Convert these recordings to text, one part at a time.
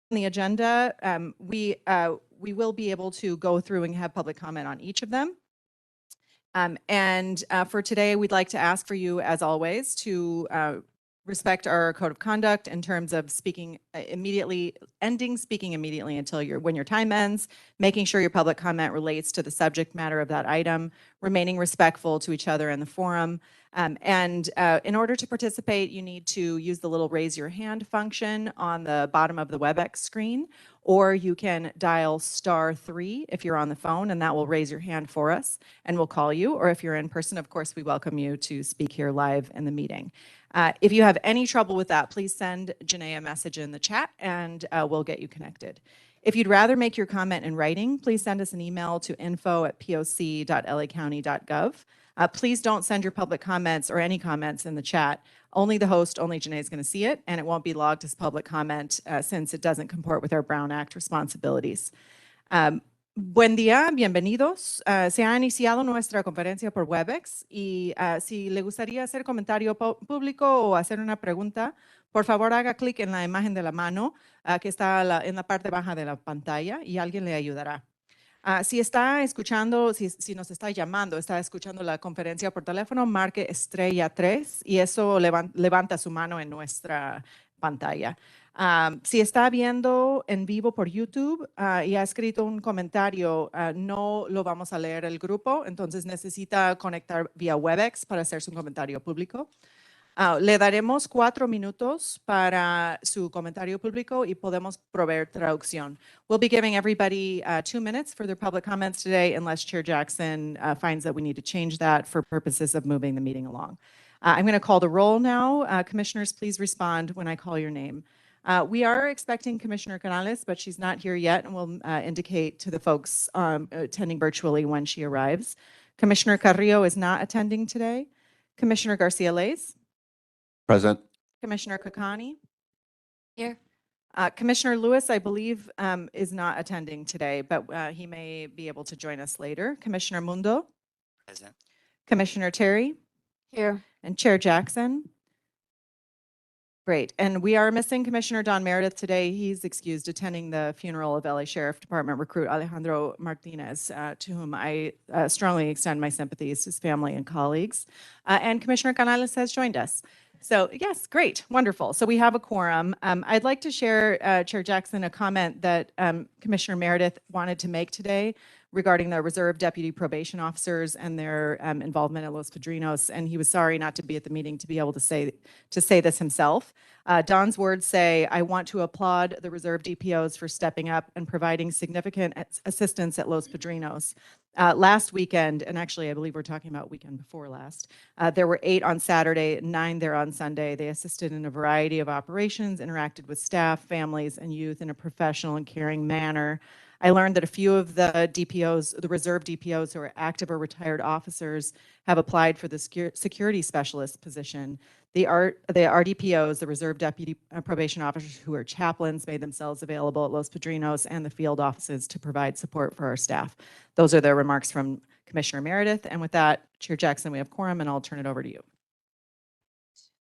the agenda, we will be able to go through and have public comment on each of them. For today, we'd like to ask for you, as always, to respect our code of conduct in terms of speaking immediately until when your time ends, making sure your public comment relates to the subject matter of that item, remaining respectful to each other in the forum. In order to participate, you need to use the little raise your hand function on the bottom of the WebEx screen, or you can dial *3 if you're on the phone, and that will raise your hand for us, and we'll call you. Or if you're in person, of course, we welcome you to speak here live in the meeting. If you have any trouble with that, please send Janae a message in the chat, and we'll get you connected. If you'd rather make your comment in writing, please send us an email to info@poc.lacounty.gov. Please don't send your public comments or any comments in the chat. Only the host, only Janae is going to see it, and it won't be logged as public comment since it doesn't comport with our Brown Act responsibilities. Buen día, bienvenidos. Se ha iniciado nuestra conferencia por WebEx y si le gustaría hacer comentario público o hacer una pregunta, por favor haga clic en la imagen de la mano que está en la parte baja de la pantalla y alguien le ayudará. Si está escuchando, si nos está llamando, está escuchando la conferencia por teléfono, marque *3 y eso levanta su mano en nuestra pantalla. Si está viendo en vivo por YouTube y ha escrito un comentario, no lo vamos a leer el grupo, entonces necesita conectar vía WebEx para hacer su comentario público. Le daremos 4 minutos para su comentario público y podemos proveer traducción. We'll be giving everybody 2 minutes for their public comments today, unless Chair Jackson finds that we need to change that for purposes of moving the meeting along. I'm going to call the roll now. Commissioners, please respond when I call your name. We are expecting Commissioner Canales, but she's not here yet, and we'll indicate to the folks attending virtually when she arrives. Commissioner Carrillo is not attending today. Commissioner Garcia-Lays? Present. Commissioner Kakani? Here. Commissioner Lewis, I believe, is not attending today, but he may be able to join us later. Commissioner Mundo? Present. Commissioner Terry? Here. And Chair Jackson? Great. And we are missing Commissioner Don Meredith today. He's excused attending the funeral of LA Sheriff Department recruit Alejandro Martinez, to whom I strongly extend my sympathies to his family and colleagues. And Commissioner Canales has joined us. So yes, great, wonderful. So we have a quorum. I'd like to share, Chair Jackson, a comment that Commissioner Meredith wanted to make today regarding the Reserve Deputy Probation Officers and their involvement at Los Padrinos, and he was sorry not to be at the meeting to be able to say this himself. Don's words say, "I want to applaud the Reserve DPOs for stepping up and providing significant assistance at Los Padrinos. Last weekend, and actually I believe we're talking about weekend before last, there were 8 on Saturday, 9 there on Sunday. They assisted in a variety of operations, interacted with staff, families, and youth in a professional and caring manner. I learned that a few of the DPOs, the Reserve DPOs who are active or retired officers, have applied for the security specialist position. The RDPOs, the Reserve Deputy Probation Officers who are chaplains, made themselves available at Los Padrinos and the field offices to provide support for our staff." Those are the remarks from Commissioner Meredith. And with that, Chair Jackson, we have quorum, and I'll turn it over to you.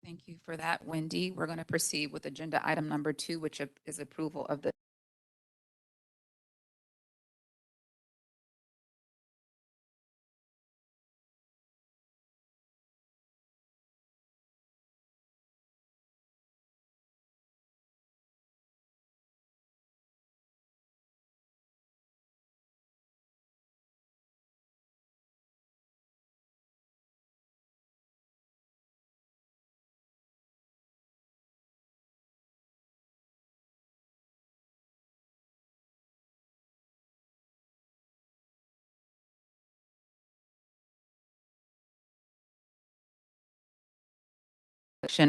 Thank you for that, Wendy. We're going to proceed with agenda item number 2, which is approval of the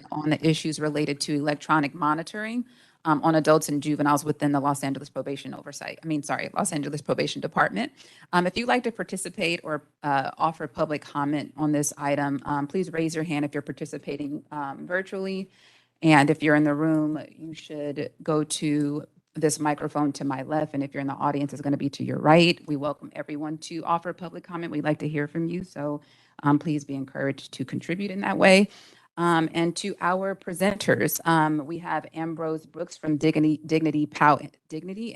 on the issues related to electronic monitoring on adults and juveniles within the Los Angeles Probation Department. If you'd like to participate or offer public comment on this item, please raise your hand if you're participating virtually. And if you're in the room, you should go to this microphone to my left. And if you're in the audience, it's going to be to your right. We welcome everyone to offer public comment. We'd like to hear from you. So please be encouraged to contribute in that way. And to our presenters, we have Ambrose Brooks from Dignity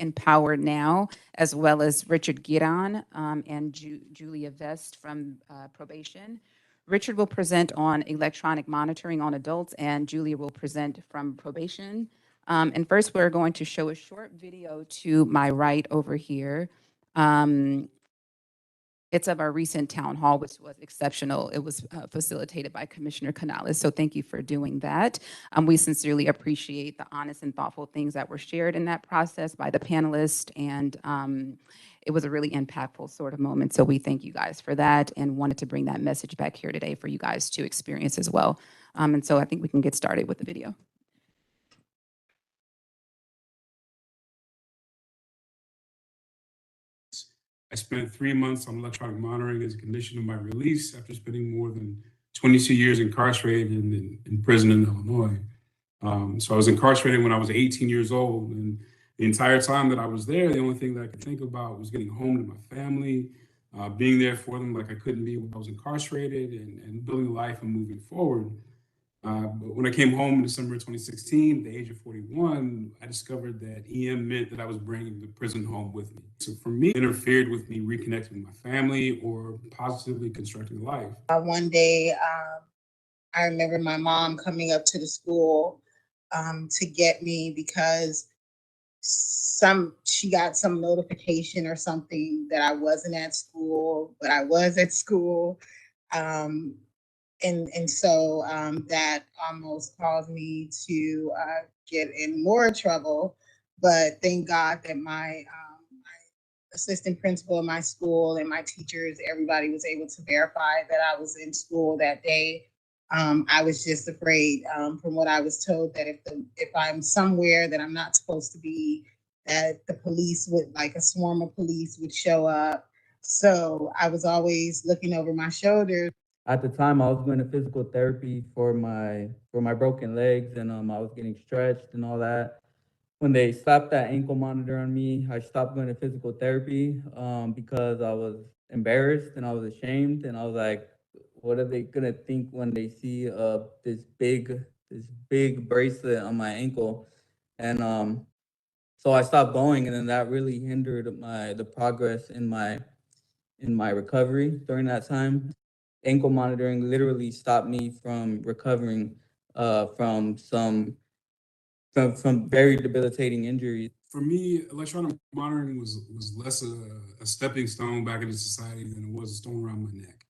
and Power Now, as well as Richard Giron and Julia Vest from Probation. Richard will present on electronic monitoring on adults, and Julia will present from Probation. And first, we're going to show a short video to my right over here. It's of our recent town hall, which was exceptional. It was facilitated by Commissioner Canales, so thank you for doing that. We sincerely appreciate the honest and thoughtful things that were shared in that process by the panelists, and it was a really impactful sort of moment, so we thank you guys for that and wanted to bring that message back here today for you guys to experience as well. And so I think we can get started with the video. I spent 3 months on electronic monitoring as a condition of my release after spending more than 22 years incarcerated in prison in Illinois. So I was incarcerated when I was 18 years old, and the entire time that I was there, the only thing that I could think about was getting home to my family, being there for them like I couldn't be when I was incarcerated, and building a life and moving forward. But when I came home in December 2016, at the age of 41, I discovered that EM meant that I was bringing the prison home with me. So for me, it interfered with me reconnecting with my family or positively constructing life. One day, I remember my mom coming up to the school to get me because she got some notification or something that I wasn't at school, but I was at school. And so that almost caused me to get in more trouble. But thank God that my assistant principal in my school and my teachers, everybody was able to verify that I was in school that day. I was just afraid from what I was told that if I'm somewhere that I'm not supposed to be, that the police would, like a swarm of police would show up. So I was always looking over my shoulder. At the time, I was going to physical therapy for my broken legs, and I was getting stretched and all that. When they slapped that ankle monitor on me, I stopped going to physical therapy because I was embarrassed and I was ashamed, and I was like, "What are they gonna think when they see this big bracelet on my ankle?" And so I stopped going, and then that really hindered the progress in my recovery during that time. Ankle monitoring literally stopped me from recovering from very debilitating injuries. For me, electronic monitoring was less a stepping stone back into society than it was a stone around my neck.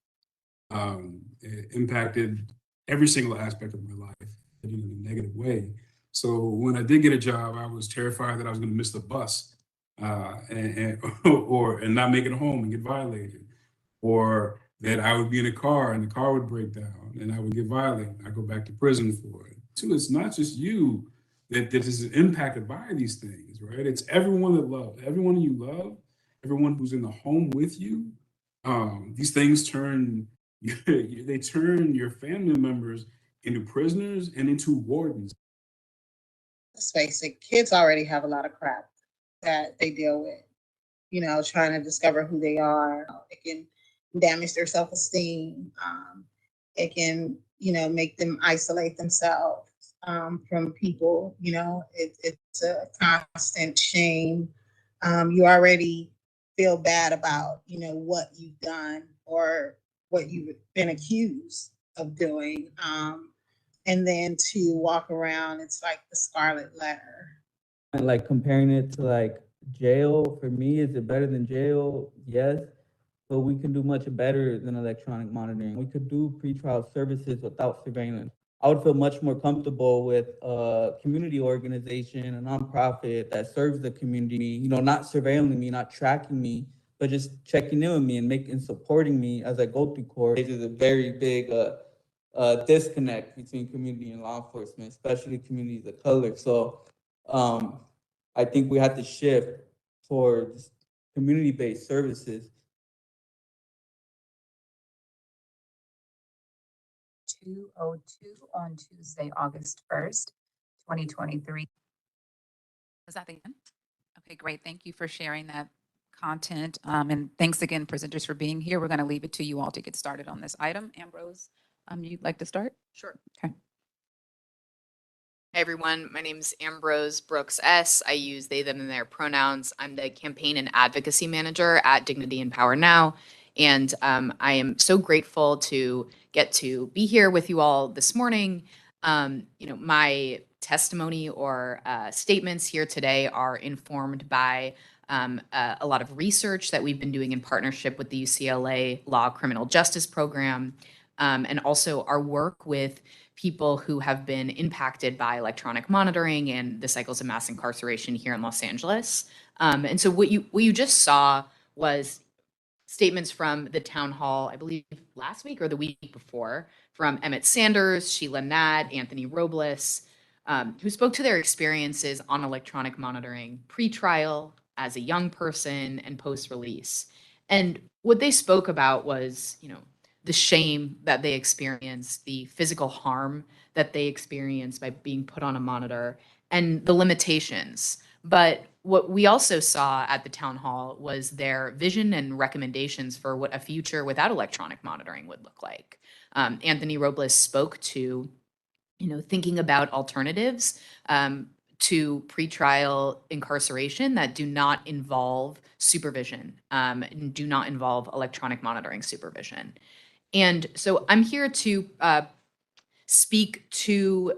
It impacted every single aspect of my life in a negative way. So when I did get a job, I was terrified that I was going to miss the bus and not make it home and get violated, or that I would be in a car and the car would break down and I would get violated. I go back to prison for it. So it's not just you that is impacted by these things, right? It's everyone that loves, everyone you love, everyone who's in the home with you. These things they turn your family members into prisoners and into wardens. Let's face it, kids already have a lot of crap that they deal with, trying to discover who they are. It can damage their self-esteem. It can, make them isolate themselves from people. It's a constant shame. You already feel bad about, what you've done or what you've been accused of doing. And then to walk around, it's like the scarlet letter. And like comparing it to like jail, for me, is it better than jail? Yes, but we can do much better than electronic monitoring. We could do pretrial services without surveillance. I would feel much more comfortable with a community organization, a nonprofit that serves the community, not surveilling me, not tracking me, but just checking in with me and supporting me as I go through court. There's a very big disconnect between community and law enforcement, especially communities of color. So I think we have to shift towards community-based services. 2:02 on Tuesday, August 1st, 2023. Is that the end? Okay, great. Thank you for sharing that content. And thanks again, presenters, for being here. We're going to leave it to you all to get started on this item. Ambrose, you'd like to start? Sure. Okay. Hey everyone, my name is Ambrose Brooks S. I use they, them, and their pronouns. I'm the campaign and advocacy manager at Dignity and Power Now. And I am so grateful to get to be here with you all this morning. My testimony or statements here today are informed by a lot of research that we've been doing in partnership with the UCLA Law Criminal Justice Program, and also our work with people who have been impacted by electronic monitoring and the cycles of mass incarceration here in Los Angeles. And so what you just saw was statements from the town hall, I believe last week or the week before, from Emmett Sanders, Sheila Nadd, Anthony Robles, who spoke to their experiences on electronic monitoring pre-trial, as a young person, and post-release. And what they spoke about was, the shame that they experienced, the physical harm that they experienced by being put on a monitor, and the limitations. But what we also saw at the town hall was their vision and recommendations for what a future without electronic monitoring would look like. Anthony Robles spoke to, thinking about alternatives to pretrial incarceration that do not involve supervision, and do not involve electronic monitoring supervision. And so I'm here to speak to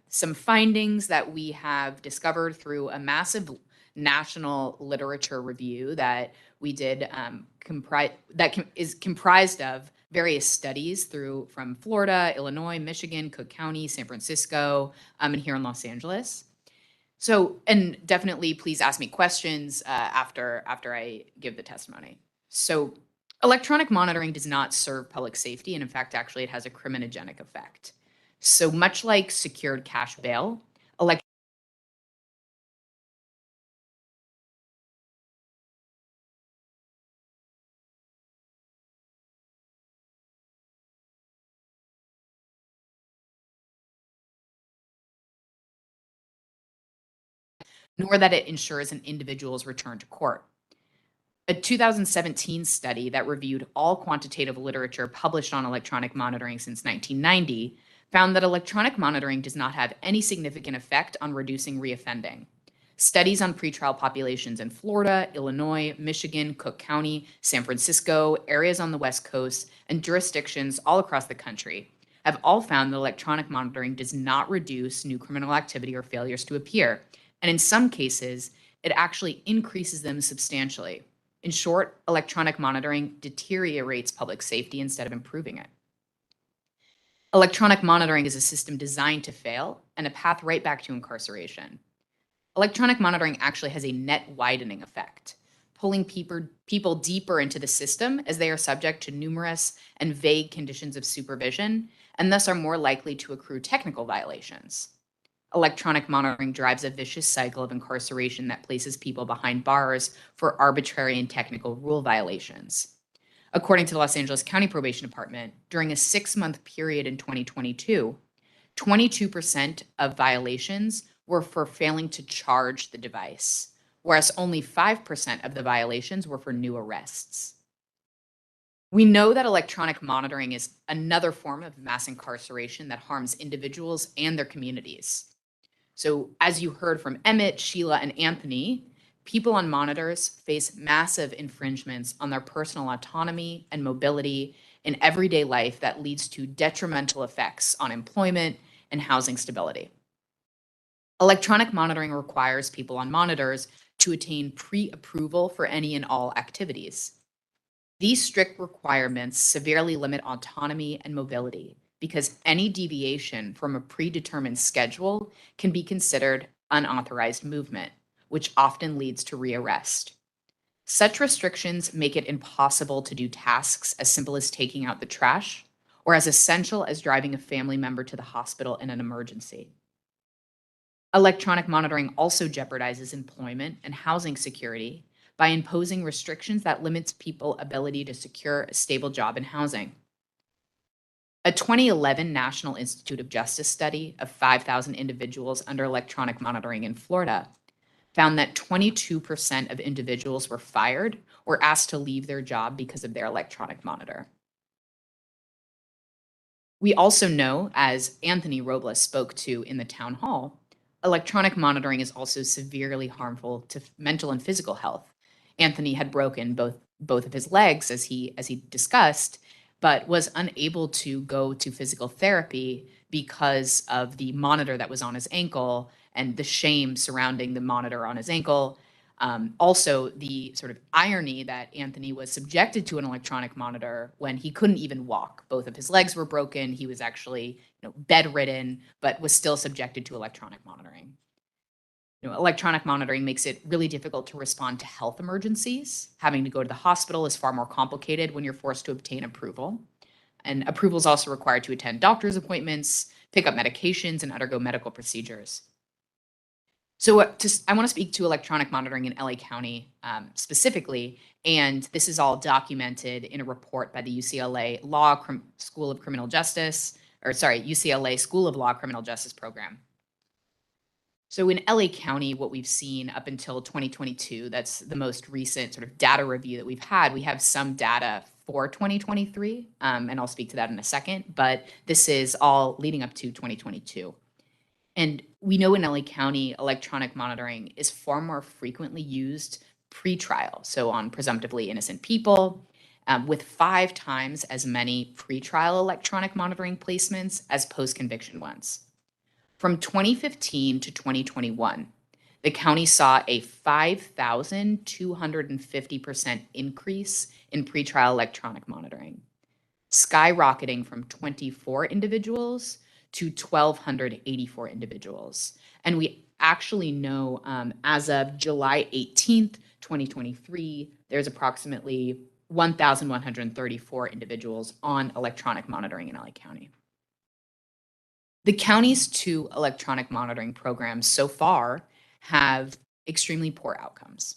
some findings that we have discovered through a massive national literature review that we did, is comprised of various studies from Florida, Illinois, Michigan, Cook County, San Francisco, and here in Los Angeles. So, and definitely please ask me questions after I give the testimony. So, electronic monitoring does not serve public safety, and in fact, actually, it has a criminogenic effect. So much like secured cash bail, nor that it ensures an individual's return to court. A 2017 study that reviewed all quantitative literature published on electronic monitoring since 1990 found that electronic monitoring does not have any significant effect on reducing reoffending. Studies on pretrial populations in Florida, Illinois, Michigan, Cook County, San Francisco, areas on the West Coast, and jurisdictions all across the country have all found that electronic monitoring does not reduce new criminal activity or failures to appear. And in some cases, it actually increases them substantially. In short, electronic monitoring deteriorates public safety instead of improving it. Electronic monitoring is a system designed to fail and a path right back to incarceration. Electronic monitoring actually has a net widening effect, pulling people deeper into the system as they are subject to numerous and vague conditions of supervision and thus are more likely to accrue technical violations. Electronic monitoring drives a vicious cycle of incarceration that places people behind bars for arbitrary and technical rule violations. According to the Los Angeles County Probation Department, during a 6-month period in 2022, 22% of violations were for failing to charge the device, whereas only 5% of the violations were for new arrests. We know that electronic monitoring is another form of mass incarceration that harms individuals and their communities. So as you heard from Emmett, Sheila, and Anthony, people on monitors face massive infringements on their personal autonomy and mobility in everyday life that leads to detrimental effects on employment and housing stability. Electronic monitoring requires people on monitors to attain pre-approval for any and all activities. These strict requirements severely limit autonomy and mobility because any deviation from a predetermined schedule can be considered unauthorized movement, which often leads to rearrest. Such restrictions make it impossible to do tasks as simple as taking out the trash or as essential as driving a family member to the hospital in an emergency. Electronic monitoring also jeopardizes employment and housing security by imposing restrictions that limits people's ability to secure a stable job and housing. A 2011 National Institute of Justice study of 5,000 individuals under electronic monitoring in Florida found that 22% of individuals were fired or asked to leave their job because of their electronic monitor. We also know, as Anthony Robles spoke to in the town hall, electronic monitoring is also severely harmful to mental and physical health. Anthony had broken both of his legs, as he discussed, but was unable to go to physical therapy because of the monitor that was on his ankle and the shame surrounding the monitor on his ankle. Also, the sort of irony that Anthony was subjected to an electronic monitor when he couldn't even walk. Both of his legs were broken. He was actually, bedridden, but was still subjected to electronic monitoring. Electronic monitoring makes it really difficult to respond to health emergencies. Having to go to the hospital is far more complicated when you're forced to obtain approval. And approval is also required to attend doctor's appointments, pick up medications, and undergo medical procedures. So I want to speak to electronic monitoring in LA County specifically, and this is all documented in a report by the UCLA School of Criminal Justice, UCLA School of Law Criminal Justice Program. So in LA County, what we've seen up until 2022, that's the most recent sort of data review that we've had. We have some data for 2023, and I'll speak to that in a second, but this is all leading up to 2022. And we know in LA County, electronic monitoring is far more frequently used pre-trial, so on presumptively innocent people, with 5 times as many pre-trial electronic monitoring placements as post-conviction ones. From 2015 to 2021, the county saw a 5,250% increase in pretrial electronic monitoring, skyrocketing from 24 individuals to 1,284 individuals. And we actually know as of July 18th, 2023, there's approximately 1,134 individuals on electronic monitoring in LA County. The county's 2 electronic monitoring programs so far have extremely poor outcomes.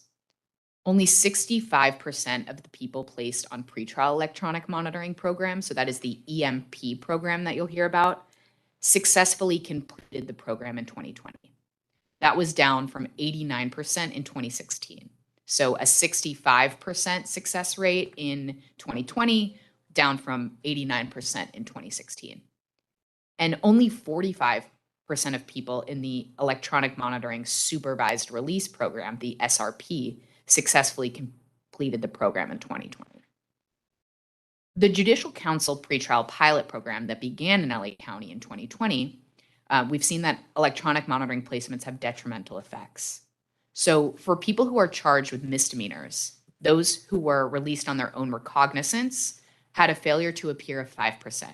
Only 65% of the people placed on pretrial electronic monitoring programs, so that is the EMP program that you'll hear about, successfully completed the program in 2020. That was down from 89% in 2016. So a 65% success rate in 2020, down from 89% in 2016. And only 45% of people in the electronic monitoring supervised release program, the SRP, successfully completed the program in 2020. The Judicial Council pretrial pilot program that began in LA County in 2020, we've seen that electronic monitoring placements have detrimental effects. So for people who are charged with misdemeanors, those who were released on their own recognizance had a failure to appear of 5%,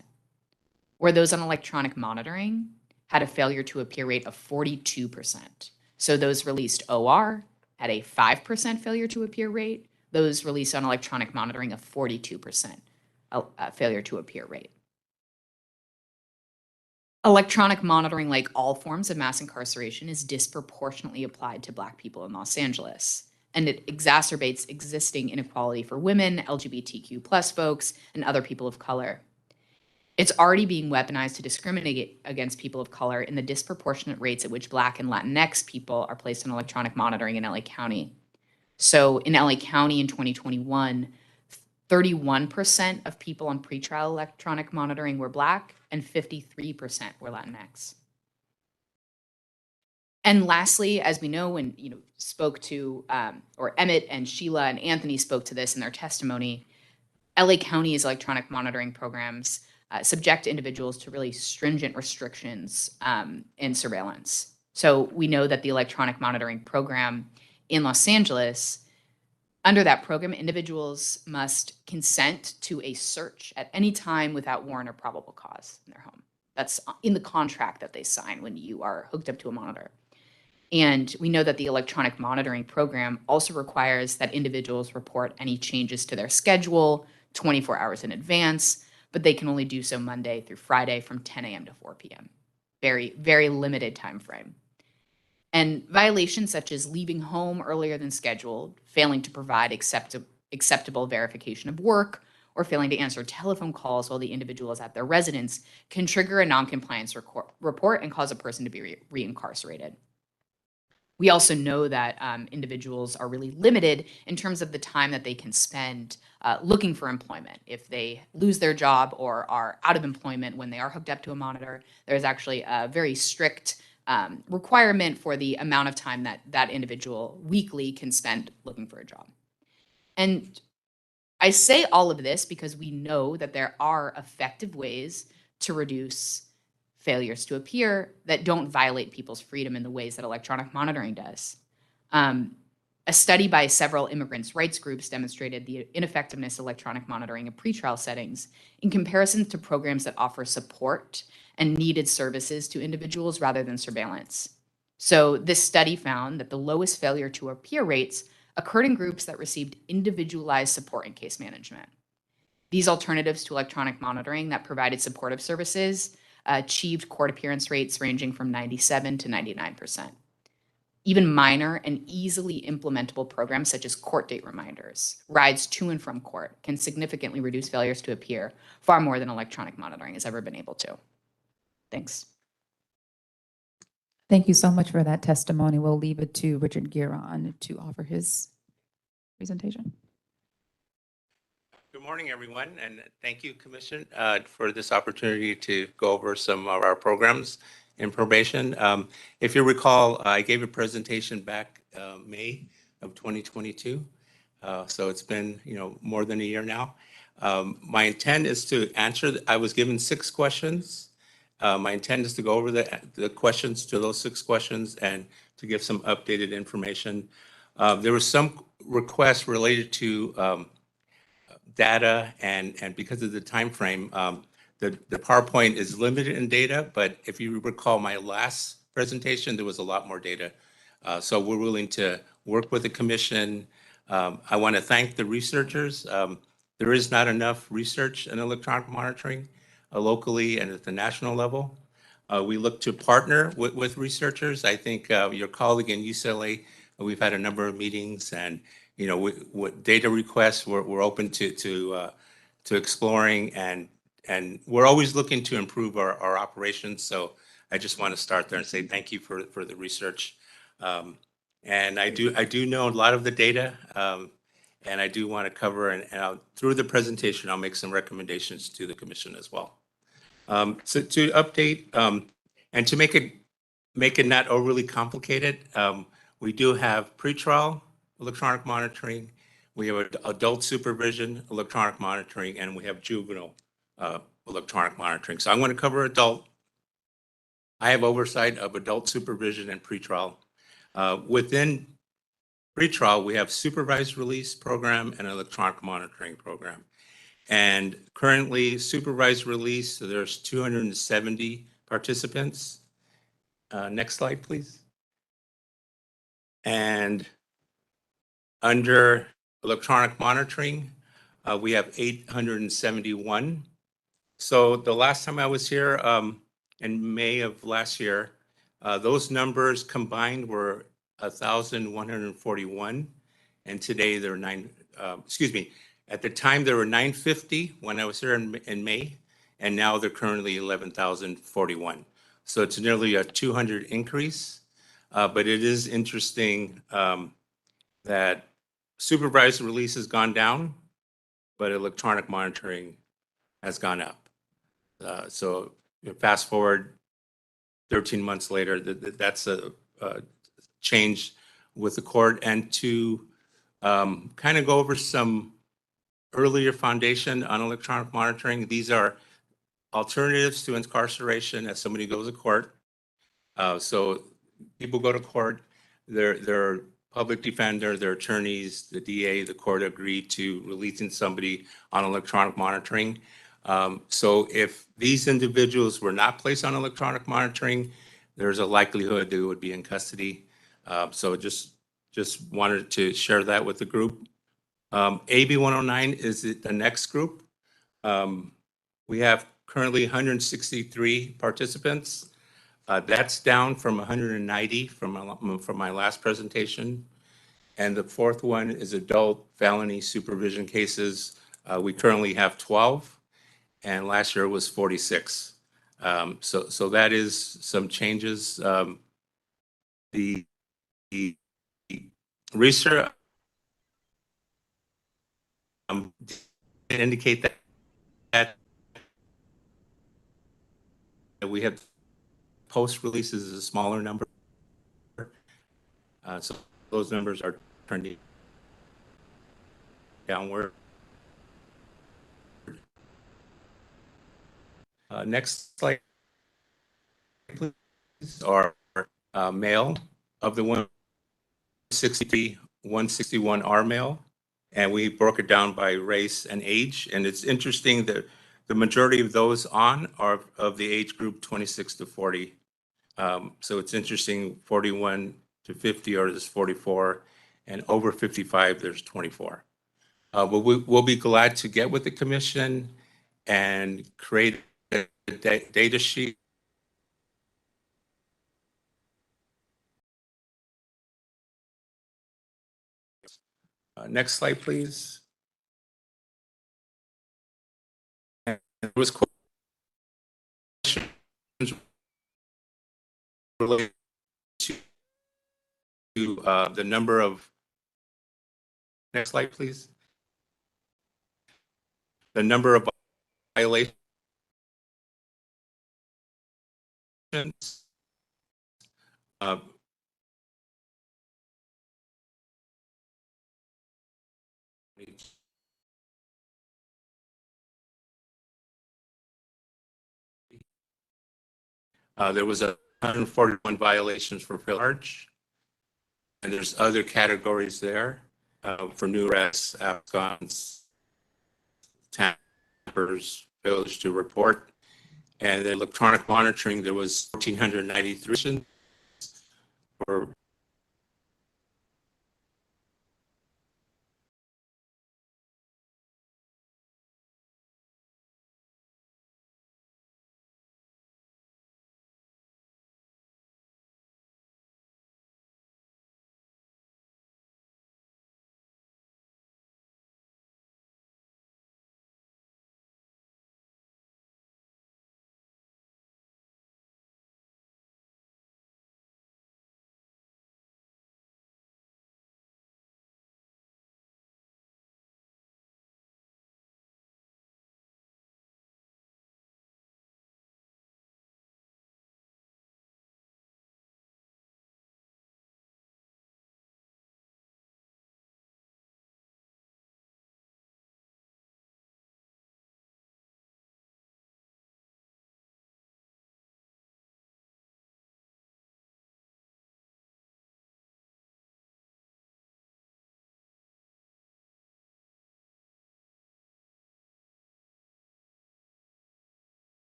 where those on electronic monitoring had a failure to appear rate of 42%. So those released OR had a 5% failure to appear rate, those released on electronic monitoring of 42%. Failure to appear rate. Electronic monitoring, like all forms of mass incarceration, is disproportionately applied to Black people in Los Angeles, and it exacerbates existing inequality for women, LGBTQ+ folks, and other people of color. It's already being weaponized to discriminate against people of color in the disproportionate rates at which Black and Latinx people are placed on electronic monitoring in LA County. So in LA County in 2021, 31% of people on pretrial electronic monitoring were Black and 53% were Latinx. And lastly, as we know, when spoke to, or Emmett and Sheila and Anthony spoke to this in their testimony, LA County's electronic monitoring programs subject individuals to really stringent restrictions and surveillance. So we know that the electronic monitoring program in Los Angeles, under that program, individuals must consent to a search at any time without warrant or probable cause in their home. That's in the contract that they sign when you are hooked up to a monitor. And we know that the electronic monitoring program also requires that individuals report any changes to their schedule 24 hours in advance, but they can only do so Monday through Friday from 10 a.m. to 4 p.m. Very, very limited time frame. And violations such as leaving home earlier than scheduled, failing to provide acceptable verification of work, or failing to answer telephone calls while the individual is at their residence can trigger a noncompliance report and cause a person to be reincarcerated. We also know that individuals are really limited in terms of the time that they can spend looking for employment. If they lose their job or are out of employment when they are hooked up to a monitor, there's actually a very strict requirement for the amount of time that that individual weekly can spend looking for a job. And I say all of this because we know that there are effective ways to reduce failures to appear that don't violate people's freedom in the ways that electronic monitoring does. A study by several immigrants' rights groups demonstrated the ineffectiveness of electronic monitoring in pretrial settings in comparison to programs that offer support and needed services to individuals rather than surveillance. So this study found that the lowest failure to appear rates occurred in groups that received individualized support in case management. These alternatives to electronic monitoring that provided supportive services achieved court appearance rates ranging from 97 to 99%. Even minor and easily implementable programs such as court date reminders, rides to and from court, can significantly reduce failures to appear far more than electronic monitoring has ever been able to. Thanks. Thank you so much for that testimony. We'll leave it to Richard Giron to offer his presentation. Good morning, everyone, and thank you, Commission, for this opportunity to go over some of our programs in probation. If you recall, I gave a presentation back May of 2022, so it's been more than a year now. My intent is to answer. I was given 6 questions. My intent is to go over the questions to those 6 questions and to give some updated information. There was some requests related to data, and because of the time frame, the PowerPoint is limited in data, but if you recall my last presentation, there was a lot more data. So we're willing to work with the Commission. I want to thank the researchers. There is not enough research in electronic monitoring locally and at the national level. We look to partner with researchers. I think your colleague in UCLA, we've had a number of meetings, and what data requests we're open to exploring, and we're always looking to improve our operations. So I just want to start there and say thank you for the research. And I do know a lot of the data, and I do want to cover, and through the presentation, I'll make some recommendations to the Commission as well. So to update and to make it not overly complicated, we do have pretrial electronic monitoring, we have adult supervision electronic monitoring, and we have juvenile electronic monitoring. So I'm going to cover adult. I have oversight of adult supervision and pretrial. Within pretrial, we have supervised release program and electronic monitoring program. And currently supervised release, so there's 270 participants. Next slide, please. And under electronic monitoring, we have 871. So the last time I was here in May of last year, those numbers combined were 1,141, and today they're at the time there were 950 when I was here in May, and now they're currently 11,041. So it's nearly a 200 increase, but it is interesting that supervised release has gone down, but electronic monitoring has gone up. So fast forward 13 months later, that's a change with the court. And to kind of go over some earlier foundation on electronic monitoring, these are alternatives to incarceration as somebody goes to court. So people go to court, their public defender, their attorneys, the DA, the court agree to releasing somebody on electronic monitoring. So if these individuals were not placed on electronic monitoring, there's a likelihood they would be in custody. So just wanted to share that with the group. AB 109 is the next group. We have currently 163 participants. That's down from 190 from my last presentation. And the 4th one is adult felony supervision cases. We currently have 12, and last year was 46. So that is some changes. The research indicate that we have post releases is a smaller number. So those numbers are trending downward. Next slide, please. Are male of the 163, 161 are male, and we broke it down by race and age. And it's interesting that the majority of those on are of the age group 26 to 40. So it's interesting, 41 to 50 are this 44, and over 55, there's 24. But we'll be glad to get with the commission and create a data sheet. Next slide, please. And there was questions related to the number of, next slide, please. The number of violations. Uh, there was 141 violations for charge, and there's other categories there for new arrests, absconds, tampers, failures to report, and then electronic monitoring. There was 1,493 for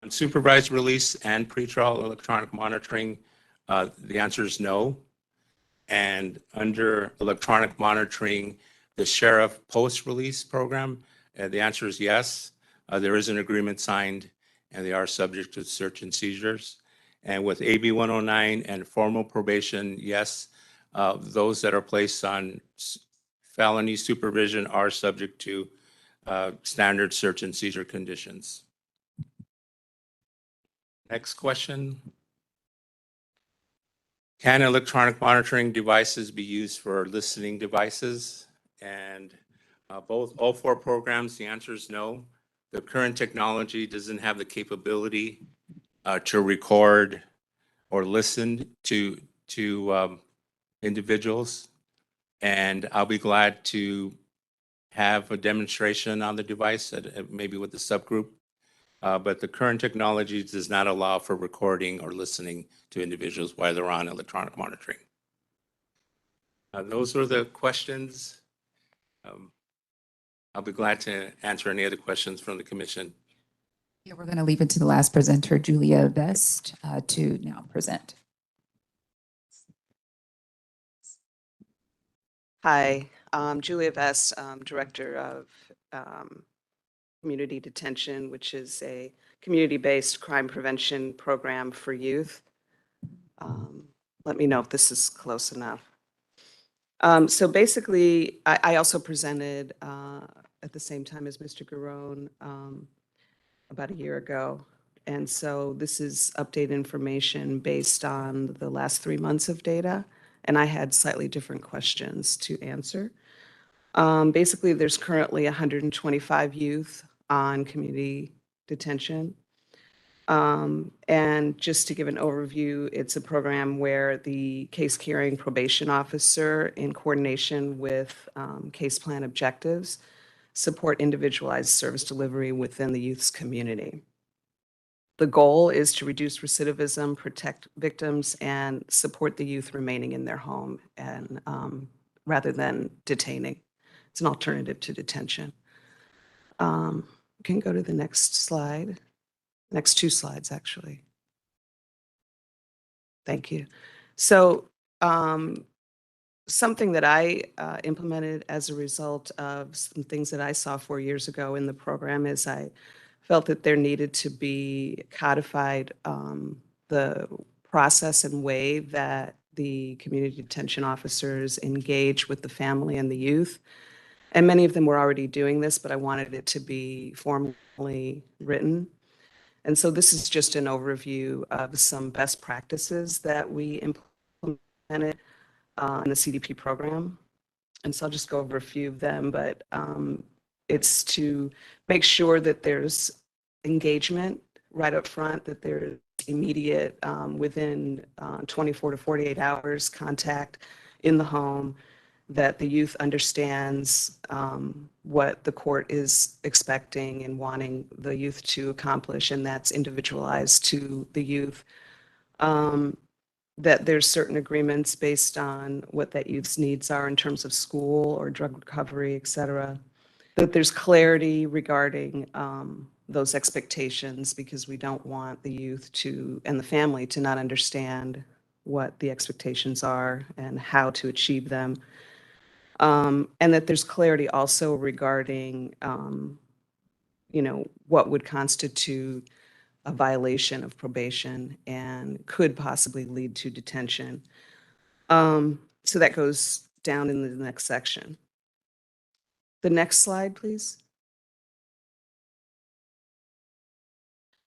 supervised release and pretrial electronic monitoring. The answer is no. And under electronic monitoring, the sheriff post-release program, the answer is yes. There is an agreement signed, and they are subject to search and seizures. And with AB 109 and formal probation, yes, those that are placed on felony supervision are subject to standard search and seizure conditions. Next question. Can electronic monitoring devices be used for listening devices? And all four programs, the answer is no. The current technology doesn't have the capability to record or listen to individuals. And I'll be glad to have a demonstration on the device, maybe with the subgroup. But the current technology does not allow for recording or listening to individuals while they're on electronic monitoring. Those are the questions. I'll be glad to answer any other questions from the commission. Yeah, we're going to leave it to the last presenter, Julia Best, to now present. Hi, Julia Vest, Director of Community Detention, which is a community-based crime prevention program for youth. Let me know if this is close enough. So basically, I also presented at the same time as Mr. Garone about a year ago. And so this is updated information based on the last 3 months of data. And I had slightly different questions to answer. Basically, there's currently 125 youth on community detention. And just to give an overview, it's a program where the case carrying probation officer, in coordination with case plan objectives, support individualized service delivery within the youth's community. The goal is to reduce recidivism, protect victims, and support the youth remaining in their home, and rather than detaining. It's an alternative to detention. Can go to the next slide. Next 2 slides, actually. Thank you. So something that I implemented as a result of some things that I saw 4 years ago in the program is I felt that there needed to be codified the process and way that the community detention officers engage with the family and the youth. And many of them were already doing this, but I wanted it to be formally written. And so this is just an overview of some best practices that we implemented in the CDP program. And so I'll just go over a few of them, but it's to make sure that there's engagement right up front, that there's immediate, within 24 to 48 hours, contact in the home, that the youth understands what the court is expecting and wanting the youth to accomplish, and that's individualized to the youth. That there's certain agreements based on what that youth's needs are in terms of school or drug recovery, et cetera. That there's clarity regarding those expectations, because we don't want the youth to, and the family, to not understand what the expectations are and how to achieve them. And that there's clarity also regarding, what would constitute a violation of probation and could possibly lead to detention. So that goes down in the next section. The next slide, please.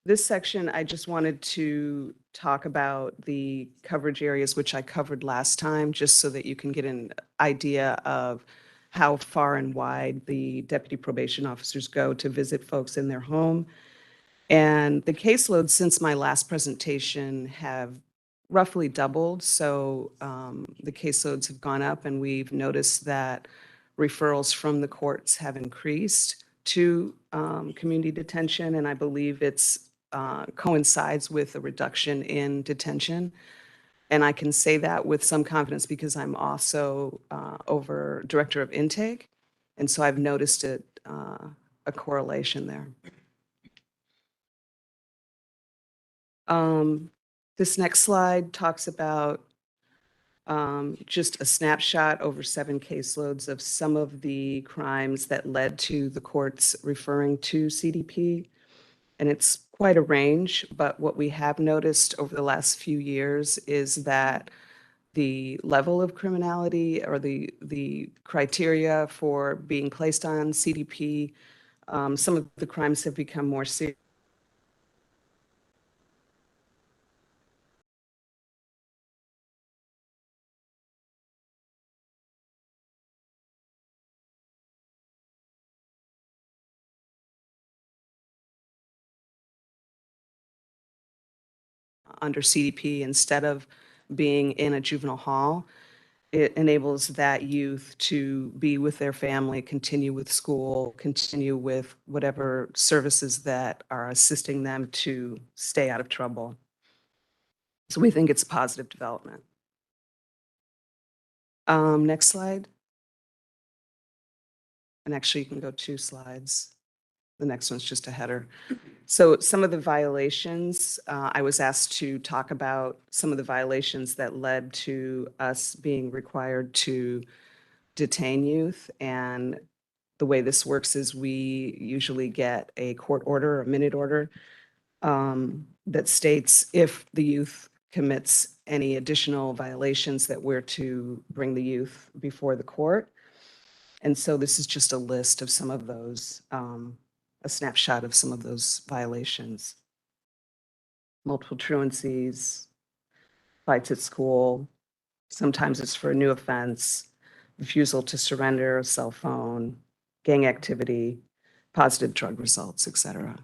This section, I just wanted to talk about the coverage areas, which I covered last time, just so that you can get an idea of how far and wide the deputy probation officers go to visit folks in their home. And the caseloads since my last presentation have roughly doubled. So the caseloads have gone up, and we've noticed that referrals from the courts have increased to community detention. And I believe it's coincides with a reduction in detention. And I can say that with some confidence because I'm also over director of intake. And so I've noticed a correlation there. This next slide talks about just a snapshot over 7 caseloads of some of the crimes that led to the courts referring to CDP. And it's quite a range, but what we have noticed over the last few years is that the level of criminality, or the criteria for being placed on CDP, some of the crimes have become more serious. Under CDP instead of being in a juvenile hall. it enables that youth to be with their family, continue with school, continue with whatever services that are assisting them to stay out of trouble. So we think it's a positive development. Next slide. And actually, you can go 2 slides. The next one's just a header. So some of the violations, I was asked to talk about some of the violations that led to us being required to detain youth. And the way this works is we usually get a court order, a minute order, that states if the youth commits any additional violations that we're to bring the youth before the court. And so this is just a list of some of those, a snapshot of some of those violations. Multiple truancies, fights at school, sometimes it's for a new offense, refusal to surrender a cell phone, gang activity, positive drug results, et cetera.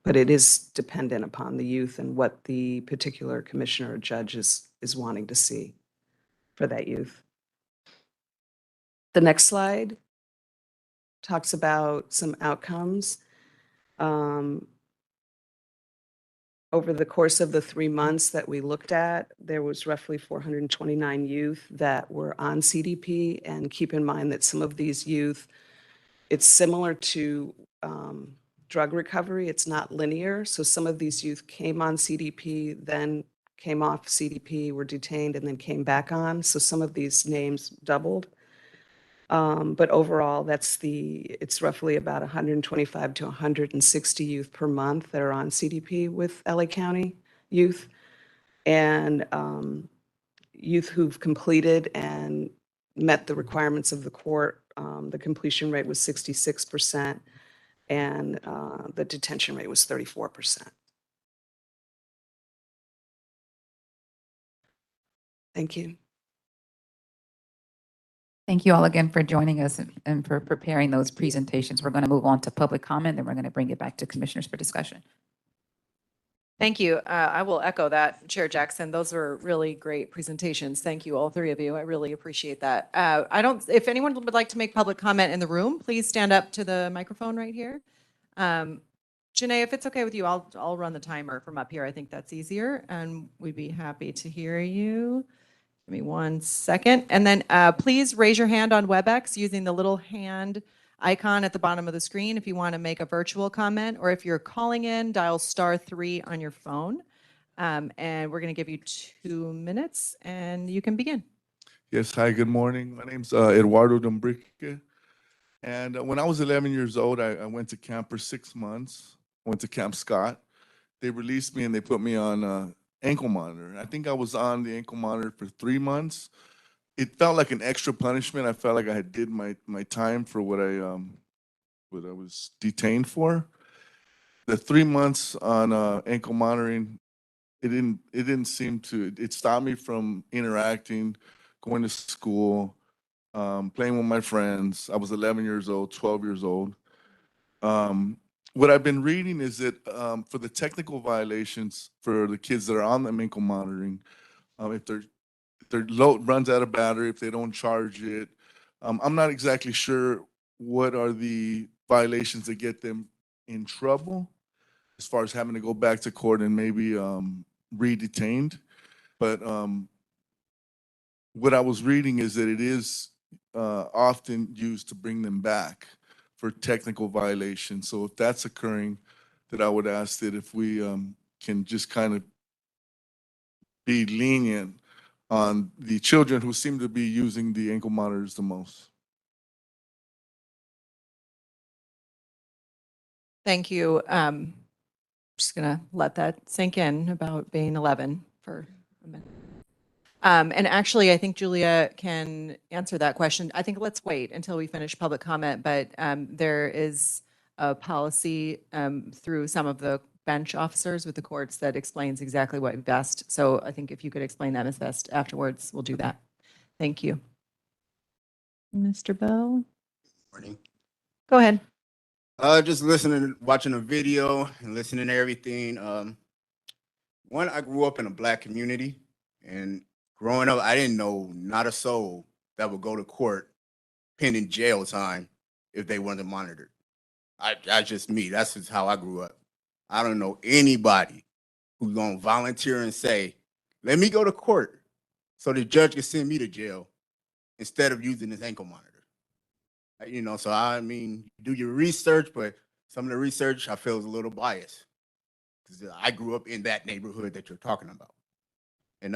But it is dependent upon the youth and what the particular commissioner or judge is wanting to see for that youth. The next slide talks about some outcomes. Over the course of the 3 months that we looked at, there was roughly 429 youth that were on CDP. And keep in mind that some of these youth, it's similar to drug recovery. It's not linear. So some of these youth came on CDP, then came off CDP, were detained, and then came back on. So some of these names doubled. But overall, it's roughly about 125 to 160 youth per month that are on CDP with LA County youth. And youth who've completed and met the requirements of the court, the completion rate was 66%, and the detention rate was 34%. Thank you. Thank you all again for joining us and for preparing those presentations. We're going to move on to public comment, then we're going to bring it back to commissioners for discussion. Thank you. I will echo that, Chair Jackson. Those were really great presentations. Thank you, all 3 of you. I really appreciate that. If anyone would like to make public comment in the room, please stand up to the microphone right here. Janae, if it's okay with you, I'll run the timer from up here. I think that's easier, and we'd be happy to hear you. Give me 1 second. And then please raise your hand on WebEx using the little hand icon at the bottom of the screen if you want to make a virtual comment, or if you're calling in, dial *3 on your phone. And we're going to give you 2 minutes and you can begin. Yes, hi, good morning. My name's Eduardo Dombrique. And when I was 11 years old, I went to camp for 6 months. I went to Camp Scott. They released me and they put me on ankle monitor. I think I was on the ankle monitor for 3 months. It felt like an extra punishment. I felt like I had did my time for what I was detained for. The 3 months on ankle monitoring, it didn't seem to. It stopped me from interacting, going to school, playing with my friends. I was 11 years old, 12 years old. What I've been reading is that for the technical violations for the kids that are on the ankle monitoring, if their load runs out of battery, if they don't charge it, I'm not exactly sure what are the violations that get them in trouble as far as having to go back to court and maybe re-detained. But what I was reading is that it is often used to bring them back for technical violations. So if that's occurring, that I would ask that if we can just kind of be lenient on the children who seem to be using the ankle monitors the most. Thank you. Just going to let that sink in about being 11 for a minute. And actually, I think Julia can answer that question. I think let's wait until we finish public comment, but there is a policy through some of the bench officers with the courts that explains exactly what best. So I think if you could explain that as best afterwards, we'll do that. Thank you. Mr. Bell? Morning. Go ahead. Just listening, watching a video and listening to everything. One, I grew up in a Black community, and growing up, I didn't know not a soul that would go to court pending jail time if they weren't monitored. That's just me. That's just how I grew up. I don't know anybody who's gonna volunteer and say, "Let me go to court so the judge can send me to jail instead of using this ankle monitor." So I mean, do your research, but some of the research I feel is a little biased because I grew up in that neighborhood that you're talking about, and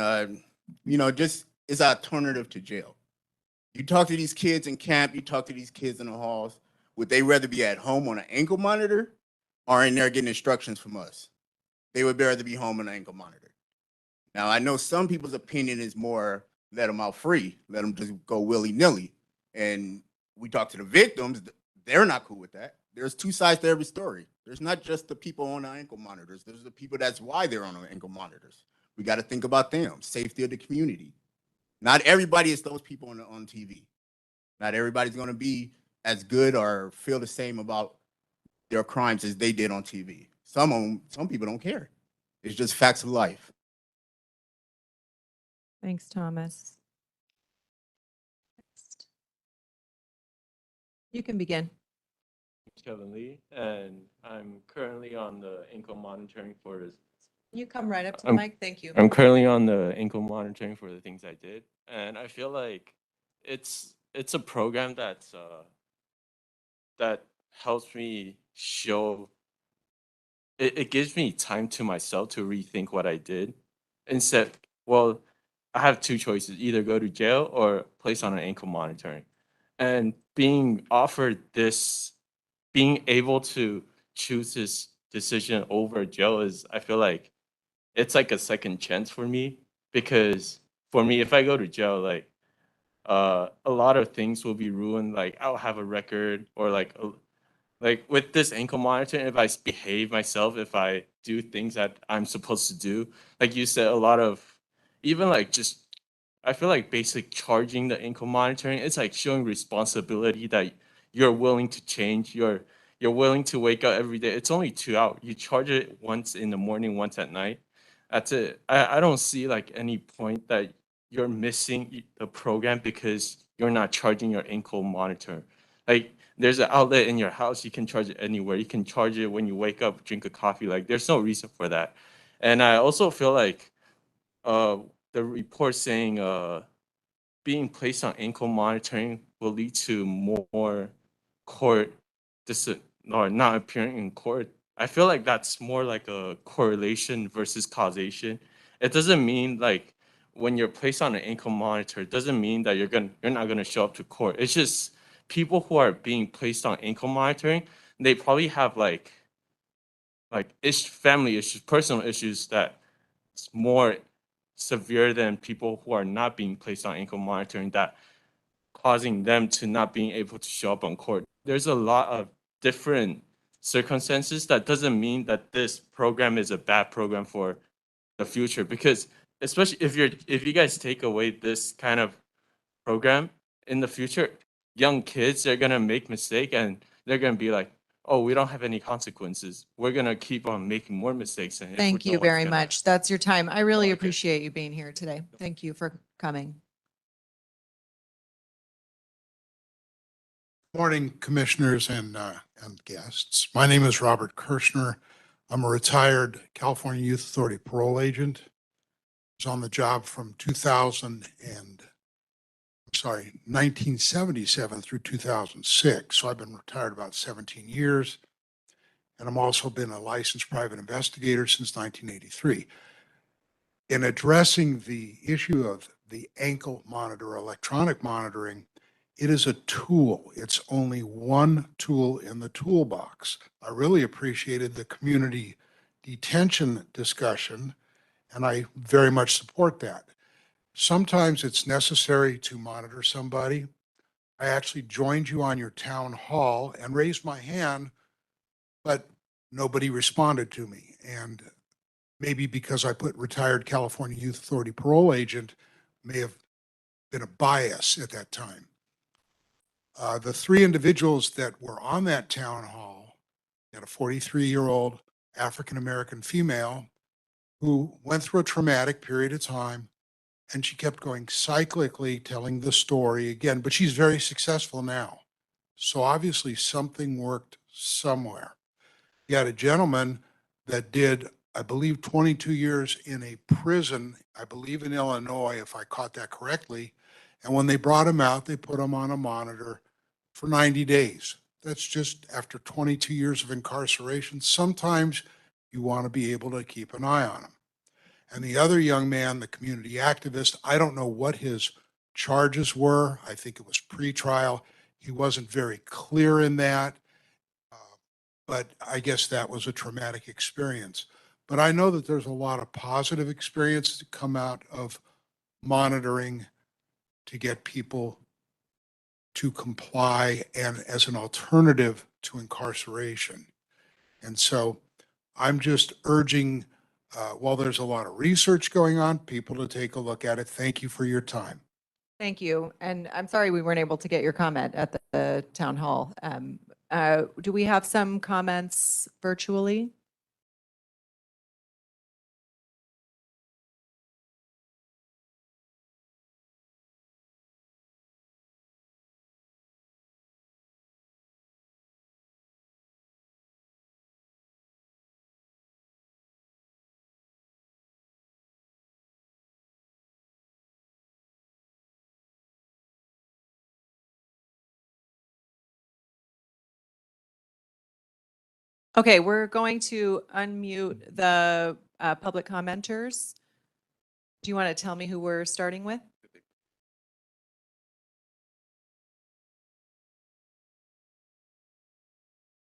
just it's an alternative to jail. You talk to these kids in camp, you talk to these kids in the halls. Would they rather be at home on an ankle monitor or in there getting instructions from us? They would rather be home on an ankle monitor. Now, I know some people's opinion is more let them out free, let them just go willy nilly. And we talk to the victims, they're not cool with that. There's two sides to every story. There's not just the people on the ankle monitors, there's the people that's why they're on the ankle monitors. We got to think about them, safety of the community. Not everybody is those people on TV. Not everybody's going to be as good or feel the same about their crimes as they did on TV. Some people don't care. It's just facts of life. Thanks, Thomas. Next. You can begin. Kevin Lee, and I'm currently on the ankle monitoring for this. You come right up to the I'm- mic. Thank you. I'm currently on the ankle monitoring for the things I did, and I feel like it's a program that helps me show. It gives me time to myself to rethink what I did. Instead, well, I have two choices: either go to jail or place on an ankle monitoring. And being offered this, being able to choose this decision over jail is, I feel like it's like a second chance for me, because for me, if I go to jail, like a lot of things will be ruined. Like I'll have a record, or like with this ankle monitoring, if I behave myself, if I do things that I'm supposed to do, like you said, a lot of, even like just, I feel like basic charging the ankle monitoring, it's like showing responsibility that you're willing to change. You're willing to wake up every day. It's only 2 hours. You charge it once in the morning, once at night. That's it. I don't see like any point that you're missing the program because you're not charging your ankle monitor. Like there's an outlet in your house, you can charge it anywhere. You can charge it when you wake up, drink a coffee. Like there's no reason for that. And I also feel like the report saying being placed on ankle monitoring will lead to more court or not appearing in court. I feel like that's more like a correlation versus causation. It doesn't mean like when you're placed on an ankle monitor, it doesn't mean that you're not gonna show up to court. It's just people who are being placed on ankle monitoring, they probably have like family issues, personal issues that it's more severe than people who are not being placed on ankle monitoring, that causing them to not being able to show up on court. There's a lot of different circumstances. That doesn't mean that this program is a bad program for the future, because especially if you guys take away this kind of program in the future, young kids, they're gonna make mistake and they're gonna be like, oh, we don't have any consequences. We're gonna keep on making more mistakes. And Thank no you one's very gonna- much. That's your time. I really Okay. appreciate you being here today. Thank you for coming. Morning, commissioners and guests. My name is Robert Kirshner. I'm a retired California Youth Authority parole agent. I was on the job from 1977 through 2006. So I've been retired about 17 years. And I'm also been a licensed private investigator since 1983. In addressing the issue of the ankle monitor, electronic monitoring, it is a tool. It's only one tool in the toolbox. I really appreciated the community detention discussion, and I very much support that. Sometimes it's necessary to monitor somebody. I actually joined you on your town hall and raised my hand, but nobody responded to me. And maybe because I put retired California Youth Authority parole agent, may have been a bias at that time. The three individuals that were on that town hall, had a 43-year-old African-American female who went through a traumatic period of time, And she kept going cyclically, telling the story again, but she's very successful now. So obviously something worked somewhere. You had a gentleman that did, I believe, 22 years in a prison, I believe in Illinois, if I caught that correctly. And when they brought him out, they put him on a monitor for 90 days. That's just after 22 years of incarceration. Sometimes you want to be able to keep an eye on him. And the other young man, the community activist, I don't know what his charges were. I think it was pretrial. He wasn't very clear in that. But I guess that was a traumatic experience. But I know that there's a lot of positive experiences that come out of monitoring to get people to comply and as an alternative to incarceration. And so I'm just urging, while there's a lot of research going on, people to take a look at it. Thank you for your time. Thank you. And I'm sorry we weren't able to get your comment at the town hall. Do we have some comments virtually? Okay, we're going to unmute the public commenters. Do you want to tell me who we're starting with?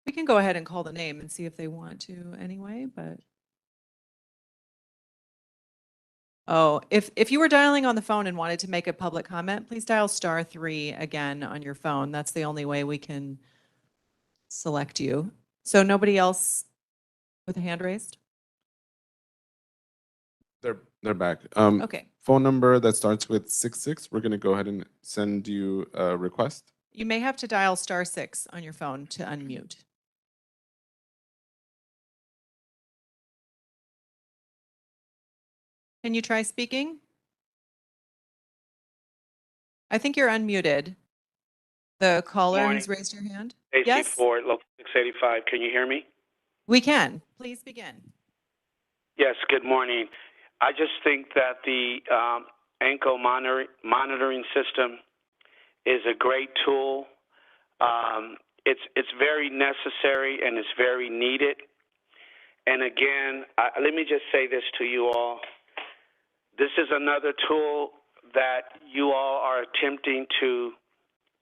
We can go ahead and call the name and see if they want to anyway, but. Oh, if you were dialing on the phone and wanted to make a public comment, please dial *3 again on your phone. That's the only way we can select you. So nobody else with a hand raised? They're back. Okay. Phone number that starts with 66. We're going to go ahead and send you a request. You may have to dial *6 on your phone to unmute. Can you try speaking? I think you're unmuted. The caller Morning. has raised your hand. AC Yes, Ford, Local 685. Can you hear me? we can. Please begin. Yes, good morning. I just think that the ANCO monitoring system is a great tool. It's very necessary and it's very needed. And again, let me just say this to you all. This is another tool that you all are attempting to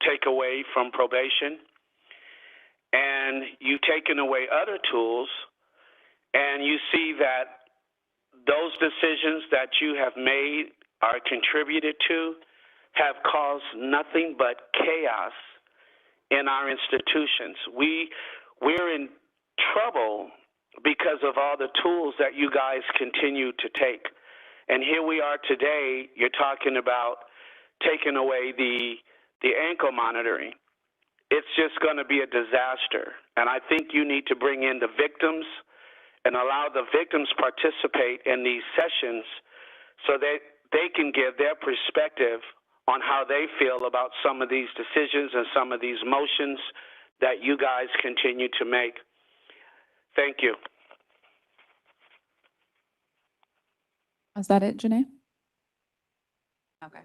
take away from probation. And you've taken away other tools, and you see that those decisions that you have made or contributed to have caused nothing but chaos in our institutions. We're in trouble because of all the tools that you guys continue to take. And here we are today, you're talking about taking away the ankle monitoring. It's just going to be a disaster. And I think you need to bring in the victims and allow the victims participate in these sessions so that they can give their perspective on how they feel about some of these decisions and some of these motions that you guys continue to make. Thank you. Is that it, Janae? Okay.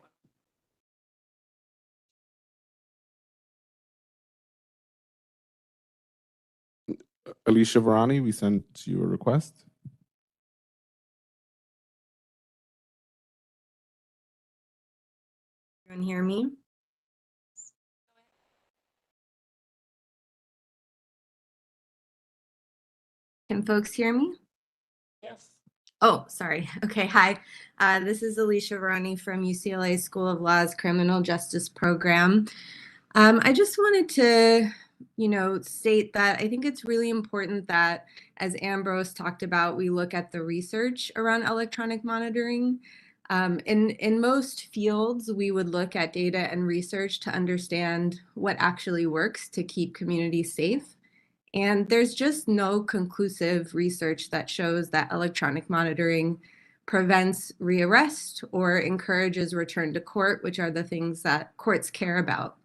Alicia Varani, we sent you a request. Everyone hear me? Can folks hear me? Yes. Oh, sorry. Okay, hi. This is Alicia Varani from UCLA School of Law's Criminal Justice Program. I just wanted to, state that I think it's really important that, as Ambrose talked about, we look at the research around electronic monitoring. In most fields, we would look at data and research to understand what actually works to keep communities safe. And there's just no conclusive research that shows that electronic monitoring prevents rearrest or encourages return to court, which are the things that courts care about.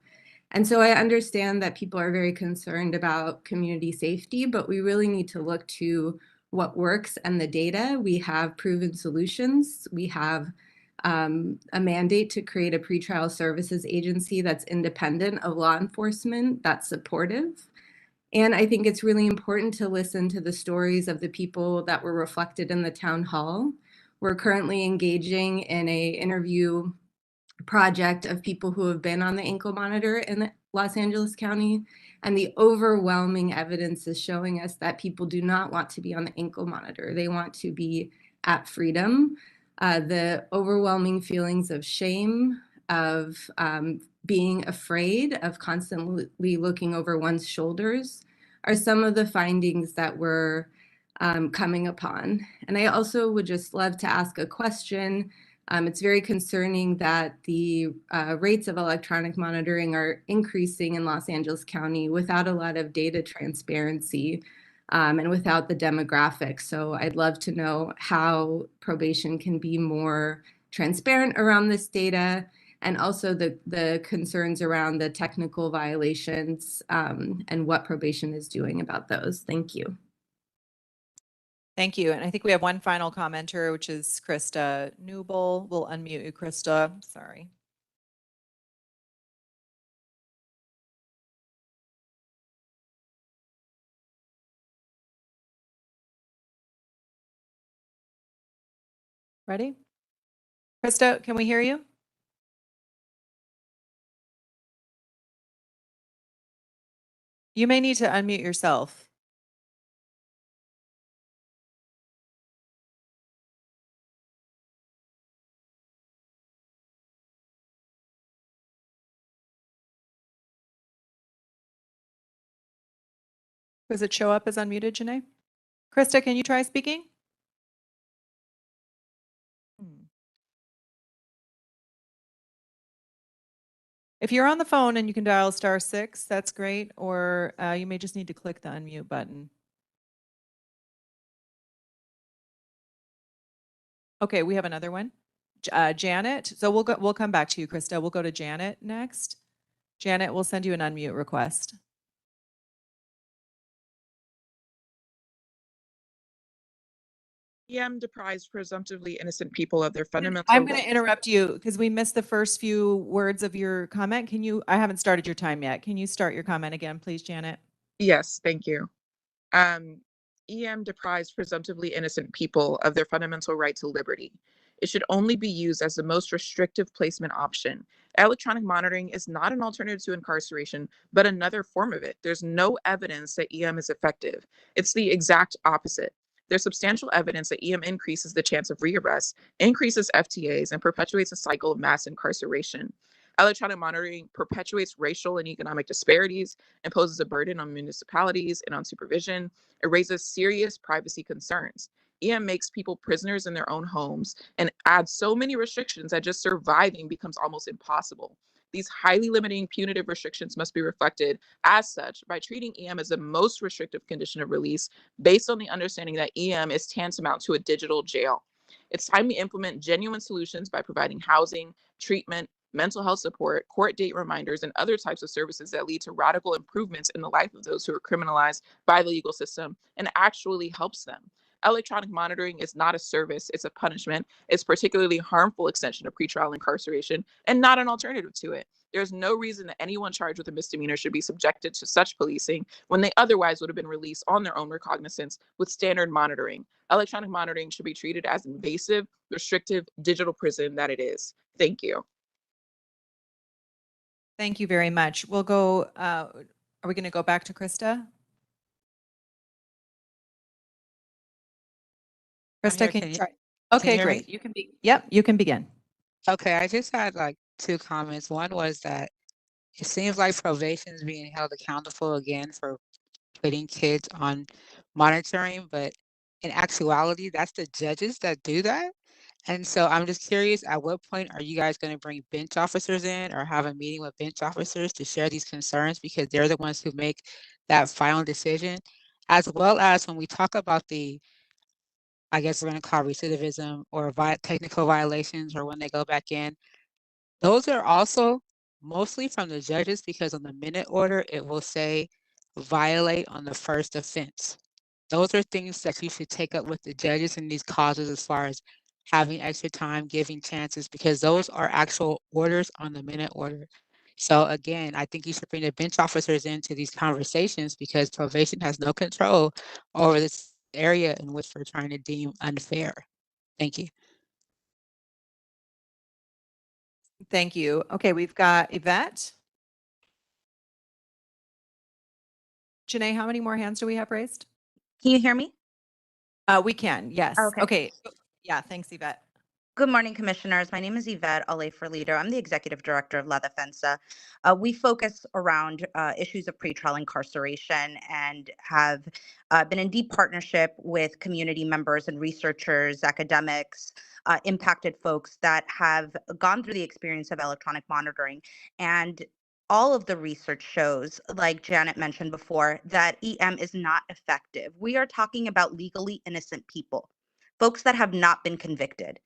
And so I understand that people are very concerned about community safety, but we really need to look to what works and the data. We have proven solutions. We have a mandate to create a pretrial services agency that's independent of law enforcement, that's supportive. And I think it's really important to listen to the stories of the people that were reflected in the town hall. We're currently engaging in an interview project of people who have been on the ankle monitor in Los Angeles County. And the overwhelming evidence is showing us that people do not want to be on the ankle monitor. They want to be at freedom. The overwhelming feelings of shame, of being afraid, of constantly looking over one's shoulders are some of the findings that we're coming upon. And I also would just love to ask a question. It's very concerning that the rates of electronic monitoring are increasing in Los Angeles County without a lot of data transparency and without the demographics. So I'd love to know how probation can be more transparent around this data, and also the concerns around the technical violations and what probation is doing about those. Thank you. Thank you. And I think we have one final commenter, which is Krista Newble. We'll unmute you, Krista. Sorry. Ready? Krista, can we hear you? You may need to unmute yourself. Does it show up as unmuted, Janae? Krista, can you try speaking? If you're on the phone and you can dial *6, that's great. Or you may just need to click the unmute button. Okay, we have another one. Janet. So we'll come back to you, Krista. We'll go to Janet next. Janet, we'll send you an unmute request. deprives presumptively innocent people of their fundamental. I'm going to interrupt you because we missed the first few words of your comment. I haven't started your time yet. Can you start your comment again, please, Janet? Yes, thank you. EM deprives presumptively innocent people of their fundamental right to liberty. It should only be used as the most restrictive placement option. Electronic monitoring is not an alternative to incarceration, but another form of it. There's no evidence that EM is effective. It's the exact opposite. There's substantial evidence that EM increases the chance of rearrest, increases FTAs, and perpetuates a cycle of mass incarceration. Electronic monitoring perpetuates racial and economic disparities, imposes a burden on municipalities and on supervision. It raises serious privacy concerns. EM makes people prisoners in their own homes and adds so many restrictions that just surviving becomes almost impossible. These highly limiting punitive restrictions must be reflected as such by treating EM as the most restrictive condition of release based on the understanding that EM is tantamount to a digital jail. It's time we implement genuine solutions by providing housing, treatment, mental health support, court date reminders, and other types of services that lead to radical improvements in the life of those who are criminalized by the legal system and actually helps them. Electronic monitoring is not a service, it's a punishment. It's a particularly harmful extension of pretrial incarceration and not an alternative to it. There's no reason that anyone charged with a misdemeanor should be subjected to such policing when they otherwise would have been released on their own recognizance with standard monitoring. Electronic monitoring should be treated as invasive, restrictive digital prison that it is. Thank you. Thank you very much. We'll go, are we going to go back to Krista? Krista, can you try? Okay, great. You can be, yep, you can begin. Okay, I just had like two comments. One was that it seems like probation is being held accountable again for putting kids on monitoring, but in actuality, that's the judges that do that. And so I'm just curious, at what point are you guys going to bring bench officers in or have a meeting with bench officers to share these concerns, because they're the ones who make that final decision, as well as when we talk about the I guess we're going to call recidivism or technical violations, or when they go back in. Those are also mostly from the judges, because on the minute order, it will say violate on the first offense. Those are things that you should take up with the judges in these causes, as far as having extra time, giving chances, because those are actual orders on the minute order. So again, I think you should bring the bench officers into these conversations, because probation has no control over this area in which we're trying to deem unfair. Thank you. Thank you. Okay, we've got Yvette. Janae, how many more hands do we have raised? Can you hear me? We can, yes. Okay. Okay. Yeah, thanks, Yvette. Good morning, Commissioners. My name is Yvette Leader. I'm the Executive Director of La Defensa. We focus around issues of pretrial incarceration and have been in deep partnership with community members and researchers, academics, impacted folks that have gone through the experience of electronic monitoring. And all of the research shows, like Janet mentioned before, that EM is not effective. We are talking about legally innocent people, folks that have not been convicted.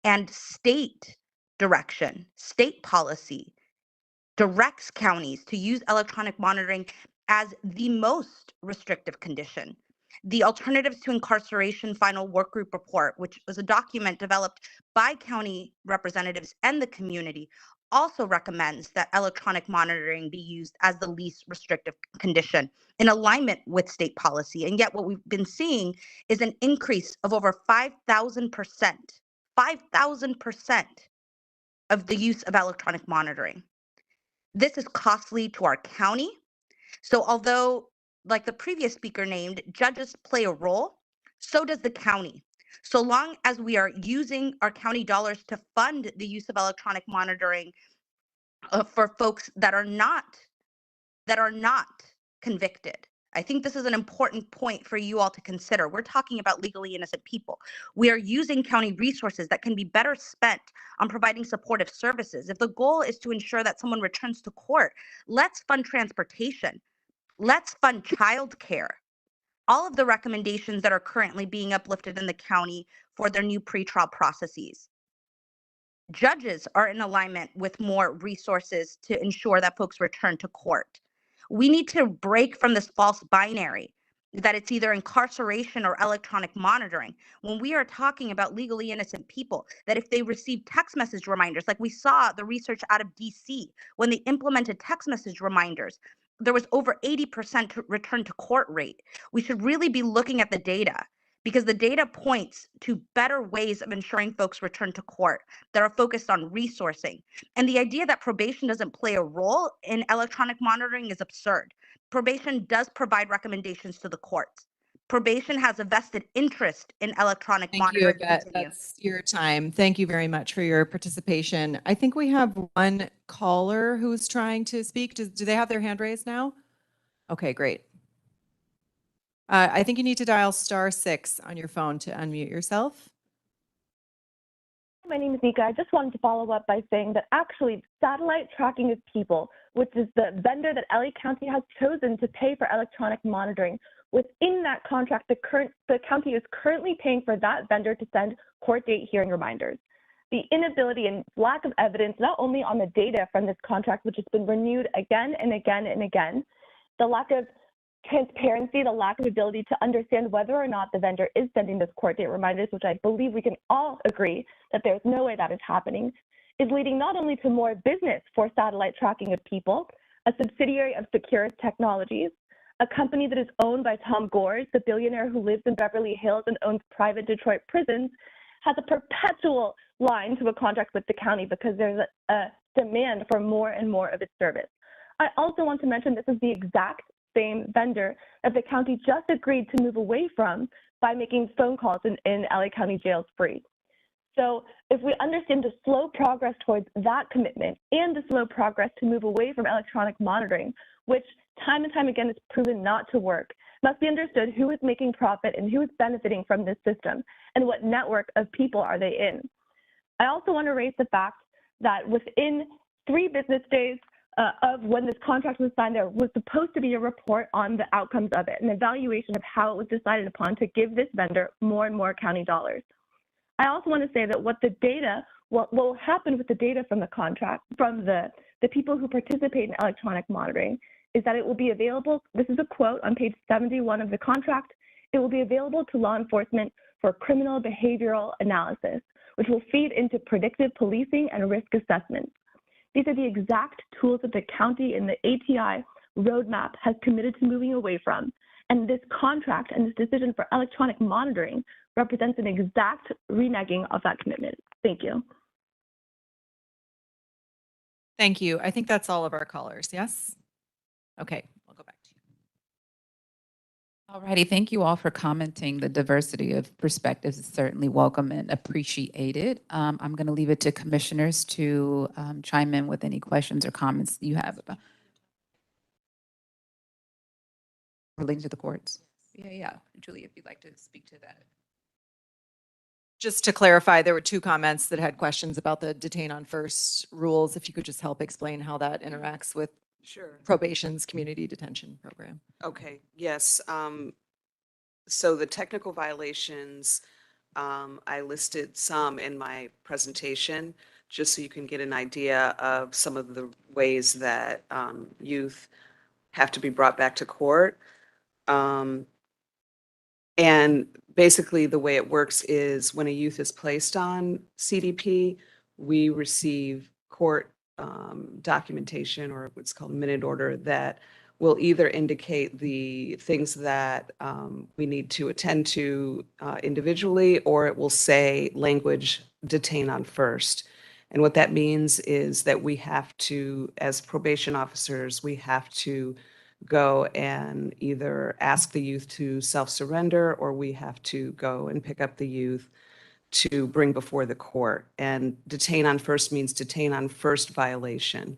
And state direction, state policy directs counties to use electronic monitoring as the most restrictive condition. The Alternatives to Incarceration Final Workgroup Report, which was a document developed by county representatives and the community, also recommends that electronic monitoring be used as the least restrictive condition in alignment with state policy. And yet what we've been seeing is an increase of over 5,000%, 5,000% of the use of electronic monitoring. This is costly to our county. So although, like the previous speaker named, judges play a role, so does the county. So long as we are using our county dollars to fund the use of electronic monitoring for folks that are not convicted. I think this is an important point for you all to consider. We're talking about legally innocent people. We are using county resources that can be better spent on providing supportive services. If the goal is to ensure that someone returns to court, let's fund transportation. Let's fund childcare. All of the recommendations that are currently being uplifted in the county for their new pretrial processes. Judges are in alignment with more resources to ensure that folks return to court. We need to break from this false binary that it's either incarceration or electronic monitoring. When we are talking about legally innocent people, that if they receive text message reminders, like we saw the research out of DC, when they implemented text message reminders, there was over 80% return to court rate. We should really be looking at the data, because the data points to better ways of ensuring folks return to court that are focused on resourcing. And the idea that probation doesn't play a role in electronic monitoring is absurd. Probation does provide recommendations to the courts. Probation has a vested interest in electronic Thank you, monitoring. Yvette. That's your time. Thank you very much for your participation. I think we have one caller who's trying to speak. Do they have their hand raised now? Okay, great. I think you need to dial *6 on your phone to unmute yourself. My name is Nika. I just wanted to follow up by saying that actually satellite tracking of people, which is the vendor that LA County has chosen to pay for electronic monitoring, within that contract, the county is currently paying for that vendor to send court date hearing reminders. The inability and lack of evidence, not only on the data from this contract, which has been renewed again and again and again, the lack of transparency, the lack of ability to understand whether or not the vendor is sending those court date reminders, which I believe we can all agree that there's no way that is happening, is leading not only to more business for satellite tracking of people, a subsidiary of Securus Technologies, a company that is owned by Tom Gores, the billionaire who lives in Beverly Hills and owns private Detroit prisons, has a perpetual line to a contract with the county because there's a demand for more and more of its service. I also want to mention this is the exact same vendor that the county just agreed to move away from by making phone calls in LA County jails free. So if we understand the slow progress towards that commitment and the slow progress to move away from electronic monitoring, which time and time again is proven not to work, must be understood who is making profit and who is benefiting from this system and what network of people are they in. I also want to raise the fact that within 3 business days of when this contract was signed, there was supposed to be a report on the outcomes of it, an evaluation of how it was decided upon to give this vendor more and more county dollars. I also want to say that what will happen with the data from the contract, from the people who participate in electronic monitoring, is that it will be available, this is a quote on page 71 of the contract, it will be available to law enforcement for criminal behavioral analysis, which will feed into predictive policing and risk assessments. These are the exact tools that the county in the ATI roadmap has committed to moving away from. And this contract and this decision for electronic monitoring represents an exact reneging of that commitment. Thank you. Thank you. I think that's all of our callers. Yes? Okay, I'll go back to you. All righty, thank you all for commenting. The diversity of perspectives is certainly welcome and appreciated. I'm going to leave it to commissioners to chime in with any questions or comments you have about relating to the courts. Yeah. Julie, if you'd like to speak to that. Just to clarify, there were two comments that had questions about the detain on first rules. If you could just help explain how that interacts with Sure. probation's community detention program. Okay, yes. So the technical violations, I listed some in my presentation, just so you can get an idea of some of the ways that youth have to be brought back to court. And basically the way it works is when a youth is placed on CDP, we receive court documentation, or what's called minute order, that will either indicate the things that we need to attend to individually, or it will say language detain on first. And what that means is that we have to, as probation officers, we have to go and either ask the youth to self-surrender, or we have to go and pick up the youth to bring before the court. And detain on first means detain on first violation.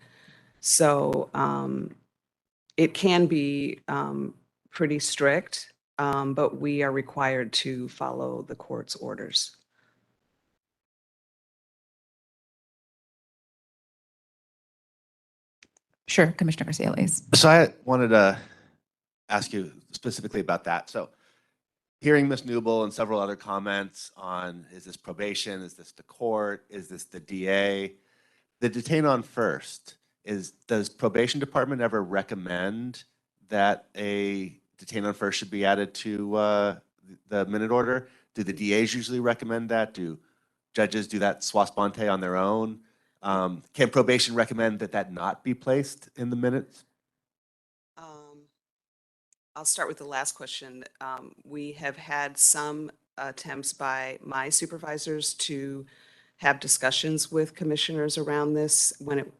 So it can be pretty strict, but we are required to follow the court's orders. Sure, Commissioner Garcia-Leyes. So I wanted to ask you specifically about that. So hearing Ms. Newble and several other comments on, is this probation, is this the court, is this the DA? The detain on first, does probation department ever recommend that a detain on first should be added to the minute order? Do the DAs usually recommend that? Do judges do that sua sponte on their own? Can probation recommend that that not be placed in the minutes? I'll start with the last question. We have had some attempts by my supervisors to have discussions with commissioners around this when it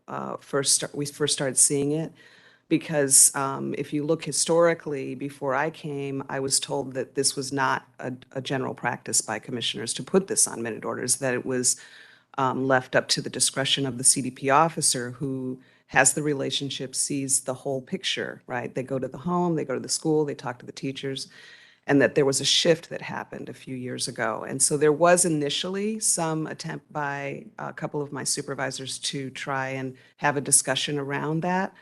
we first started seeing it. Because if you look historically, before I came, I was told that this was not a general practice by commissioners to put this on minute orders, that it was left up to the discretion of the CDP officer, who has the relationship, sees the whole picture, right? They go to the home, they go to the school, they talk to the teachers, and that there was a shift that happened a few years ago. And so there was initially some attempt by a couple of my supervisors to try and have a discussion around that.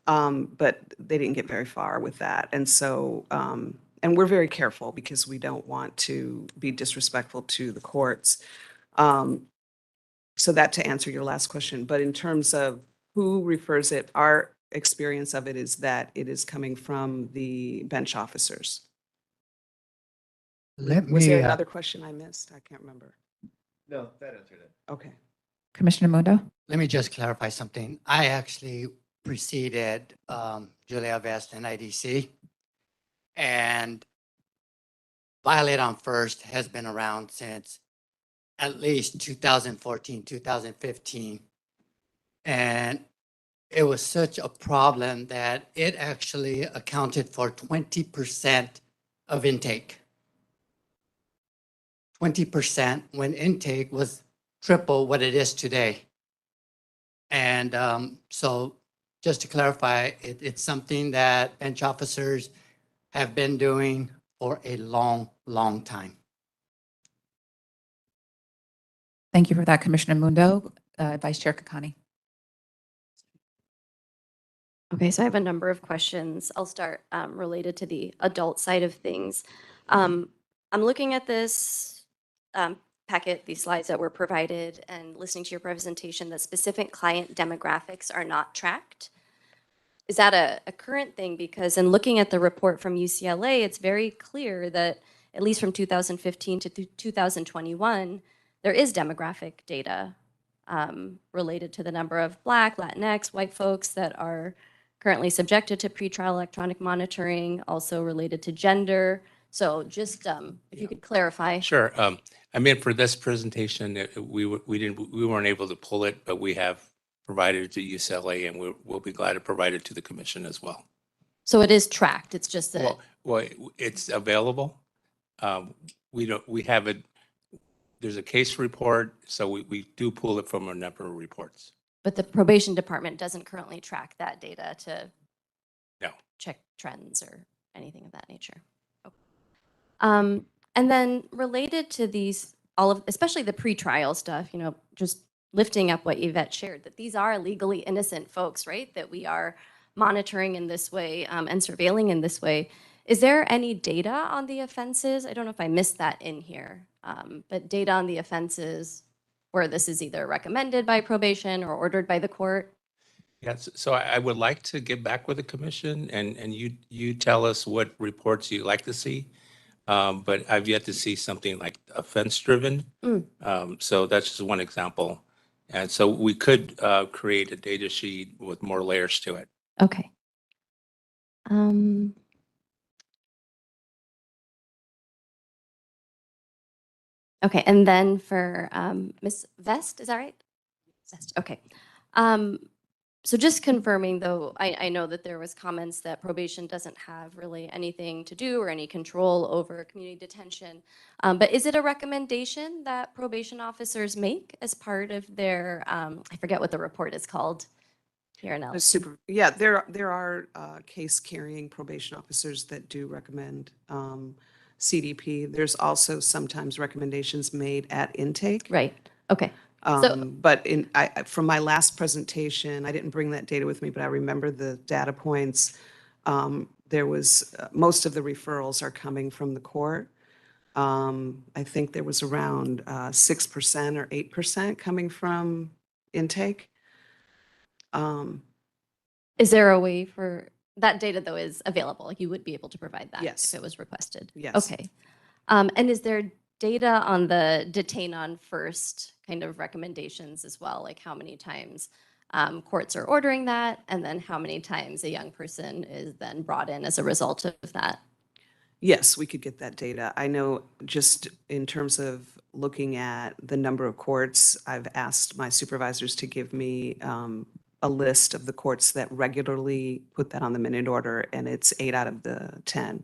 But they didn't get very far with that. And so, and we're very careful because we don't want to be disrespectful to the courts. So that to answer your last question. But in terms of who refers it, our experience of it is that it is coming from the bench officers. Was there another question I missed? I can't remember. No, that answered it. Okay. Commissioner Mundo? Let me just clarify something. I actually preceded Julia Vest in IDC, and Violate on First has been around since at least 2014, 2015. And it was such a problem that it actually accounted for 20% of intake. 20% when intake was triple what it is today. And so just to clarify, it's something that bench officers have been doing for a long, long time. Thank you for that, Commissioner Mundo. Vice Chair Kakani. Okay, so I have a number of questions. I'll start related to the adult side of things. I'm looking at this packet, these slides that were provided, and listening to your presentation that specific client demographics are not tracked. Is that a current thing? Because in looking at the report from UCLA, it's very clear that at least from 2015 to 2021, there is demographic data related to the number of Black, Latinx, white folks that are currently subjected to pretrial electronic monitoring, also related to gender. So just if you could clarify. Sure. I mean, for this presentation, we weren't able to pull it, but we have provided it to UCLA, and we'll be glad to provide it to the commission as well. So it is tracked. It's just that. Well, it's available. We have it. There's a case report, so we do pull it from a number of reports. But the probation department doesn't currently track that data to No. check trends or anything of that nature. Okay. And then related to these, especially the pretrial stuff, just lifting up what Yvette shared, that these are legally innocent folks, right? That we are monitoring in this way and surveilling in this way. Is there any data on the offenses? I don't know if I missed that in here, but data on the offenses where this is either recommended by probation or ordered by the court? Yes, so I would like to get back with the commission and you tell us what reports you'd like to see. But I've yet to see something like offense-driven. So that's just one example. And so we could create a data sheet with more layers to it. Okay. Okay, and then for Ms. Vest, is that right? Vest, okay. So just confirming though, I know that there was comments that probation doesn't have really anything to do or any control over community detention. But is it a recommendation that probation officers make as part of their, I forget what the report is called here now. Yeah, there are case carrying probation officers that do recommend CDP. There's also sometimes recommendations made at intake. Right, okay. But from my last presentation, I didn't bring that data with me, but I remember the data points. There was, most of the referrals are coming from the court. I think there was around 6% or 8% coming from intake. Is there a way for, that data though is available? You would be able to provide that Yes. if it was requested? Yes. Okay. And is there data on the detain on first kind of recommendations as well? Like how many times courts are ordering that, and then how many times a young person is then brought in as a result of that? Yes, we could get that data. I know just in terms of looking at the number of courts, I've asked my supervisors to give me a list of the courts that regularly put that on the minute order, and it's 8 out of the 10.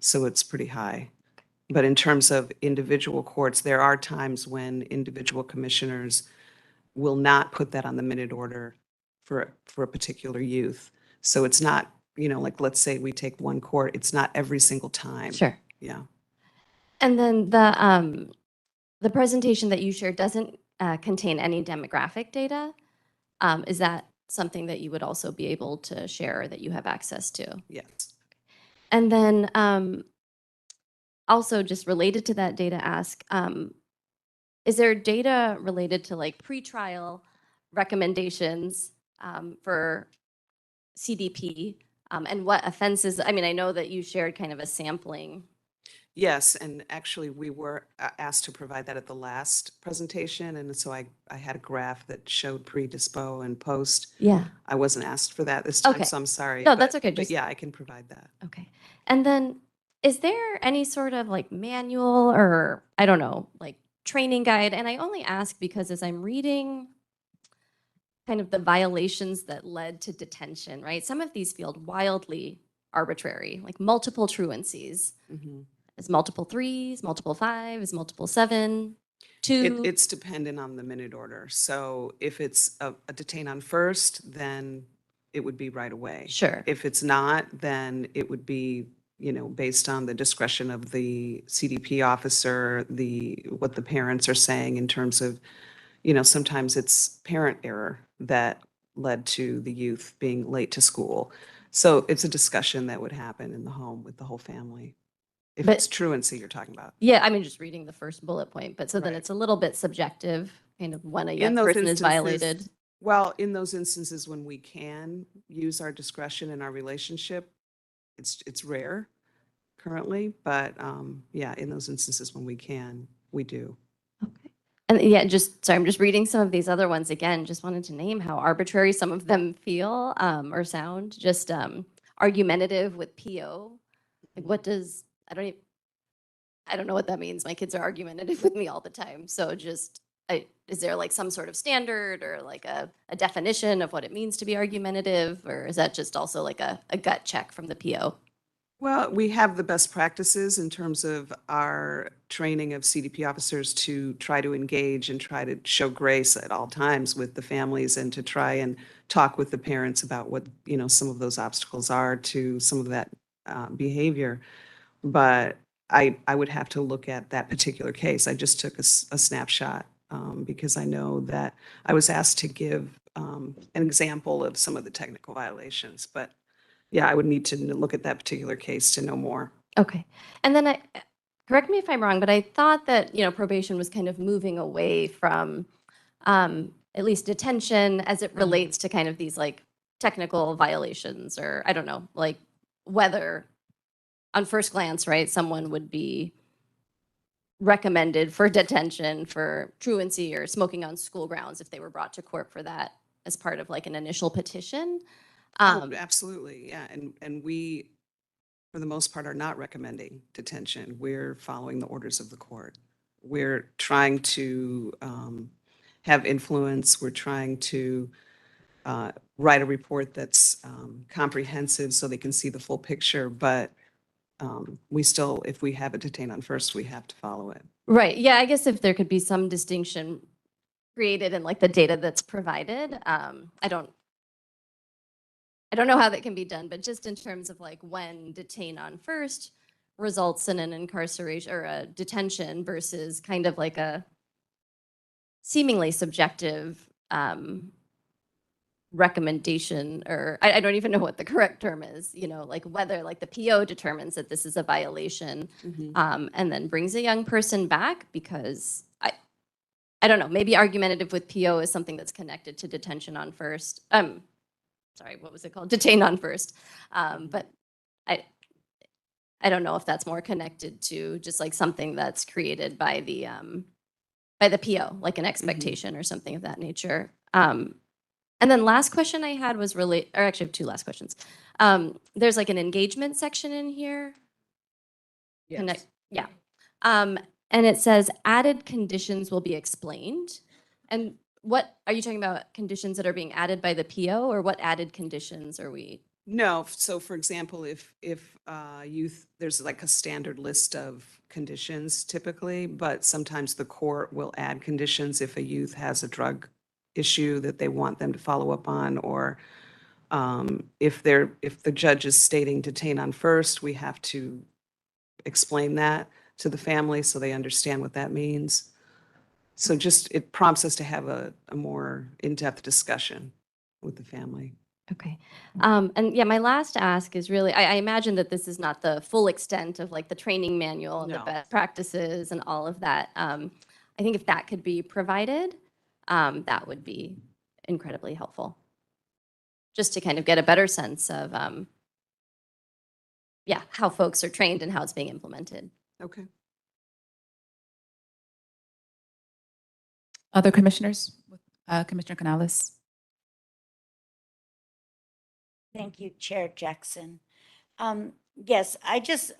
So it's pretty high. But in terms of individual courts, there are times when individual commissioners will not put that on the minute order for a particular youth. So it's not, like let's say we take one court, it's not every single time. Sure. Yeah. And then the presentation that you shared doesn't contain any demographic data. Is that something that you would also be able to share or that you have access to? Yes. And then also just related to that data ask, is there data related to like pretrial recommendations for CDP and what offenses? I mean, I know that you shared kind of a sampling. Yes, and actually we were asked to provide that at the last presentation, and so I had a graph that showed pre-dispo and post. Yeah. I wasn't asked for that this time, Okay. so I'm sorry. No, that's okay. But Just, yeah, I can provide that. okay. And then is there any sort of like manual or I don't know, like training guide? And I only ask because as I'm reading kind of the violations that led to detention, right? Some of these feel wildly arbitrary, like multiple truancies. Is multiple 3s, multiple 5s, multiple 7, 2? It's dependent on the minute order. So if it's a detain on first, then it would be right away. Sure. If it's not, then it would be, based on the discretion of the CDP officer, what the parents are saying in terms of, sometimes it's parent error that led to the youth being late to school. So it's a discussion that would happen in the home with the whole family. If But- it's truancy you're talking about. Yeah, I mean, just reading the first bullet point, but so then Right. it's a little bit subjective, kind of when a In young those person is instances- violated. Well, in those instances when we can use our discretion in our relationship, it's rare currently, but yeah, in those instances when we can, we do. And yeah, sorry, I'm just reading some of these other ones again. Just wanted to name how arbitrary some of them feel or sound. Just argumentative with PO. Like, what does I don't know what that means. My kids are argumentative with me all the time. So just is there like some sort of standard or like a definition of what it means to be argumentative, or is that just also like a gut check from the PO? Well, we have the best practices in terms of our training of CDP officers to try to engage and try to show grace at all times with the families and to try and talk with the parents about what, some of those obstacles are to some of that behavior. But I would have to look at that particular case. I just took a snapshot because I know that I was asked to give an example of some of the technical violations, but yeah, I would need to look at that particular case to know more. Okay. And then correct me if I'm wrong, but I thought that, probation was kind of moving away from at least detention as it relates to kind of these like technical violations, or I don't know, like whether on first glance, right, someone would be recommended for detention for truancy or smoking on school grounds if they were brought to court for that as part of like an initial petition. Absolutely, yeah. And we, for the most part, are not recommending detention. We're following the orders of the court. We're trying to have influence. We're trying to write a report that's comprehensive so they can see the full picture. But we still, if we have it detained on first, we have to follow it. Right. Yeah, I guess if there could be some distinction created in like the data that's provided, I don't know how that can be done, but just in terms of like when detained on first results in an incarceration or a detention versus kind of like a seemingly subjective recommendation, or I don't even know what the correct term is, like whether like the PO determines that this is a violation and then brings a young person back, because I don't know, maybe argumentative with PO is something that's connected to detention on first. Sorry, what was it called? Detained on first. But I don't know if that's more connected to just like something that's created by the PO, like an expectation or something of that nature. And then last question I had was or actually I have two last questions. There's like an engagement section in here. Yes. Yeah. And it says added conditions will be explained. And what are you talking about? Conditions that are being added by the PO, or what added conditions are we? No, so for example, if youth, there's like a standard list of conditions typically, but sometimes the court will add conditions if a youth has a drug issue that they want them to follow up on, or if the judge is stating detain on first, we have to explain that to the family so they understand what that means. So just, it prompts us to have a more in-depth discussion with the family. Okay. And yeah, my last ask is really, I imagine that this is not the full extent of like the training manual and the No. best practices and all of that. I think if that could be provided, that would be incredibly helpful. Just to kind of get a better sense of, yeah, how folks are trained and how it's being implemented. Okay. Other commissioners? Commissioner Canales? Thank you, Chair Jackson. Yes, I just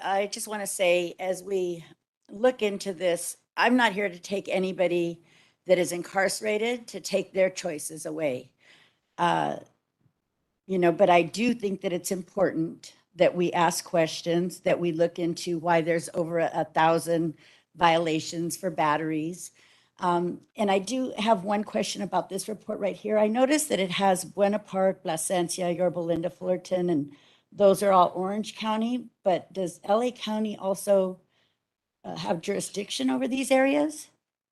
want to say, as we look into this, I'm not here to take anybody that is incarcerated to take their choices away. But I do think that it's important that we ask questions, that we look into why there's over 1,000 violations for batteries. And I do have one question about this report right here. I noticed that it has Buena Park, Placencia, Yorba Linda, Fullerton, and those are all Orange County, but does LA County also have jurisdiction over these areas?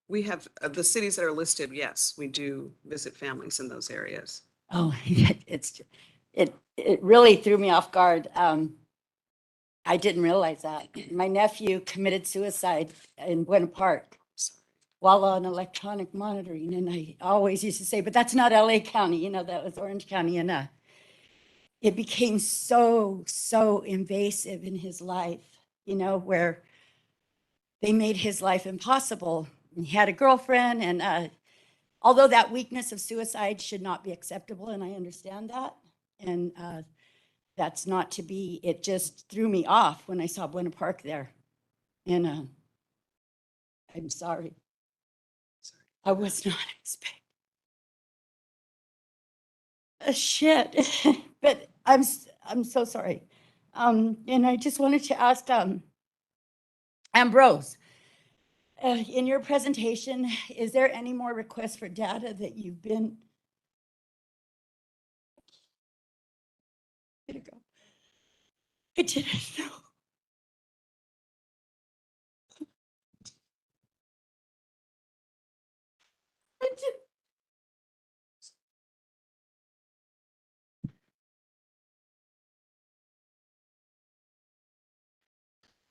We have the cities that are listed, yes, we do visit families in those areas. Oh, it really threw me off guard. I didn't realize that. My nephew committed suicide in Buena Park while on electronic monitoring. And I always used to say, but that's not LA County, you know, that was Orange County. And it became so invasive in his life, you know, where they made his life impossible. And he had a girlfriend, and although that weakness of suicide should not be acceptable, and I understand that, and that's not to be, it just threw me off when I saw Buena Park there. And I'm sorry. I was not expecting. Shit. But I'm so sorry. And I just wanted to ask Ambrose, in your presentation, is there any more requests for data that you've been? I didn't know.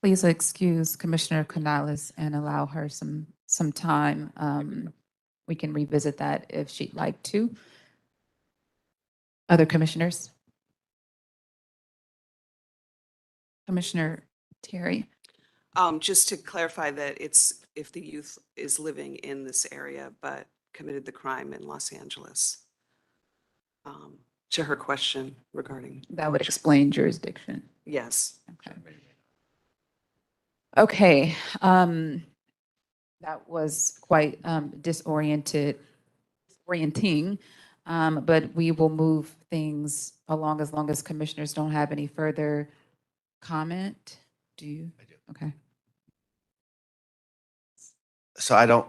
Please excuse Commissioner Canales and allow her some time. We can revisit that if she'd like to. Other commissioners? Commissioner Terry? Just to clarify that it's if the youth is living in this area but committed the crime in Los Angeles. To her question regarding. That would explain jurisdiction. Yes. Okay. That was quite disorienting, but we will move things along as long as commissioners don't have any further comment. Do you? I do. Okay. So I don't.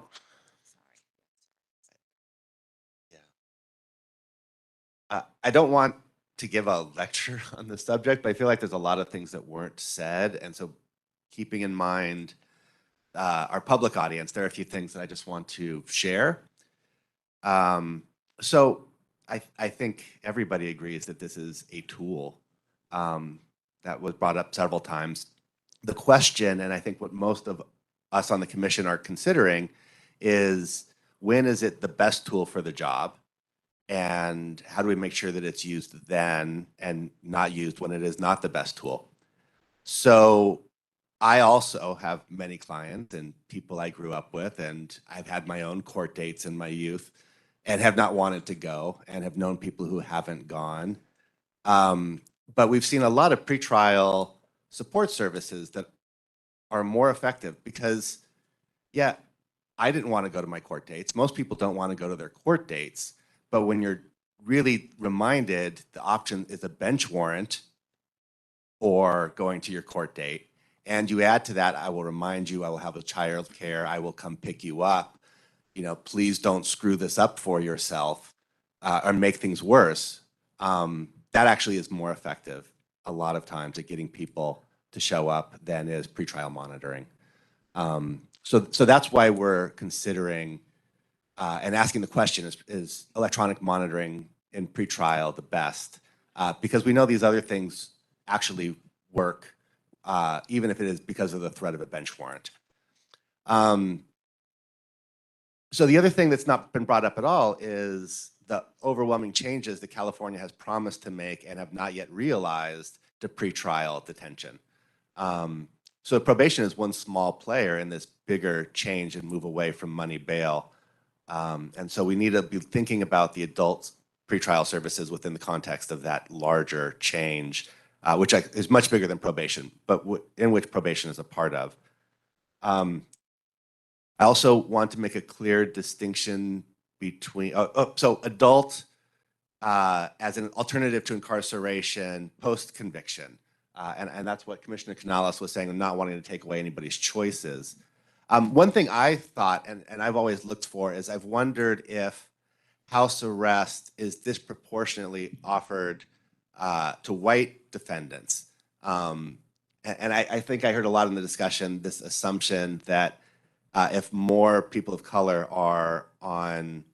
I don't want to give a lecture on the subject, but I feel like there's a lot of things that weren't said. And so keeping in mind our public audience, there are a few things that I just want to share. So I think everybody agrees that this is a tool that was brought up several times. The question, and I think what most of us on the commission are considering, is when is it the best tool for the job? And how do we make sure that it's used then and not used when it is not the best tool? So I also have many clients and people I grew up with, and I've had my own court dates in my youth and have not wanted to go and have known people who haven't gone. But we've seen a lot of pretrial support services that are more effective because, yeah, I didn't want to go to my court dates. Most people don't want to go to their court dates. But when you're really reminded the option is a bench warrant or going to your court date, and you add to that, I will remind you, I will have a child care, I will come pick you up, you know, please don't screw this up for yourself or make things worse. That actually is more effective a lot of times at getting people to show up than is pretrial monitoring. So that's why we're considering and asking the question, is electronic monitoring in pretrial the best? Because we know these other things actually work, even if it is because of the threat of a bench warrant. So the other thing that's not been brought up at all is the overwhelming changes that California has promised to make and have not yet realized to pretrial detention. So probation is one small player in this bigger change and move away from money bail. And so we need to be thinking about the adult pretrial services within the context of that larger change, which is much bigger than probation, but in which probation is a part of. I also want to make a clear distinction between, so adult as an alternative to incarceration post-conviction. And that's what Commissioner Canales was saying, not wanting to take away anybody's choices. One thing I thought, and I've always looked for, is I've wondered if house arrest is disproportionately offered to white defendants. And I think I heard a lot in the discussion, this assumption that if more people of color are on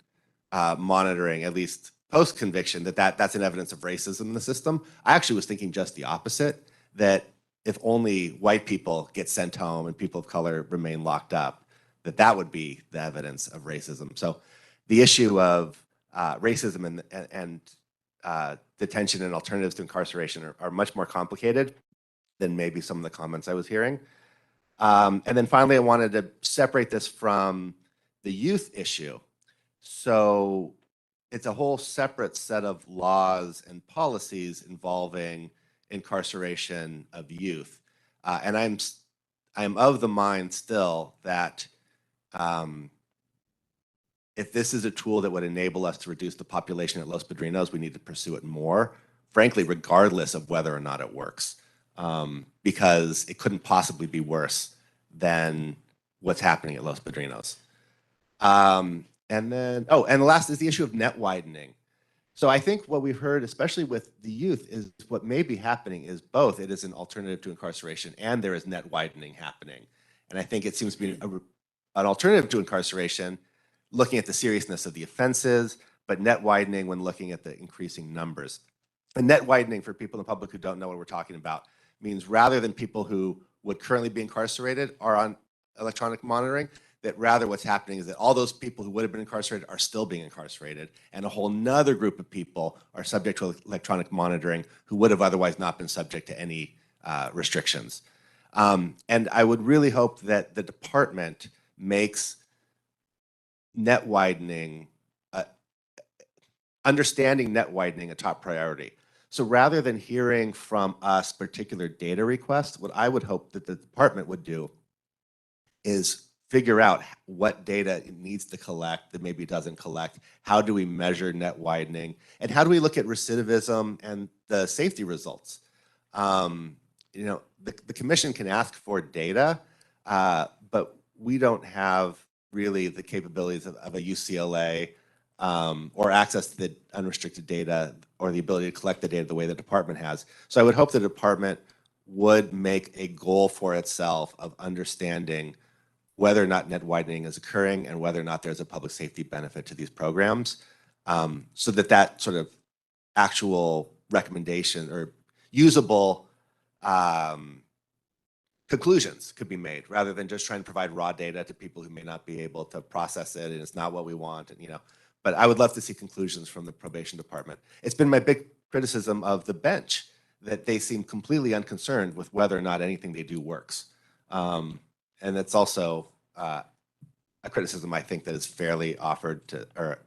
monitoring, at least post-conviction that's an evidence of racism in the system. I actually was thinking just the opposite, that if only white people get sent home and people of color remain locked up, that would be the evidence of racism. So the issue of racism and detention and alternatives to incarceration are much more complicated than maybe some of the comments I was hearing. And then finally, I wanted to separate this from the youth issue. So it's a whole separate set of laws and policies involving incarceration of youth. And I'm of the mind still that if this is a tool that would enable us to reduce the population at Los Padrinos, we need to pursue it more, frankly, regardless of whether or not it works, because it couldn't possibly be worse than what's happening at Los Padrinos. And then, and the last is the issue of net widening. So I think what we've heard, especially with the youth, is what may be happening is both. It is an alternative to incarceration and there is net widening happening. And I think it seems to be an alternative to incarceration, looking at the seriousness of the offenses, but net widening when looking at the increasing numbers. And net widening, for people in the public who don't know what we're talking about, means rather than people who would currently be incarcerated are on electronic monitoring, that rather what's happening is that all those people who would have been incarcerated are still being incarcerated, and a whole nother group of people are subject to electronic monitoring who would have otherwise not been subject to any restrictions. And I would really hope that the department makes net widening, understanding net widening a top priority. So rather than hearing from us particular data requests, what I would hope that the department would do is figure out what data it needs to collect that maybe it doesn't collect. How do we measure net widening? And how do we look at recidivism and the safety results? You know, the commission can ask for data, but we don't have really the capabilities of a UCLA or access to the unrestricted data or the ability to collect the data the way the department has. So I would hope the department would make a goal for itself of understanding whether or not net widening is occurring and whether or not there's a public safety benefit to these programs, so that sort of actual recommendation or usable conclusions could be made rather than just trying to provide raw data to people who may not be able to process it and it's not what we want, and but I would love to see conclusions from the probation department. It's been my big criticism of the bench that they seem completely unconcerned with whether or not anything they do works. And that's also a criticism I think that is fairly offered to or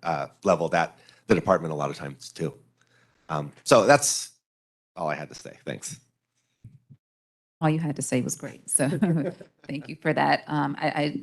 leveled at the department a lot of times too. So that's all I had to say. Thanks. All you had to say was great. So thank you for that. I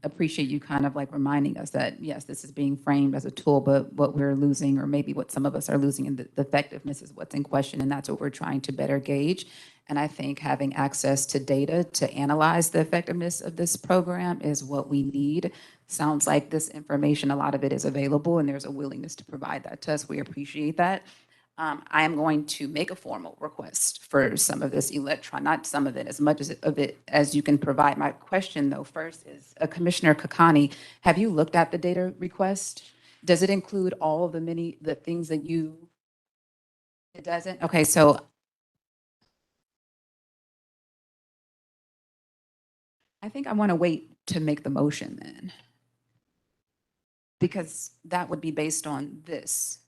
appreciate you kind of like reminding us that, yes, this is being framed as a tool, but what we're losing, or maybe what some of us are losing in the effectiveness is what's in question. And that's what we're trying to better gauge. And I think having access to data to analyze the effectiveness of this program is what we need. Sounds like this information, a lot of it is available and there's a willingness to provide that to us. We appreciate that. I am going to make a formal request for some of this not some of it, as much of it as you can provide. My question though first is, Commissioner Kakani, have you looked at the data request? Does it include all of the things that it doesn't? Okay, so I think I want to wait to make the motion then, because that would be based on this.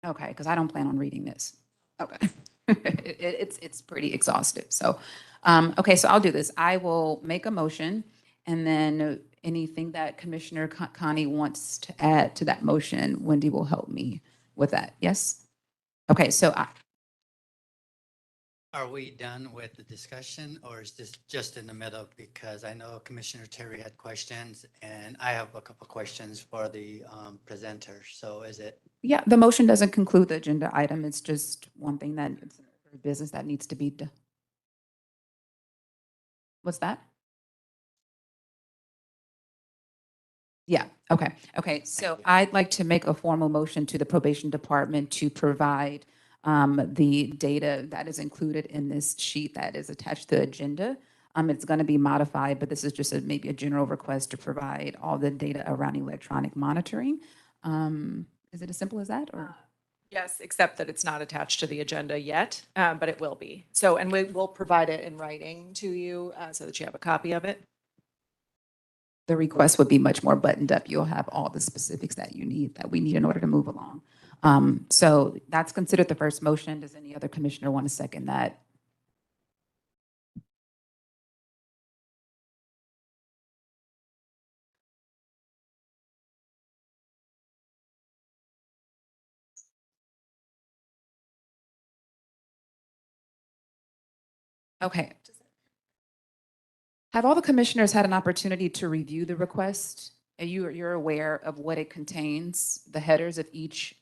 Okay, because I don't plan on reading this. Okay. It's pretty exhaustive. So, okay, so I'll do this. I will make a motion, and then anything that Commissioner Connie wants to add to that motion, Wendy will help me with that. Yes? Okay, so Are we done with the discussion, or is this just in the middle? Because I know Commissioner Terry had questions, and I have a couple questions for the presenter. So is it? yeah, the motion doesn't conclude the agenda item. It's just one thing that it's a business that needs to be done. What's that? Yeah, okay. Okay, so I'd like to make a formal motion to the probation department to provide the data that is included in this sheet that is attached to the agenda It's going to be modified, but this is just maybe a general request to provide all the data around electronic monitoring. Is it as simple as that, or? Yes, except that it's not attached to the agenda yet, but it will be. So, and we will provide it in writing to you so that you have a copy of it. The request would be much more buttoned up. You'll have all the specifics that we need in order to move along. So that's considered the first motion. Does any other commissioner want to second that? Okay. Have all the commissioners had an opportunity to review the request? And you're aware of what it contains, the headers of each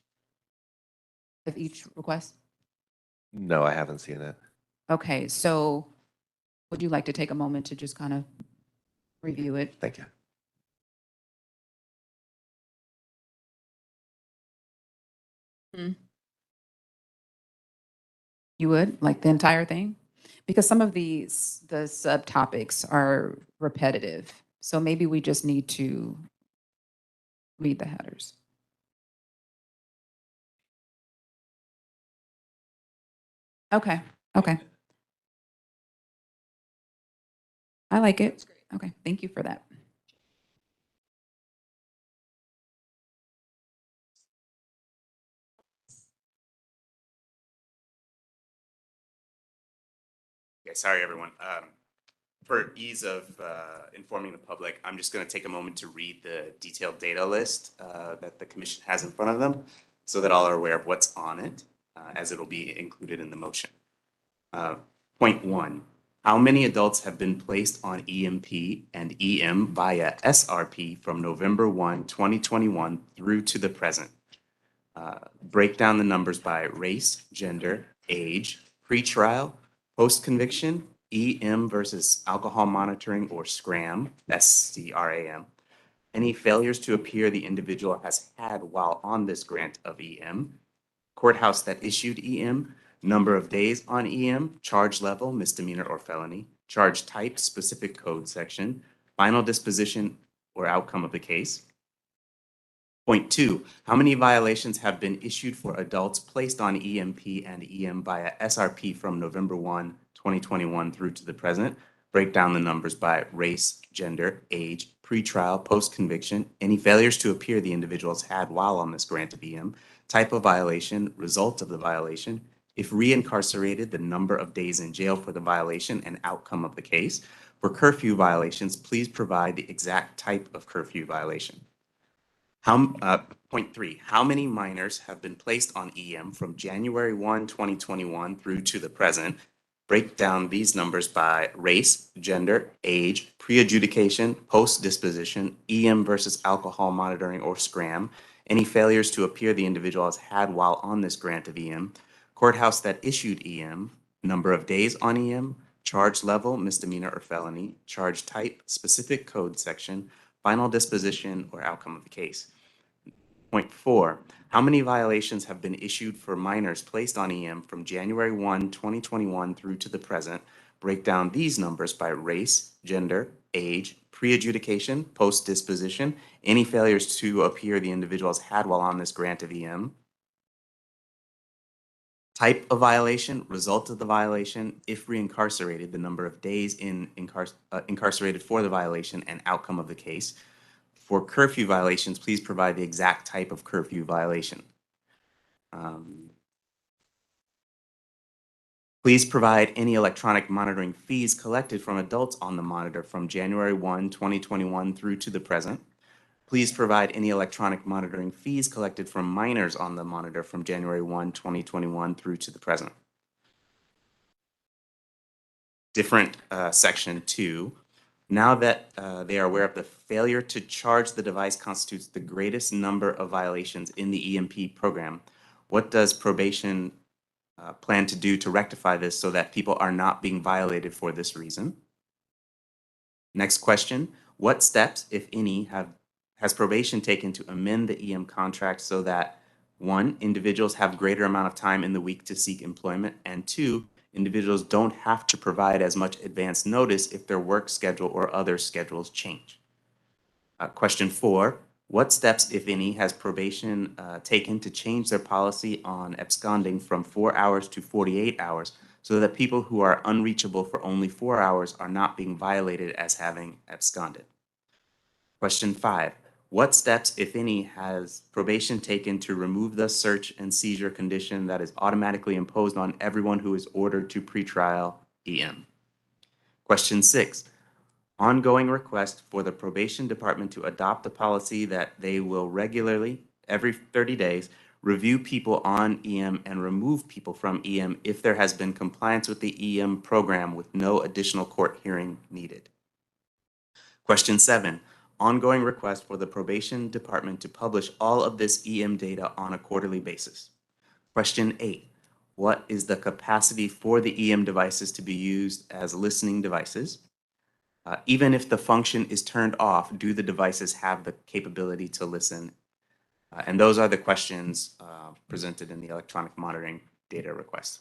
request? No, I haven't seen it. Okay, so would you like to take a moment to just kind of review it? Thank you. You would, like the entire thing? Because some of the subtopics are repetitive. So maybe we just need to read the headers. Okay, okay. I like it. Okay, thank you for that. Okay, sorry, everyone. For ease of informing the public, I'm just going to take a moment to read the detailed data list that the commission has in front of them so that all are aware of what's on it, as it'll be included in the motion. Point 1, how many adults have been placed on EMP and EM via SRP from November 1, 2021 through to the present? Break down the numbers by race, gender, age, pretrial, post-conviction, EM versus alcohol monitoring, or SCRAM, SCRAM. Any failures to appear the individual has had while on this grant of EM. Courthouse that issued EM, number of days on EM, charge level, misdemeanor or felony, charge type, specific code section, final disposition or outcome of the case. Point 2, how many violations have been issued for adults placed on EMP and EM via SRP from November 1, 2021 through to the present? Break down the numbers by race, gender, age, pretrial, post-conviction, any failures to appear the individuals had while on this grant of EM, type of violation, result of the violation, if re-incarcerated, the number of days in jail for the violation and outcome of the case. For curfew violations, please provide the exact type of curfew violation. Point 3, how many minors have been placed on EM from January 1, 2021 through to the present? Break down these numbers by race, gender, age, pre-adjudication, post-disposition, EM versus alcohol monitoring or SCRAM, any failures to appear the individual has had while on this grant of EM, courthouse that issued EM, number of days on EM, charge level, misdemeanor or felony, charge type, specific code section, final disposition or outcome of the case. Point 4, how many violations have been issued for minors placed on EM from January 1, 2021 through to the present? Break down these numbers by race, gender, age, pre-adjudication, post-disposition, any failures to appear the individuals had while on this grant of EM, type of violation, result of the violation, if re-incarcerated, the number of days incarcerated for the violation and outcome of the case. For curfew violations, please provide the exact type of curfew violation. Please provide any electronic monitoring fees collected from adults on the monitor from January 1, 2021 through to the present. Please provide any electronic monitoring fees collected from minors on the monitor from January 1, 2021 through to the present. Different section 2. Now that they are aware of the failure to charge the device constitutes the greatest number of violations in the EMP program, what does probation plan to do to rectify this so that people are not being violated for this reason? Next question, what steps, if any, has probation taken to amend the EM contract so that 1, individuals have greater amount of time in the week to seek employment, and 2, individuals don't have to provide as much advance notice if their work schedule or other schedules change. Question 4, what steps, if any, has probation taken to change their policy on absconding from 4 hours to 48 hours so that people who are unreachable for only 4 hours are not being violated as having absconded? Question 5, what steps, if any, has probation taken to remove the search and seizure condition that is automatically imposed on everyone who is ordered to pretrial EM? Question 6, ongoing request for the probation department to adopt a policy that they will regularly, every 30 days, review people on EM and remove people from EM if there has been compliance with the EM program with no additional court hearing needed. Question 7, ongoing request for the probation department to publish all of this EM data on a quarterly basis. Question 8, what is the capacity for the EM devices to be used as listening devices? Even if the function is turned off, do the devices have the capability to listen? And those are the questions presented in the electronic monitoring data request.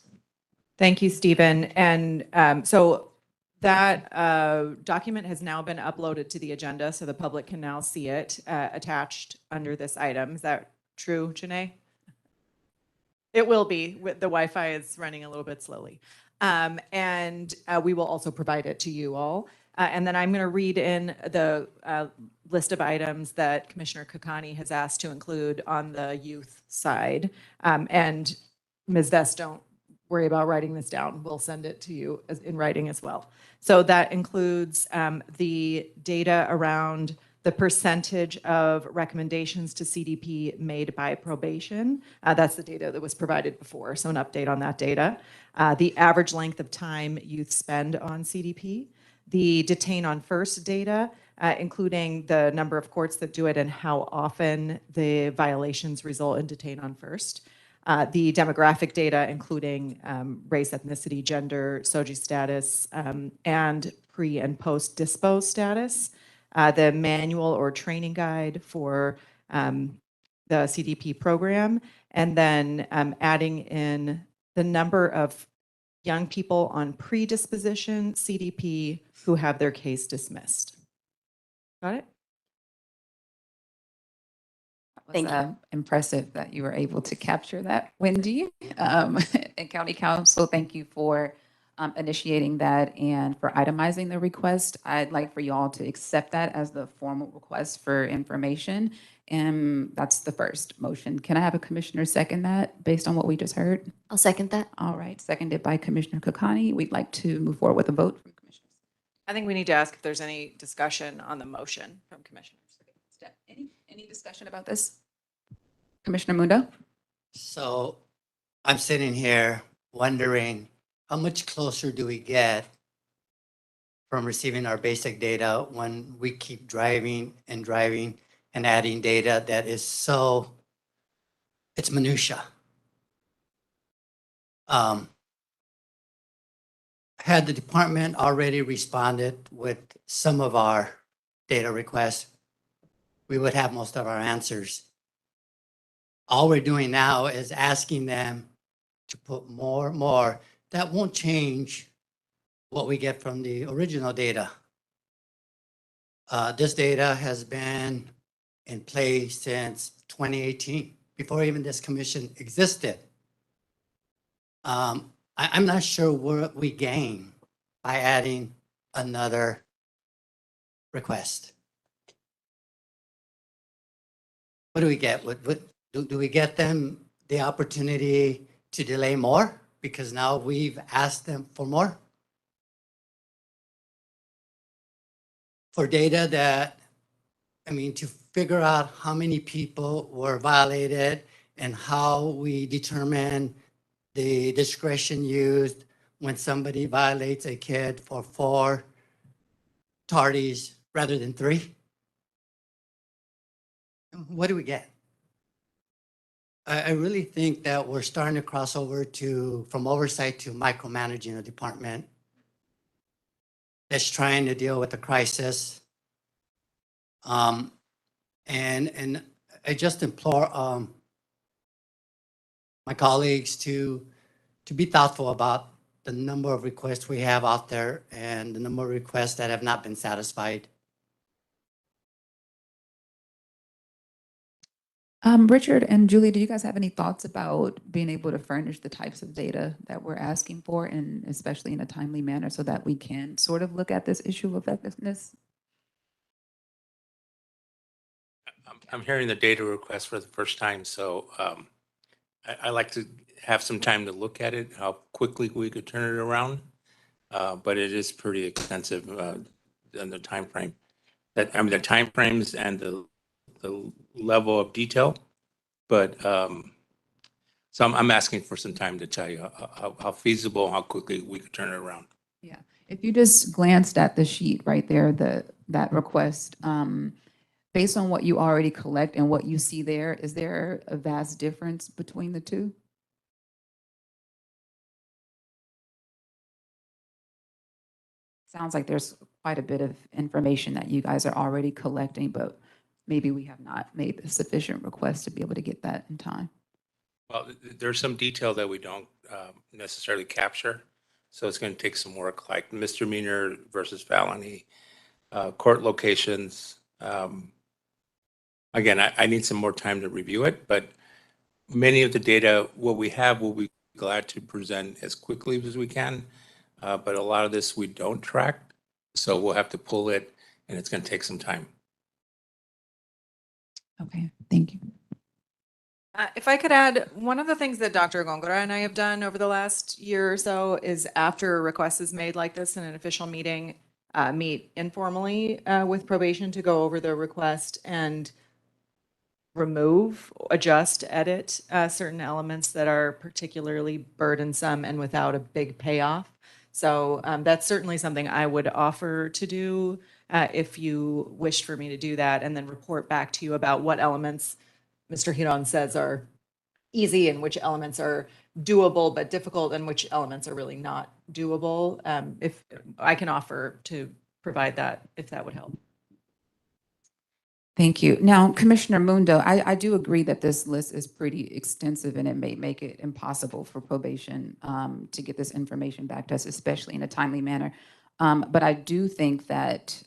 Thank you, Stephen. And so that document has now been uploaded to the agenda, so the public can now see it attached under this item. Is that true, Janae? It will be. The Wi-Fi is running a little bit slowly. And we will also provide it to you all. And then I'm going to read in the list of items that Commissioner Kakani has asked to include on the youth side. And Ms. Vest, don't worry about writing this down. We'll send it to you in writing as well. So that includes the data around the percentage of recommendations to CDP made by probation. That's the data that was provided before, so an update on that data. The average length of time youth spend on CDP. The detain on first data, including the number of courts that do it and how often the violations result in detain on first. The demographic data, including race, ethnicity, gender, SOGI status, and pre and post dispo status. The manual or training guide for the CDP program, and then adding in the number of young people on predisposition CDP who have their case dismissed. Got it? Thank you. Impressive that you were able to capture that, Wendy. And County Council, thank you for initiating that and for itemizing the request. I'd like for you all to accept that as the formal request for information. And that's the first motion. Can I have a commissioner second that based on what we just heard? I'll second that. All right, seconded by Commissioner Kokani. We'd like to move forward with a vote from commissioners. I think we need to ask if there's any discussion on the motion from commissioners. Any discussion about this? Commissioner Mundo? So I'm sitting here wondering, how much closer do we get from receiving our basic data when we keep driving and adding data that is so, it's minutia. Had the department already responded with some of our data requests, we would have most of our answers. All we're doing now is asking them to put more. That won't change what we get from the original data. This data has been in place since 2018, before even this commission existed. I'm not sure what we gain by adding another request. What do we get? Do we get them the opportunity to delay more because now we've asked them for more? For data that, to figure out how many people were violated and how we determine the discretion used when somebody violates a kid for 4 tardies rather than 3. What do we get? I really think that we're starting to cross over from oversight to micromanaging a department that's trying to deal with the crisis. And I just implore my colleagues to be thoughtful about the number of requests we have out there and the number of requests that have not been satisfied. Richard and Julie, do you guys have any thoughts about being able to furnish the types of data that we're asking for, and especially in a timely manner, so that we can sort of look at this issue of effectiveness? I'm hearing the data request for the first time, so I like to have some time to look at it, how quickly we could turn it around. But it is pretty extensive in the time frame. The timeframes and the level of detail. But so I'm asking for some time to tell you how feasible, how quickly we could turn it around. Yeah, if you just glanced at the sheet right there, that request, based on what you already collect and what you see there, is there a vast difference between the two? Sounds like there's quite a bit of information that you guys are already collecting, but maybe we have not made the sufficient request to be able to get that in time. Well, there's some detail that we don't necessarily capture. So it's going to take some work, like misdemeanor versus felony, court locations. Again, I need some more time to review it, but many of the data, what we have, we'll be glad to present as quickly as we can. But a lot of this we don't track, so we'll have to pull it, and it's going to take some time. Okay, thank you. If I could add, one of the things that Dr. Gongora and I have done over the last year or so is, after a request is made like this in an official meeting, meet informally with probation to go over the request and remove, adjust, edit certain elements that are particularly burdensome and without a big payoff. So that's certainly something I would offer to do if you wished for me to do that, and then report back to you about what elements Mr. Hiron says are easy and which elements are doable but difficult, and which elements are really not doable. If I can offer to provide that, if that would help. Thank you. Now, Commissioner Mundo, I do agree that this list is pretty extensive, and it may make it impossible for probation to get this information back to us, especially in a timely manner. But I do think that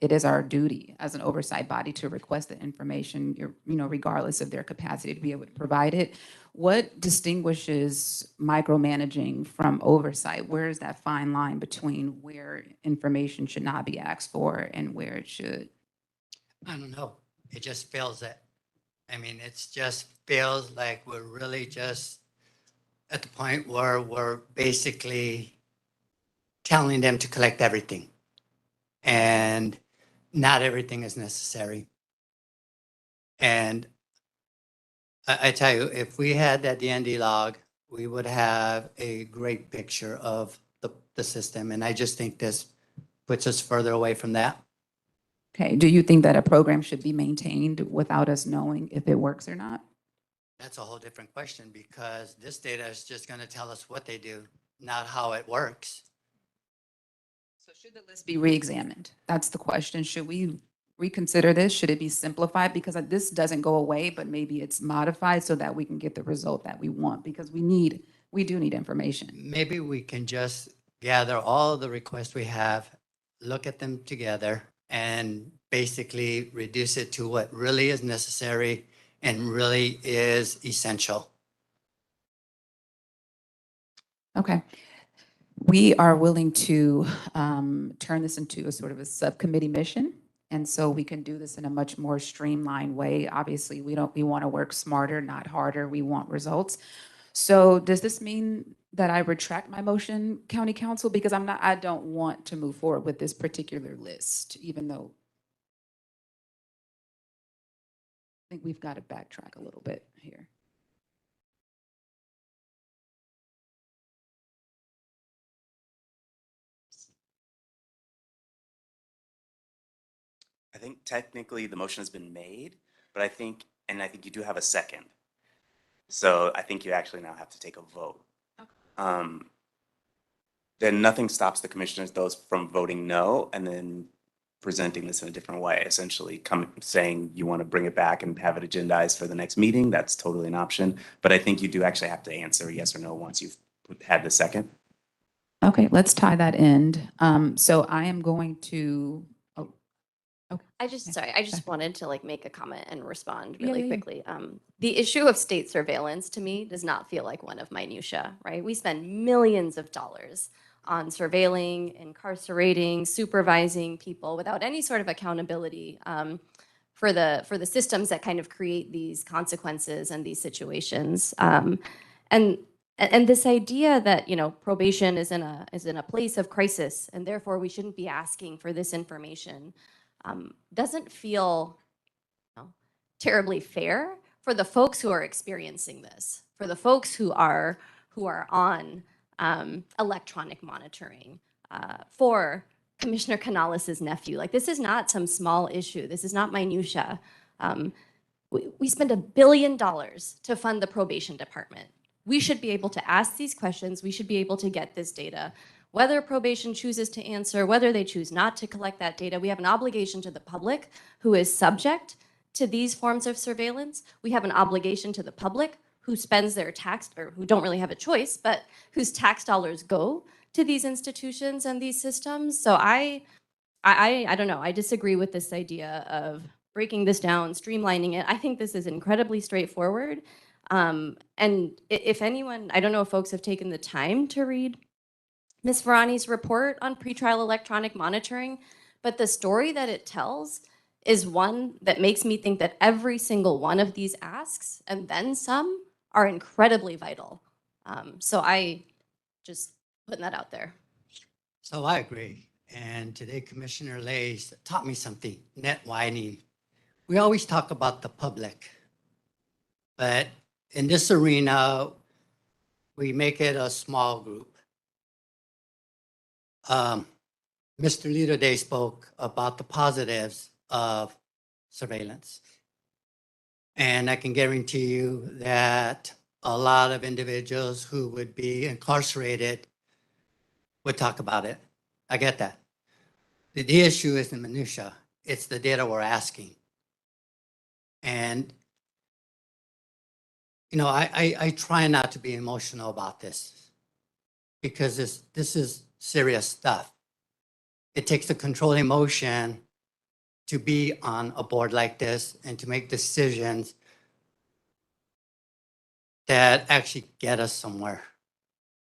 it is our duty as an oversight body to request the information, regardless of their capacity to be able to provide it. What distinguishes micromanaging from oversight? Where is that fine line between where information should not be asked for and where it should? I don't know. It just feels that. I mean, it just feels like we're really just at the point where we're basically telling them to collect everything. And not everything is necessary. And I tell you, if we had that DND log, we would have a great picture of the system. And I just think this puts us further away from that. Okay, do you think that a program should be maintained without us knowing if it works or not? That's a whole different question, because this data is just going to tell us what they do, not how it works. So should the list be reexamined? That's the question. Should we reconsider this? Should it be simplified? Because this doesn't go away, but maybe it's modified so that we can get the result that we want, because we do need information. Maybe we can just gather all the requests we have, look at them together, and basically reduce it to what really is necessary and really is essential. Okay. We are willing to turn this into a sort of a subcommittee mission. And so we can do this in a much more streamlined way. Obviously, we want to work smarter, not harder. We want results. So does this mean that I retract my motion, County Council? Because I don't want to move forward with this particular list, even though I think we've got to backtrack a little bit here. I think technically the motion has been made, but I think you do have a second. So I think you actually now have to take a vote. Then nothing stops the commissioners, those from voting no, and then presenting this in a different way, essentially saying you want to bring it back and have it agendized for the next meeting. That's totally an option. But I think you do actually have to answer yes or no once you've had the second. Okay, let's tie that end. So I am going to, oh, okay. I just, sorry, I just wanted to like make a comment and respond Yeah, really yeah, yeah. quickly. The issue of state surveillance to me does not feel like one of minutia, right? We spend millions of dollars on surveilling, incarcerating, supervising people without any sort of accountability for the systems that kind of create these consequences and these situations. And this idea that, you know, probation is in a place of crisis and therefore we shouldn't be asking for this information doesn't feel, you know, terribly fair for the folks who are experiencing this, for the folks who are on electronic monitoring, for Commissioner Canales' nephew. Like, this is not some small issue. This is not minutia. We spend $1 billion to fund the probation department. We should be able to ask these questions. We should be able to get this data. Whether probation chooses to answer, whether they choose not to collect that data, we have an obligation to the public who is subject to these forms of surveillance. We have an obligation to the public who spends their tax, or who don't really have a choice, but whose tax dollars go to these institutions and these systems. So I don't know. I disagree with this idea of breaking this down, streamlining it. I think this is incredibly straightforward. And if anyone, I don't know if folks have taken the time to read Ms. Varani's report on pretrial electronic monitoring, but the story that it tells is one that makes me think that every single one of these asks, and then some, are incredibly vital. So I just putting that out there. So I agree. And today Commissioner Lays taught me something, net widening. We always talk about the public, but in this arena, we make it a small group. Mr. Leader Day spoke about the positives of surveillance. And I can guarantee you that a lot of individuals who would be incarcerated would talk about it. I get that. The issue is the minutia. It's the data we're asking. And, you know, I try not to be emotional about this because this is serious stuff. It takes a controlled emotion to be on a board like this and to make decisions that actually get us somewhere.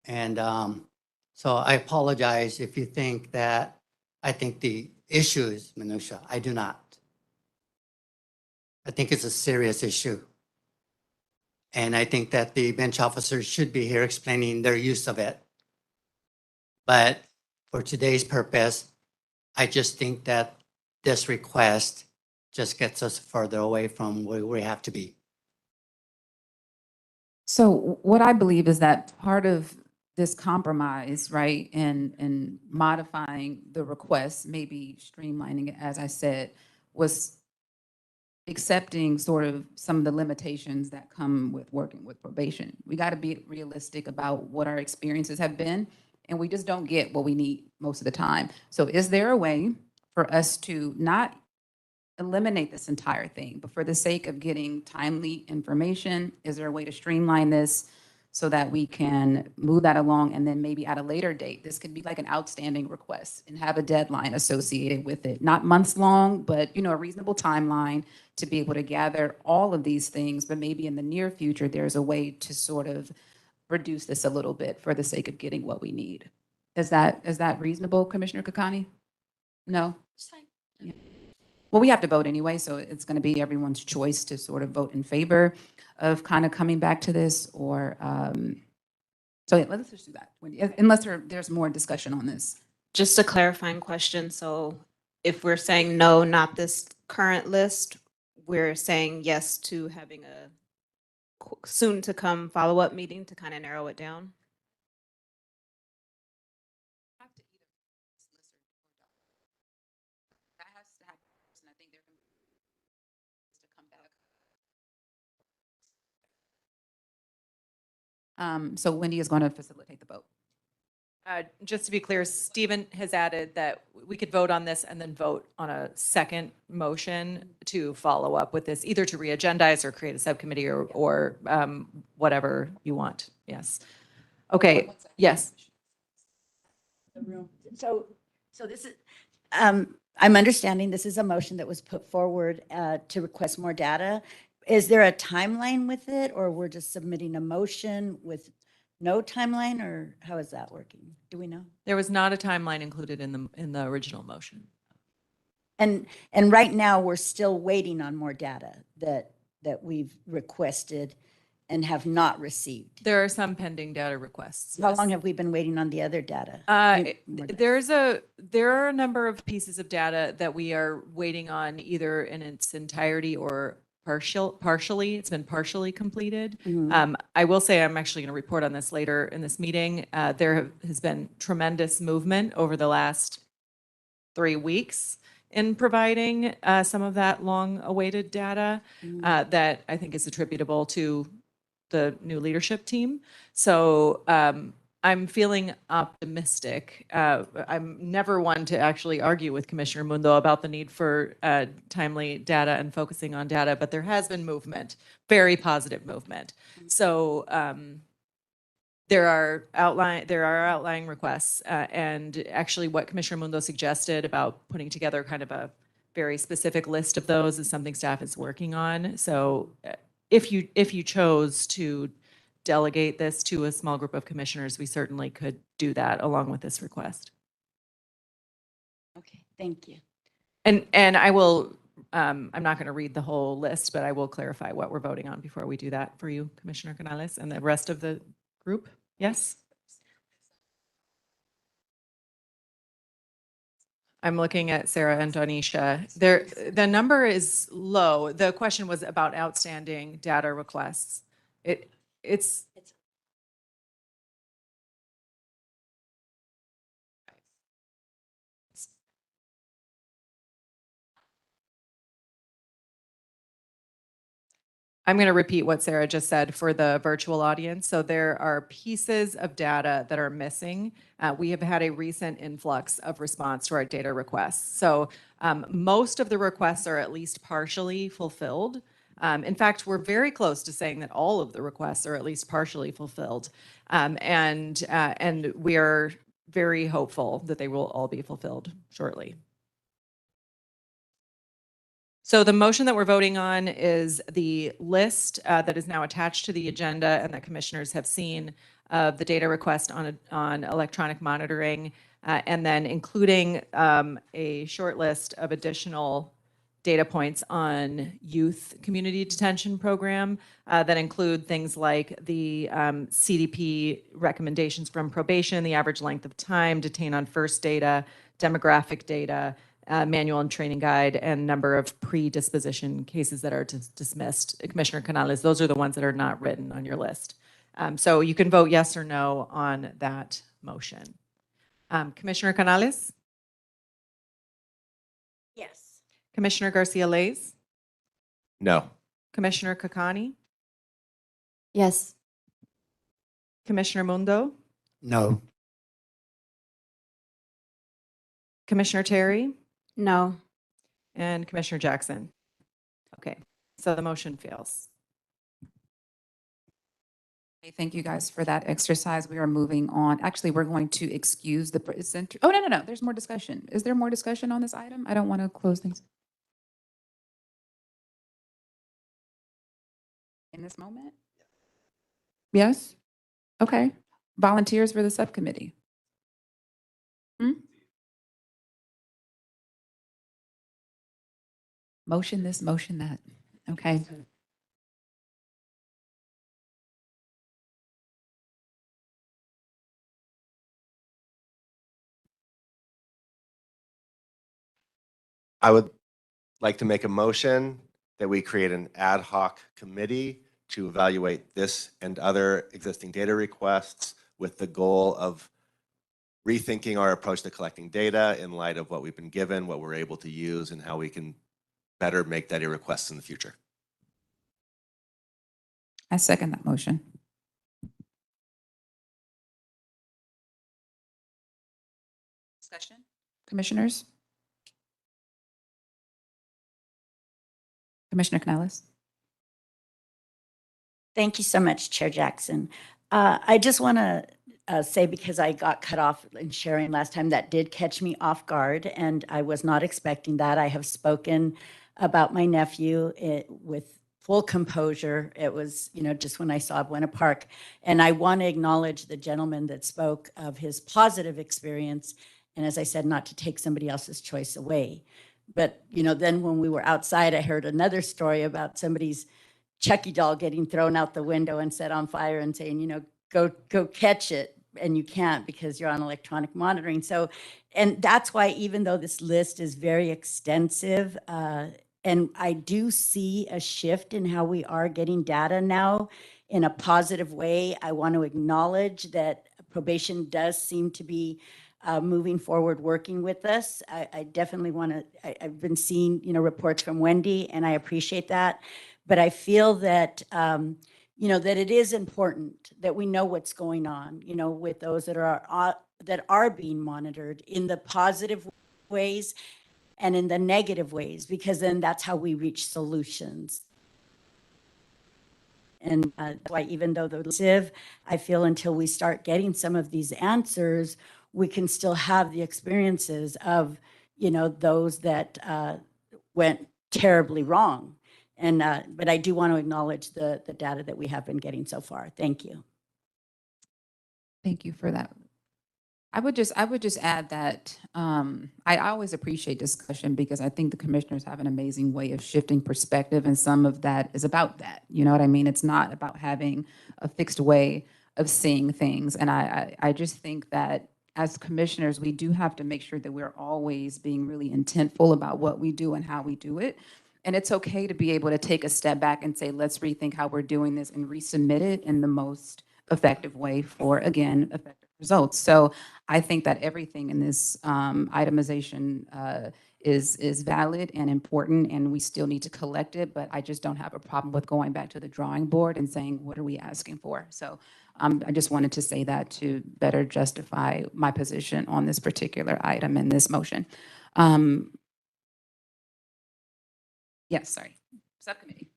And so I apologize if you think that I think the issue is minutia. I do not. I think it's a serious issue. And I think that the bench officers should be here explaining their use of it. But for today's purpose, I just think that this request just gets us further away from where we have to be. So what I believe is that part of this compromise, right, and modifying the request, maybe streamlining it, as I said, was accepting sort of some of the limitations that come with working with probation. We got to be realistic about what our experiences have been, and we just don't get what we need most of the time. So is there a way for us to not eliminate this entire thing, but for the sake of getting timely information, is there a way to streamline this so that we can move that along, and then maybe at a later date, this could be like an outstanding request and have a deadline associated with it, not months long, but, you know, a reasonable timeline to be able to gather all of these things, but maybe in the near future, there's a way to sort of reduce this a little bit for the sake of getting what we need. Is that reasonable, Commissioner Kakani? No? Yeah. Well, we have to vote anyway, so it's going to be everyone's choice to sort of vote in favor of kind of coming back to this, or, so yeah, let's just do that, unless there's more discussion on this. Just a clarifying question. So if we're saying no, not this current list, we're saying yes to having a soon to come follow-up meeting to kind of narrow it down? So Wendy is going to facilitate the vote. Just to be clear, Stephen has added that we could vote on this and then vote on a second motion to follow up with this, either to re-agendize or create a subcommittee or whatever you want. Yes. Okay. Yes. the room. So this is, I'm understanding this is a motion that was put forward to request more data. Is there a timeline with it, or we're just submitting a motion with no timeline, or how is that working? Do we know? There was not a timeline included in the original motion. And right now, we're still waiting on more data that we've requested and have not received. There are some pending data requests. How yes. long have we been waiting on the other data? There are a number of pieces of data that we are waiting on either in its entirety or partially. It's been partially completed. I will say I'm actually going to report on this later in this meeting. There has been tremendous movement over the last 3 weeks in providing some of that long-awaited data that I think is attributable to the new leadership team. So I'm feeling optimistic. I'm never one to actually argue with Commissioner Mundo about the need for timely data and focusing on data, but there has been movement, very positive movement. So there are outlying requests, and actually what Commissioner Mundo suggested about putting together kind of a very specific list of those is something staff is working on. So if you chose to delegate this to a small group of commissioners, we certainly could do that along with this request. Okay, thank you. And I will, I'm not going to read the whole list, but I will clarify what we're voting on before we do that for you, Commissioner Canales, and the rest of the group. Yes? I'm looking at Sarah and Donisha. The number is low. The question was about outstanding data requests. It's I'm going to repeat what Sarah just said for the virtual audience. So there are pieces of data that are missing. We have had a recent influx of response to our data requests. So most of the requests are at least partially fulfilled. In fact, we're very close to saying that all of the requests are at least partially fulfilled. And we are very hopeful that they will all be fulfilled shortly. So the motion that we're voting on is the list that is now attached to the agenda and that commissioners have seen of the data request on electronic monitoring, and then including a short list of additional data points on youth community detention program that include things like the CDP recommendations from probation, the average length of time detained on first data, demographic data, manual and training guide, and number of predisposition cases that are dismissed. Commissioner Canales, those are the ones that are not written on your list. So you can vote yes or no on that motion. Commissioner Canales? Yes. Commissioner Garcia-Lays? No. Commissioner Kakani? Yes. Commissioner Mundo? No. Commissioner Terry? No. And Commissioner Jackson? Okay, so the motion fails. Okay, thank you guys for that exercise. We are moving on. Actually, we're going to excuse the presenter. Oh, no. There's more discussion. Is there more discussion on this item? I don't want to close things. In this moment? Yes? Okay. Volunteers for the subcommittee? Motion this, motion that. Okay. I would like to make a motion that we create an ad hoc committee to evaluate this and other existing data requests with the goal of rethinking our approach to collecting data in light of what we've been given, what we're able to use, and how we can better make data requests in the future. I second that motion. Discussion? Commissioners? Commissioner Canales? Thank you so much, Chair Jackson. I just want to say, because I got cut off in sharing last time, that did catch me off guard, and I was not expecting that. I have spoken about my nephew with full composure. It was, just when I saw Buena Park. And I want to acknowledge the gentleman that spoke of his positive experience. And as I said, not to take somebody else's choice away. But, then when we were outside, I heard another story about somebody's Chucky doll getting thrown out the window and set on fire and saying, go catch it. And you can't because you're on electronic monitoring. So, and that's why, even though this list is very extensive, and I do see a shift in how we are getting data now in a positive way, I want to acknowledge that probation does seem to be moving forward, working with us. I definitely want to, I've been seeing, reports from Wendy, and I appreciate that. But I feel that, that it is important that we know what's going on, with those that are being monitored in the positive ways and in the negative ways, because then that's how we reach solutions. And that's why, even though I feel until we start getting some of these answers, we can still have the experiences of, those that went terribly wrong. And, but I do want to acknowledge the data that we have been getting so far. Thank you. Thank you for that. I would just add that I always appreciate discussion, because I think the commissioners have an amazing way of shifting perspective, and some of that is about that. You know what I mean? It's not about having a fixed way of seeing things. And I just think that as commissioners, we do have to make sure that we're always being really intentful about what we do and how we do it. And it's okay to be able to take a step back and say, let's rethink how we're doing this and resubmit it in the most effective way for, again, effective results. So I think that everything in this itemization is valid and important, and we still need to collect it, but I just don't have a problem with going back to the drawing board and saying, what are we asking for? So I just wanted to say that to better justify my position on this particular item in this motion. Yes, sorry, subcommittee.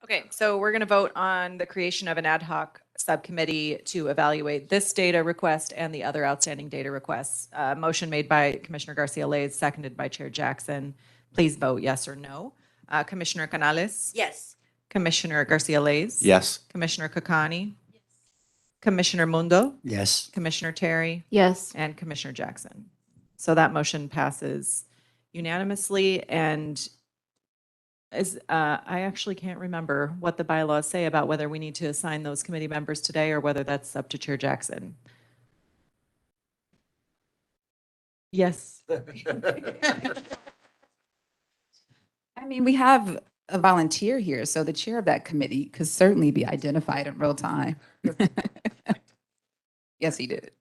Okay, so we're going to vote on the creation of an ad hoc subcommittee to evaluate this data request and the other outstanding data requests. Motion made by Commissioner Garcia-Leyes, seconded by Chair Jackson. Please vote yes or no. Commissioner Canales? Yes. Commissioner Garcia-Leyes? Yes. Commissioner Kakani? Yes. Commissioner Mundo? Yes. Commissioner Terry? Yes. And Commissioner Jackson. So that motion passes unanimously, and I actually can't remember what the bylaws say about whether we need to assign those committee members today or whether that's up to Chair Jackson. Yes. I mean, we have a volunteer here, so the chair of that committee could certainly be identified in real time. Yes, he did.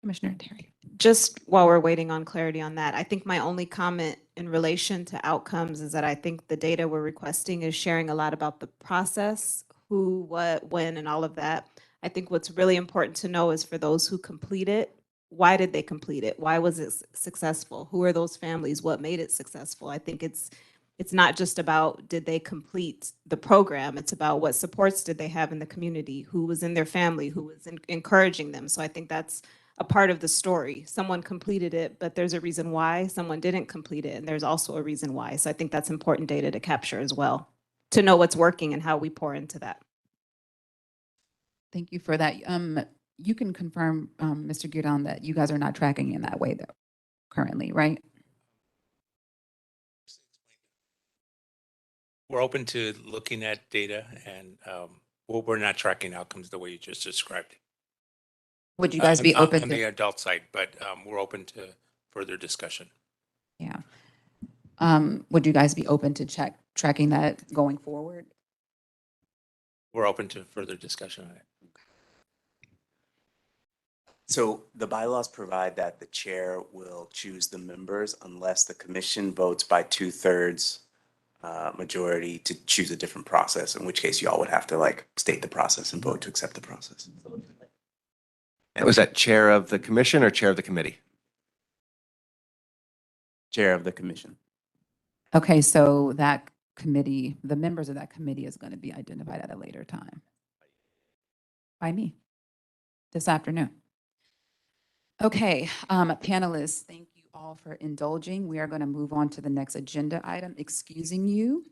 Commissioner Terry. Just while we're waiting on clarity on that, I think my only comment in relation to outcomes is that I think the data we're requesting is sharing a lot about the process, who, what, when, and all of that. I think what's really important to know is for those who complete it, why did they complete it? Why was it successful? Who are those families? What made it successful? I think it's not just about did they complete the program, it's about what supports did they have in the community, who was in their family, who was encouraging them. So I think that's a part of the story. Someone completed it, but there's a reason why. Someone didn't complete it, and there's also a reason why. So I think that's important data to capture as well, to know what's working and how we pour into that. Thank you for that. You can confirm, Mr. Giron, that you guys are not tracking in that way though, currently, right? We're open to looking at data, and we're not tracking outcomes the way you just described it. Would you guys be open on to the adult side, but we're open to further discussion. Yeah. Would you guys be open to tracking that going forward? We're open to further discussion on it. So the bylaws provide that the chair will choose the members unless the commission votes by 2/3 majority to choose a different process, in which case y'all would have to like state the process and vote to accept the process. And was that chair of the commission or chair of the committee? Chair of the commission. Okay, so that committee, the members of that committee is going to be identified at a later time by me this afternoon. Okay, panelists, thank you all for indulging. We are going to move on to the next agenda item, excusing you.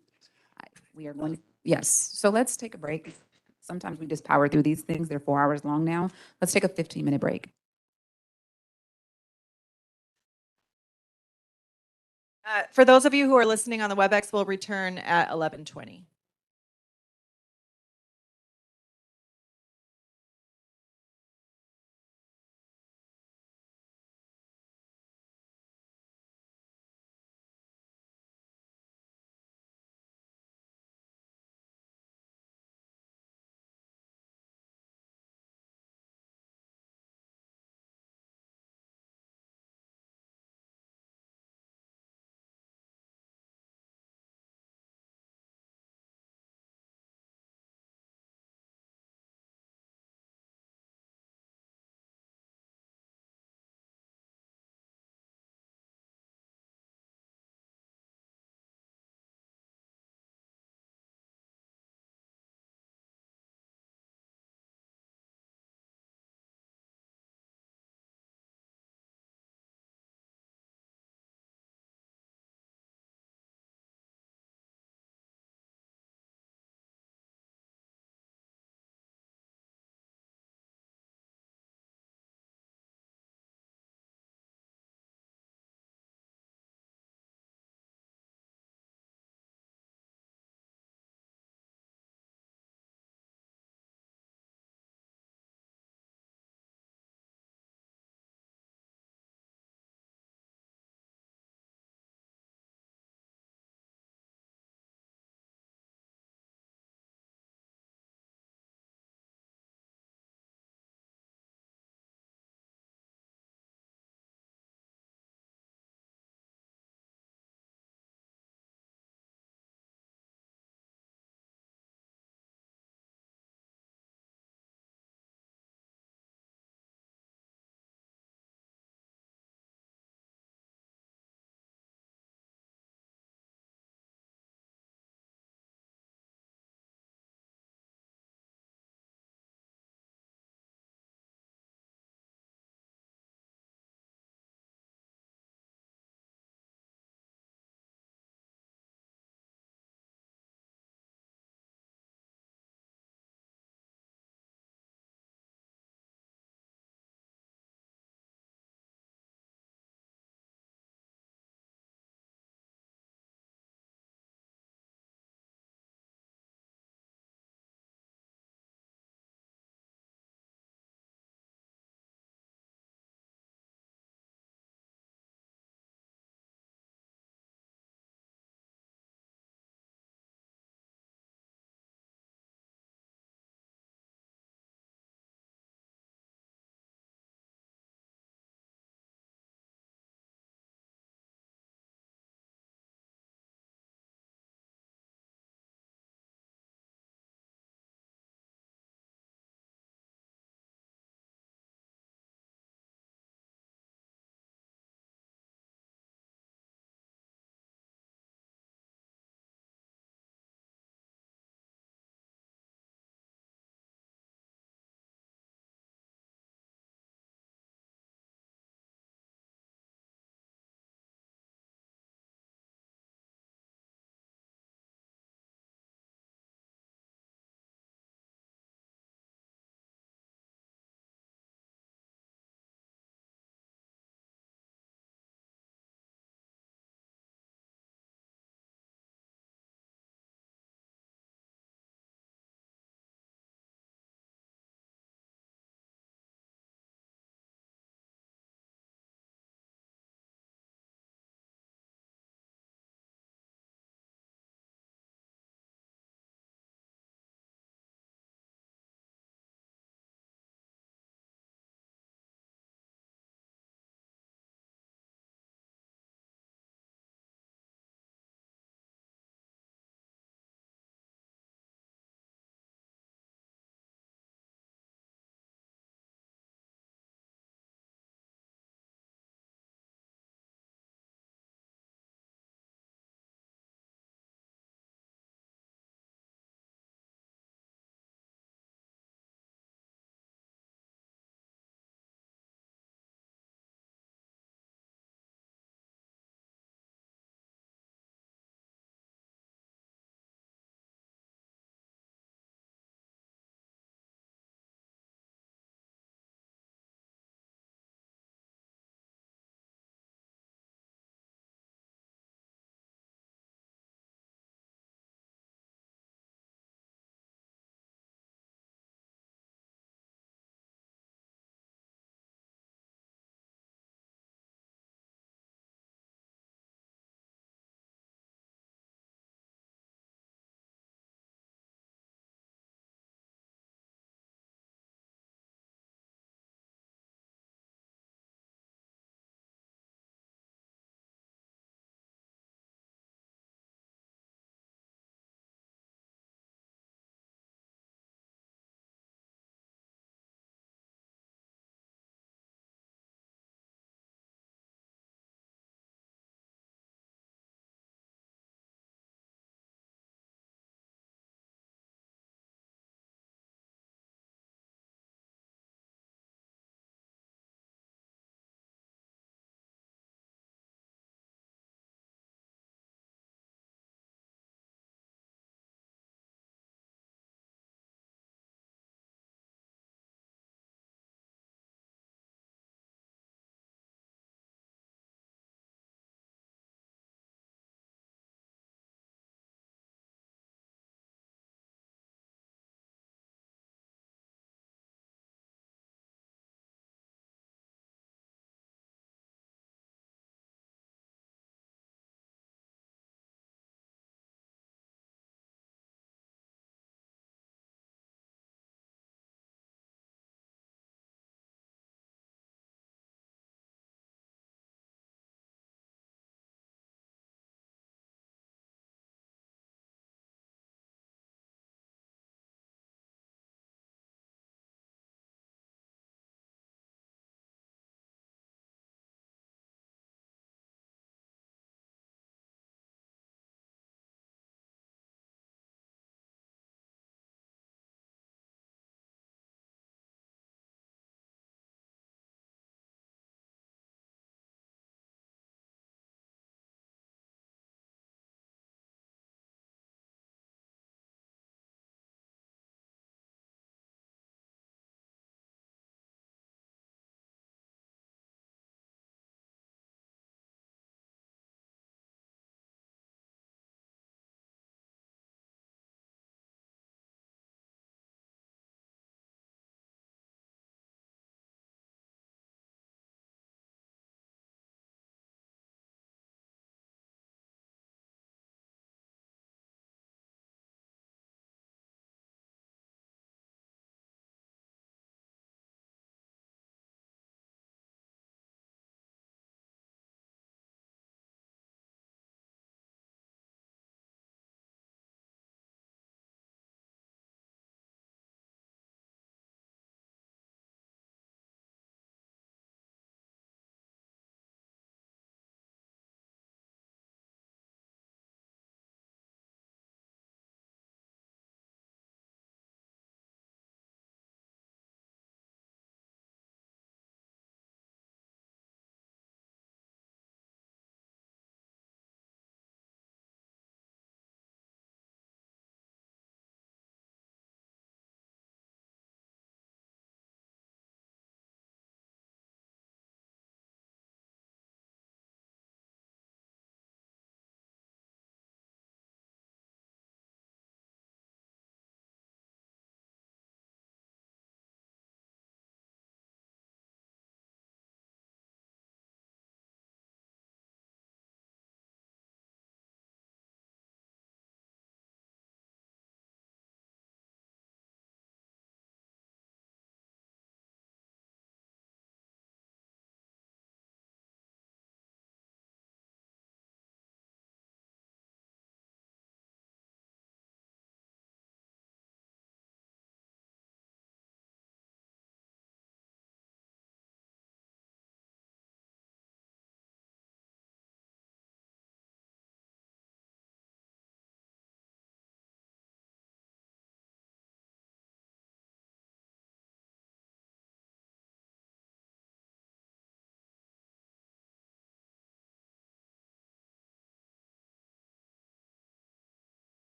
We are going to, yes, so let's take a break. Sometimes we just power through these things. They're 4 hours long now. Let's take a 15-minute break. For those of you who are listening on the WebEx, we'll return at 11:20.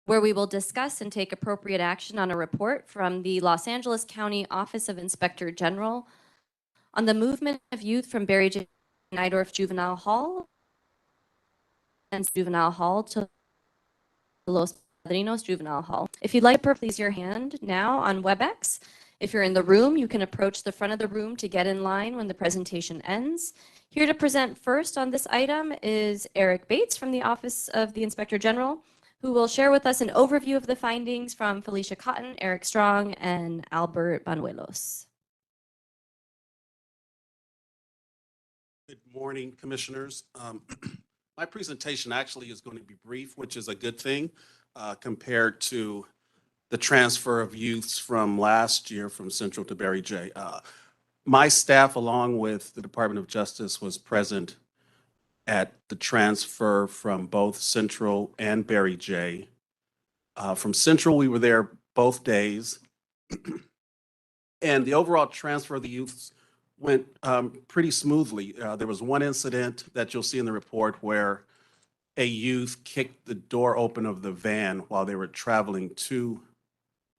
where we will discuss and take appropriate action on a report from the Los Angeles County Office of Inspector General on the movement of youth from Barry J. Nydorf Juvenile Hall and Juvenile Hall to Los Padrinos Juvenile Hall. If you'd like to please your hand now on WebEx. If you're in the room, you can approach the front of the room to get in line when the presentation ends. Here to present first on this item is Eric Bates from the Office of the Inspector General, who will share with us an overview of the findings from Felicia Cotton, Eric Strong, and Albert Banuelos. Good morning, Commissioners. My presentation actually is going to be brief, which is a good thing compared to the transfer of youths from last year from Central to Barry J. My staff, along with the Department of Justice, was present at the transfer from both Central and Barry J. From Central, we were there both days. And the overall transfer of the youths went pretty smoothly. There was one incident that you'll see in the report where a youth kicked the door open of the van while they were traveling to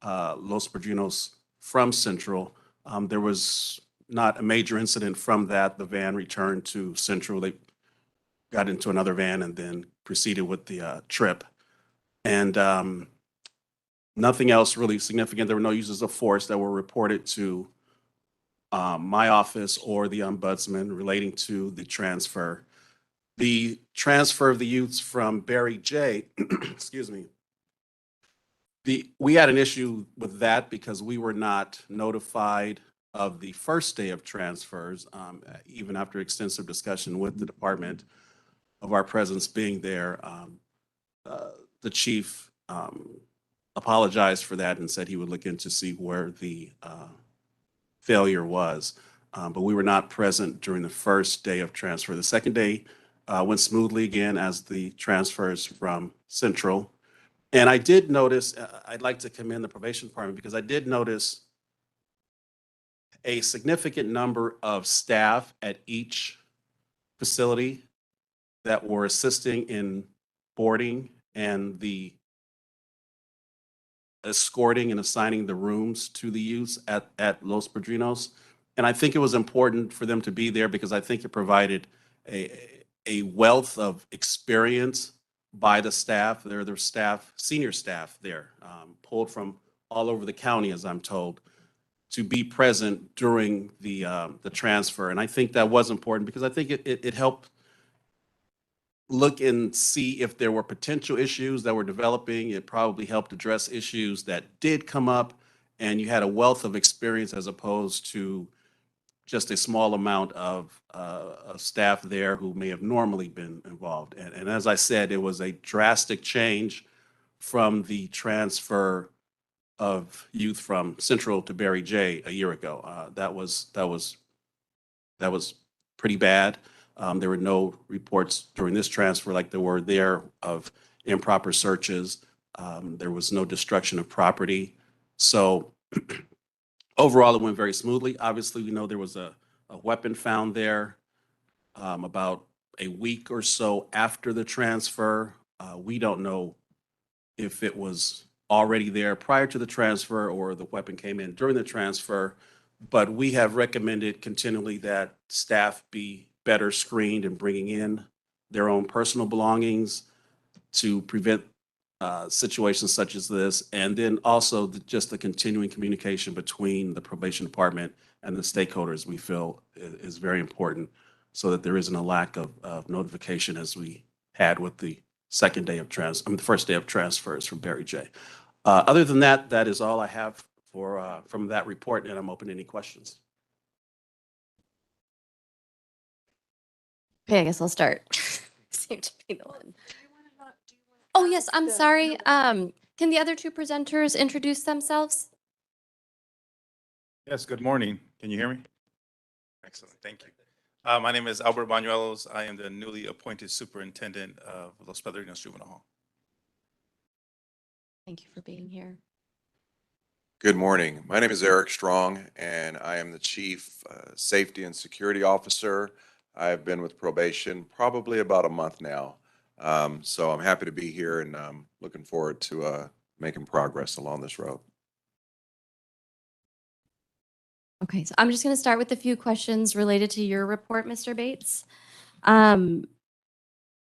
Los Padrinos from Central. There was not a major incident from that. The van returned to Central. They got into another van and then proceeded with the trip. And nothing else really significant. There were no uses of force that were reported to my office or the ombudsman relating to the transfer. The transfer of the youths from Barry J, excuse me, we had an issue with that because we were not notified of the first day of transfers, even after extensive discussion with the department of our presence being there. The chief apologized for that and said he would look in to see where the failure was. But we were not present during the first day of transfer. The second day went smoothly again as the transfers from Central. And I did notice, I'd like to commend the probation department because I did notice a significant number of staff at each facility that were assisting in boarding and the escorting and assigning the rooms to the youths at Los Padrinos. And I think it was important for them to be there because I think it provided a wealth of experience by the staff. Their staff, senior staff there, pulled from all over the county, as I'm told, to be present during the transfer. And I think that was important because I think it helped look and see if there were potential issues that were developing. It probably helped address issues that did come up, and you had a wealth of experience as opposed to just a small amount of staff there who may have normally been involved. And as I said, it was a drastic change from the transfer of youth from Central to Barry J a year ago. That was pretty bad. There were no reports during this transfer like there were there of improper searches. There was no destruction of property. So overall, it went very smoothly. Obviously, we know there was a weapon found there about a week or so after the transfer. We don't know if it was already there prior to the transfer or the weapon came in during the transfer, but we have recommended continually that staff be better screened in bringing in their own personal belongings to prevent situations such as this. And then also just the continuing communication between the probation department and the stakeholders we feel is very important so that there isn't a lack of notification as we had with the the first day of transfers from Barry J. Other than that, that is all I have for from that report, and I'm open to any questions. Okay, I guess I'll start. Seem to be the one. Oh, yes, I'm sorry. Can the other two presenters introduce themselves? Yes, good morning. Can you hear me? Excellent, thank you. My name is Albert Banuelos. I am the newly appointed superintendent of Los Padrinos Juvenile Hall. Thank you for being here. Good morning. My name is Eric Strong, and I am the Chief Safety and Security Officer. I have been with probation probably about a month now. So I'm happy to be here and looking forward to making progress along this road. Okay, so I'm just going to start with a few questions related to your report, Mr. Bates. Um,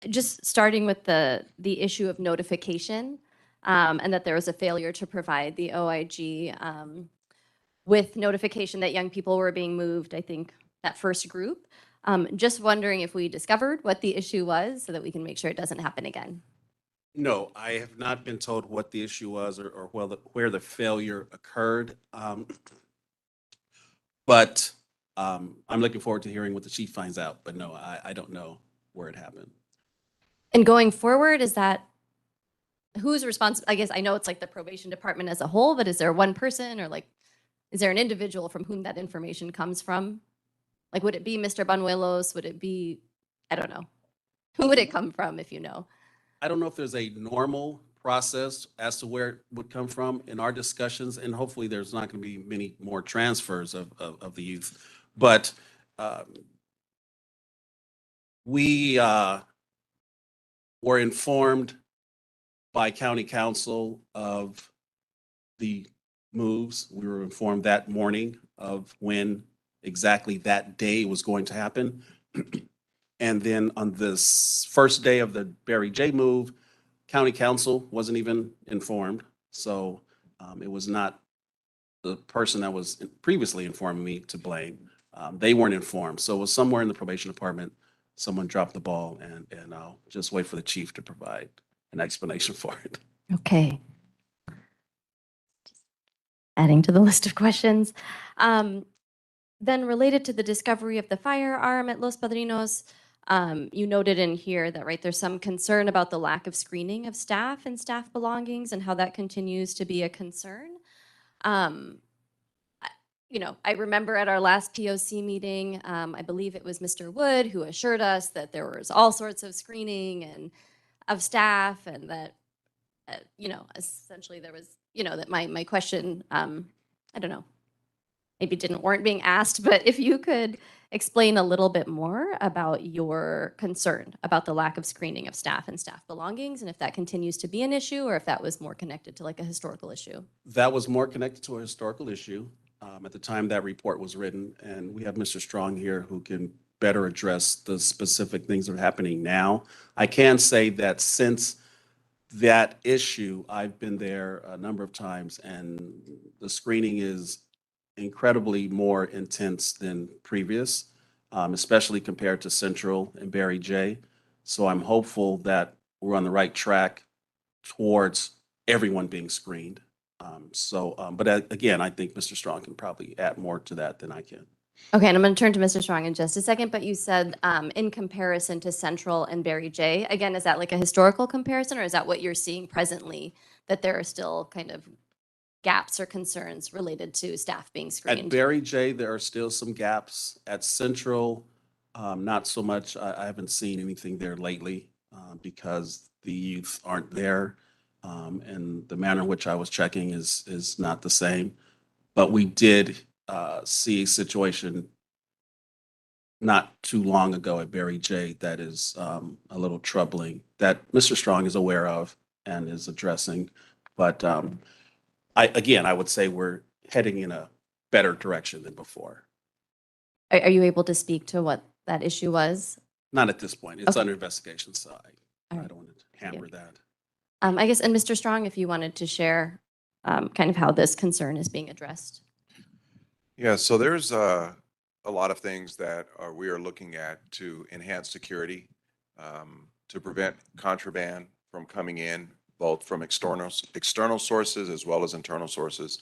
just starting with the issue of notification, and that there was a failure to provide the OIG with notification that young people were being moved, I think, that first group. Just wondering if we discovered what the issue was so that we can make sure it doesn't happen again. No, I have not been told what the issue was or where the failure occurred. But I'm looking forward to hearing what the chief finds out. But no, I don't know where it happened. And going forward, is that who's responsible? I guess I know it's like the probation department as a whole, but is there one person or like, is there an individual from whom that information comes from? Like, would it be Mr. Banuelos? Would it be, I don't know. Who would it come from if you know? I don't know if there's a normal process as to where it would come from in our discussions, and hopefully there's not going to be many more transfers of the youth. But we were informed by county council of the moves. We were informed that morning of when exactly that day was going to happen. And then on this first day of the Barry J move, county council wasn't even informed. So it was not the person that was previously informing me to blame. They weren't informed. So it was somewhere in the probation department, someone dropped the ball, and I'll just wait for the chief to provide an explanation for it. Okay. Adding to the list of questions. Then related to the discovery of the firearm at Los Padrinos, you noted in here that, right, there's some concern about the lack of screening of staff and staff belongings and how that continues to be a concern. You know, I remember at our last POC meeting, I believe it was Mr. Wood who assured us that there was all sorts of screening and of staff and that, you know, essentially there was, you know, that my question, I don't know, maybe weren't being asked, but if you could explain a little bit more about your concern about the lack of screening of staff and staff belongings, and if that continues to be an issue or if that was more connected to like a historical issue. That was more connected to a historical issue at the time that report was written. And we have Mr. Strong here who can better address the specific things that are happening now. I can say that since that issue, I've been there a number of times, and the screening is incredibly more intense than previous, especially compared to Central and Barry J. So I'm hopeful that we're on the right track towards everyone being screened. But again, I think Mr. Strong can probably add more to that than I can. Okay, and I'm going to turn to Mr. Strong in just a second, but you said in comparison to Central and Barry J. Again, is that like a historical comparison, or is that what you're seeing presently, that there are still kind of gaps or concerns related to staff being At screened? Barry J, there are still some gaps. At Central, not so much. I haven't seen anything there lately because the youth aren't there. And the manner in which I was checking is not the same. But we did see a situation not too long ago at Barry J that is a little troubling that Mr. Strong is aware of and is addressing. But I would say we're heading in a better direction than before. Are you able to speak to what that issue was? Not at this point. It's Okay. under investigation, so I right. don't want to hammer that. I guess, and Mr. Strong, if you wanted to share kind of how this concern is being addressed. Yeah, so there's a lot of things that we are looking at to enhance security, to prevent contraband from coming in, both from external sources as well as internal sources.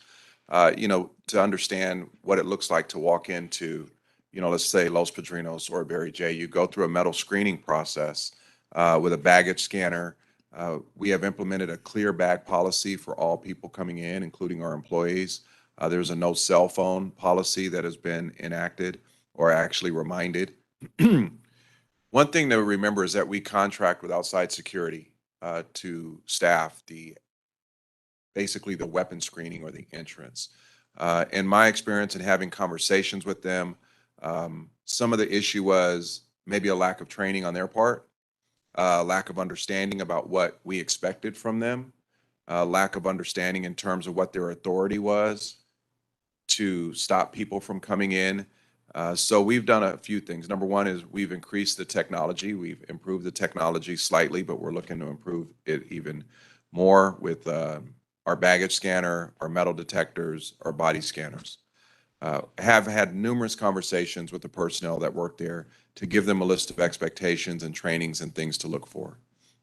You know, to understand what it looks like to walk into, you know, let's say Los Padrinos or Barry J, you go through a metal screening process with a baggage scanner. We have implemented a clear bag policy for all people coming in, including our employees. There's a no cell phone policy that has been enacted or actually reminded. One thing to remember is that we contract with outside security to staff basically the weapon screening or the entrance. In my experience in having conversations with them, some of the issue was maybe a lack of training on their part. lack of understanding about what we expected from them, lack of understanding in terms of what their authority was to stop people from coming in. So we've done a few things. Number one is we've increased the technology. We've improved the technology slightly, but we're looking to improve it even more with our baggage scanner, our metal detectors, our body scanners. Have had numerous conversations with the personnel that work there to give them a list of expectations and trainings and things to look for.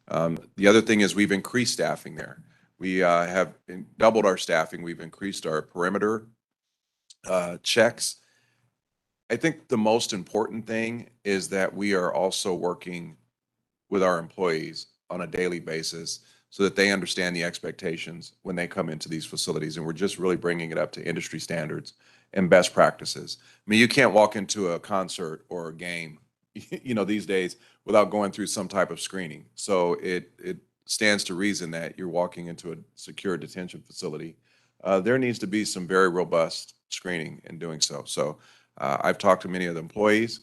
The other thing is we've increased staffing there. We have doubled our staffing. We've increased our perimeter checks. I think the most important thing is that we are also working with our employees on a daily basis so that they understand the expectations when they come into these facilities. And we're just really bringing it up to industry standards and best practices. I mean, you can't walk into a concert or a game, these days without going through some type of screening. So it stands to reason that you're walking into a secure detention facility. There needs to be some very robust screening in doing so. So I've talked to many of the employees.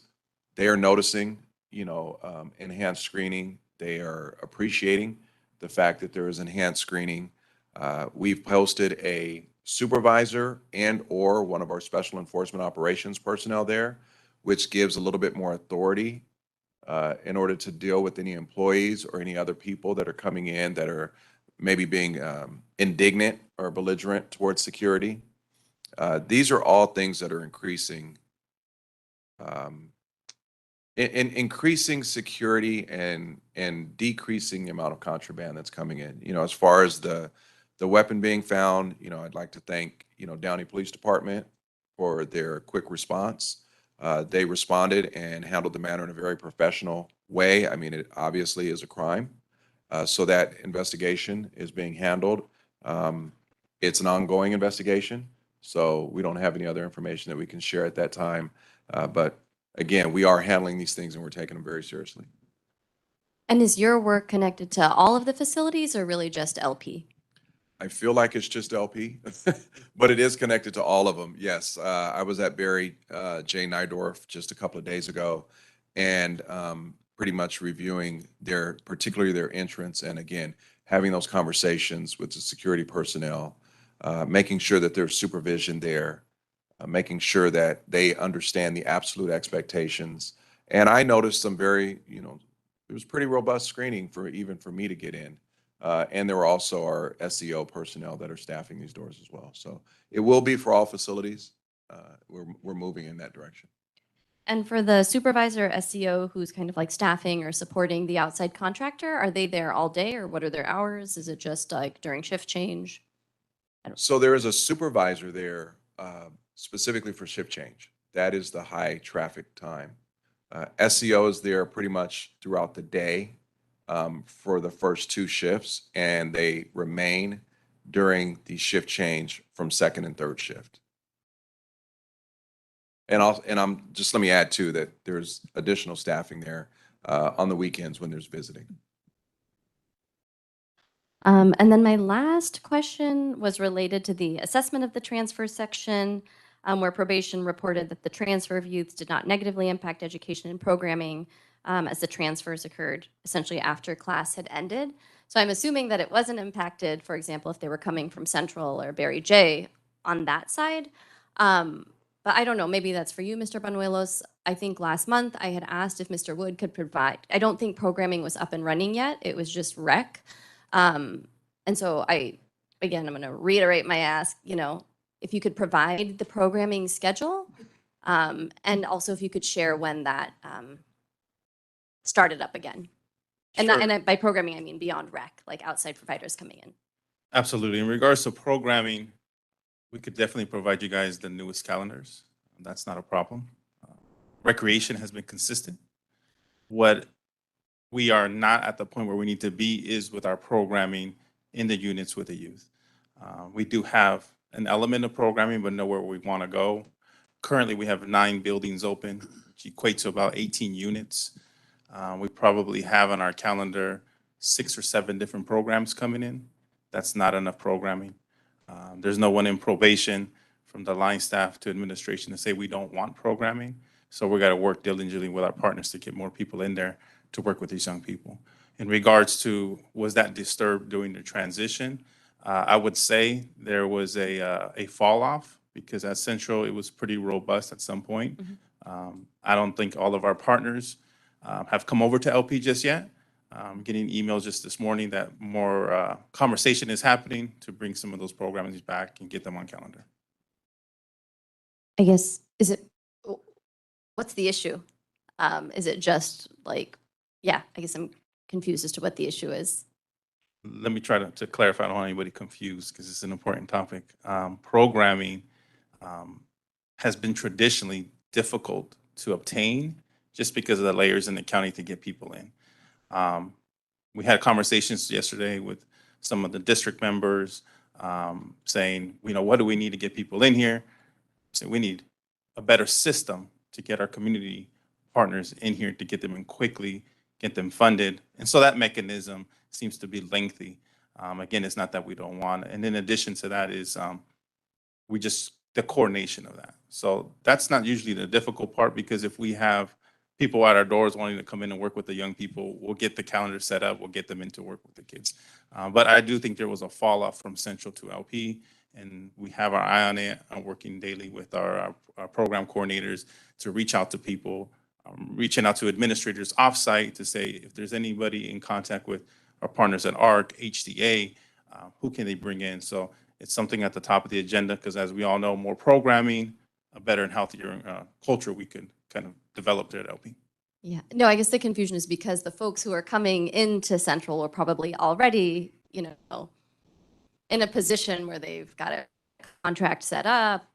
They are noticing, enhanced screening. They are appreciating the fact that there is enhanced screening. We've posted a supervisor and or one of our special enforcement operations personnel there, which gives a little bit more authority in order to deal with any employees or any other people that are coming in that are maybe being indignant or belligerent towards security. These are all things that are increasing increasing security and decreasing the amount of contraband that's coming in. As far as the weapon being found, I'd like to thank, Downey Police Department for their quick response. They responded and handled the matter in a very professional way. I mean, it obviously is a crime. So that investigation is being handled. It's an ongoing investigation, so we don't have any other information that we can share at that time. But again, we are handling these things and we're taking them very seriously. And is your work connected to all of the facilities or really just LP? I feel like it's just LP, but it is connected to all of them. Yes, I was at Barry J. Nydorf just a couple of days ago, and pretty much reviewing particularly their entrance, and again, having those conversations with the security personnel, making sure that there's supervision there, making sure that they understand the absolute expectations. And I noticed some very, it was pretty robust screening for me to get in. And there were also our SEO personnel that are staffing these doors as well. So it will be for all facilities. We're moving in that direction. And for the supervisor SEO who's kind of like staffing or supporting the outside contractor, are they there all day or what are their hours? Is it just like during shift change? So there is a supervisor there specifically for shift change. That is the high traffic time. SEO is there pretty much throughout the day for the first two shifts, and they remain during the shift change from second and third shift. And let me add too that there's additional staffing there on the weekends when there's visiting. And then my last question was related to the assessment of the transfer section, where probation reported that the transfer of youths did not negatively impact education and programming as the transfers occurred essentially after class had ended. So I'm assuming that it wasn't impacted, for example, if they were coming from Central or Barry J on that side. But I don't know, maybe that's for you, Mr. Banuelos. I think last month I had asked if Mr. Wood could provide, I don't think programming was up and running yet. It was just rec. And so I'm going to reiterate my ask, if you could provide the programming schedule, and also if you could share when that started up again. And, Sure. and by programming, I mean beyond rec, like outside providers coming in. Absolutely. In regards to programming, we could definitely provide you guys the newest calendars. That's not a problem. Recreation has been consistent. What we are not at the point where we need to be is with our programming in the units with the youth. We do have an element of programming, but know where we want to go. Currently, we have 9 buildings open, which equates to about 18 units. We probably have on our calendar 6 or 7 different programs coming in. That's not enough programming. There's no one in probation from the line staff to administration to say we don't want programming. So we got to work diligently with our partners to get more people in there to work with these young people. In regards to, was that disturbed during the transition? I would say there was a fall off because at Central, it was pretty robust at some point. I don't think all of our partners have come over to LP just yet. Getting emails just this morning that more conversation is happening to bring some of those programs back and get them on calendar. I guess, what's the issue? Is it just like, yeah, I guess I'm confused as to what the issue is. Let me try to clarify. I don't want anybody confused because it's an important topic. Programming has been traditionally difficult to obtain just because of the layers in the county to get people in. We had conversations yesterday with some of the district members saying, what do we need to get people in here? So we need a better system to get our community partners in here, to get them in quickly, get them funded. And so that mechanism seems to be lengthy. Again, it's not that we don't want it. And in addition to that is the coordination of that. So that's not usually the difficult part, because if we have people at our doors wanting to come in and work with the young people, we'll get the calendar set up, we'll get them in to work with the kids. But I do think there was a fall off from Central to LP, and we have our eye on it. I'm working daily with our program coordinators to reach out to people, reaching out to administrators offsite to say if there's anybody in contact with our partners at ARC, HDA, who can they bring in? So it's something at the top of the agenda, because as we all know, more programming, a better and healthier culture we could kind of develop there at LP. Yeah, no, I guess the confusion is because the folks who are coming into Central are probably already, in a position where they've got a contract set up,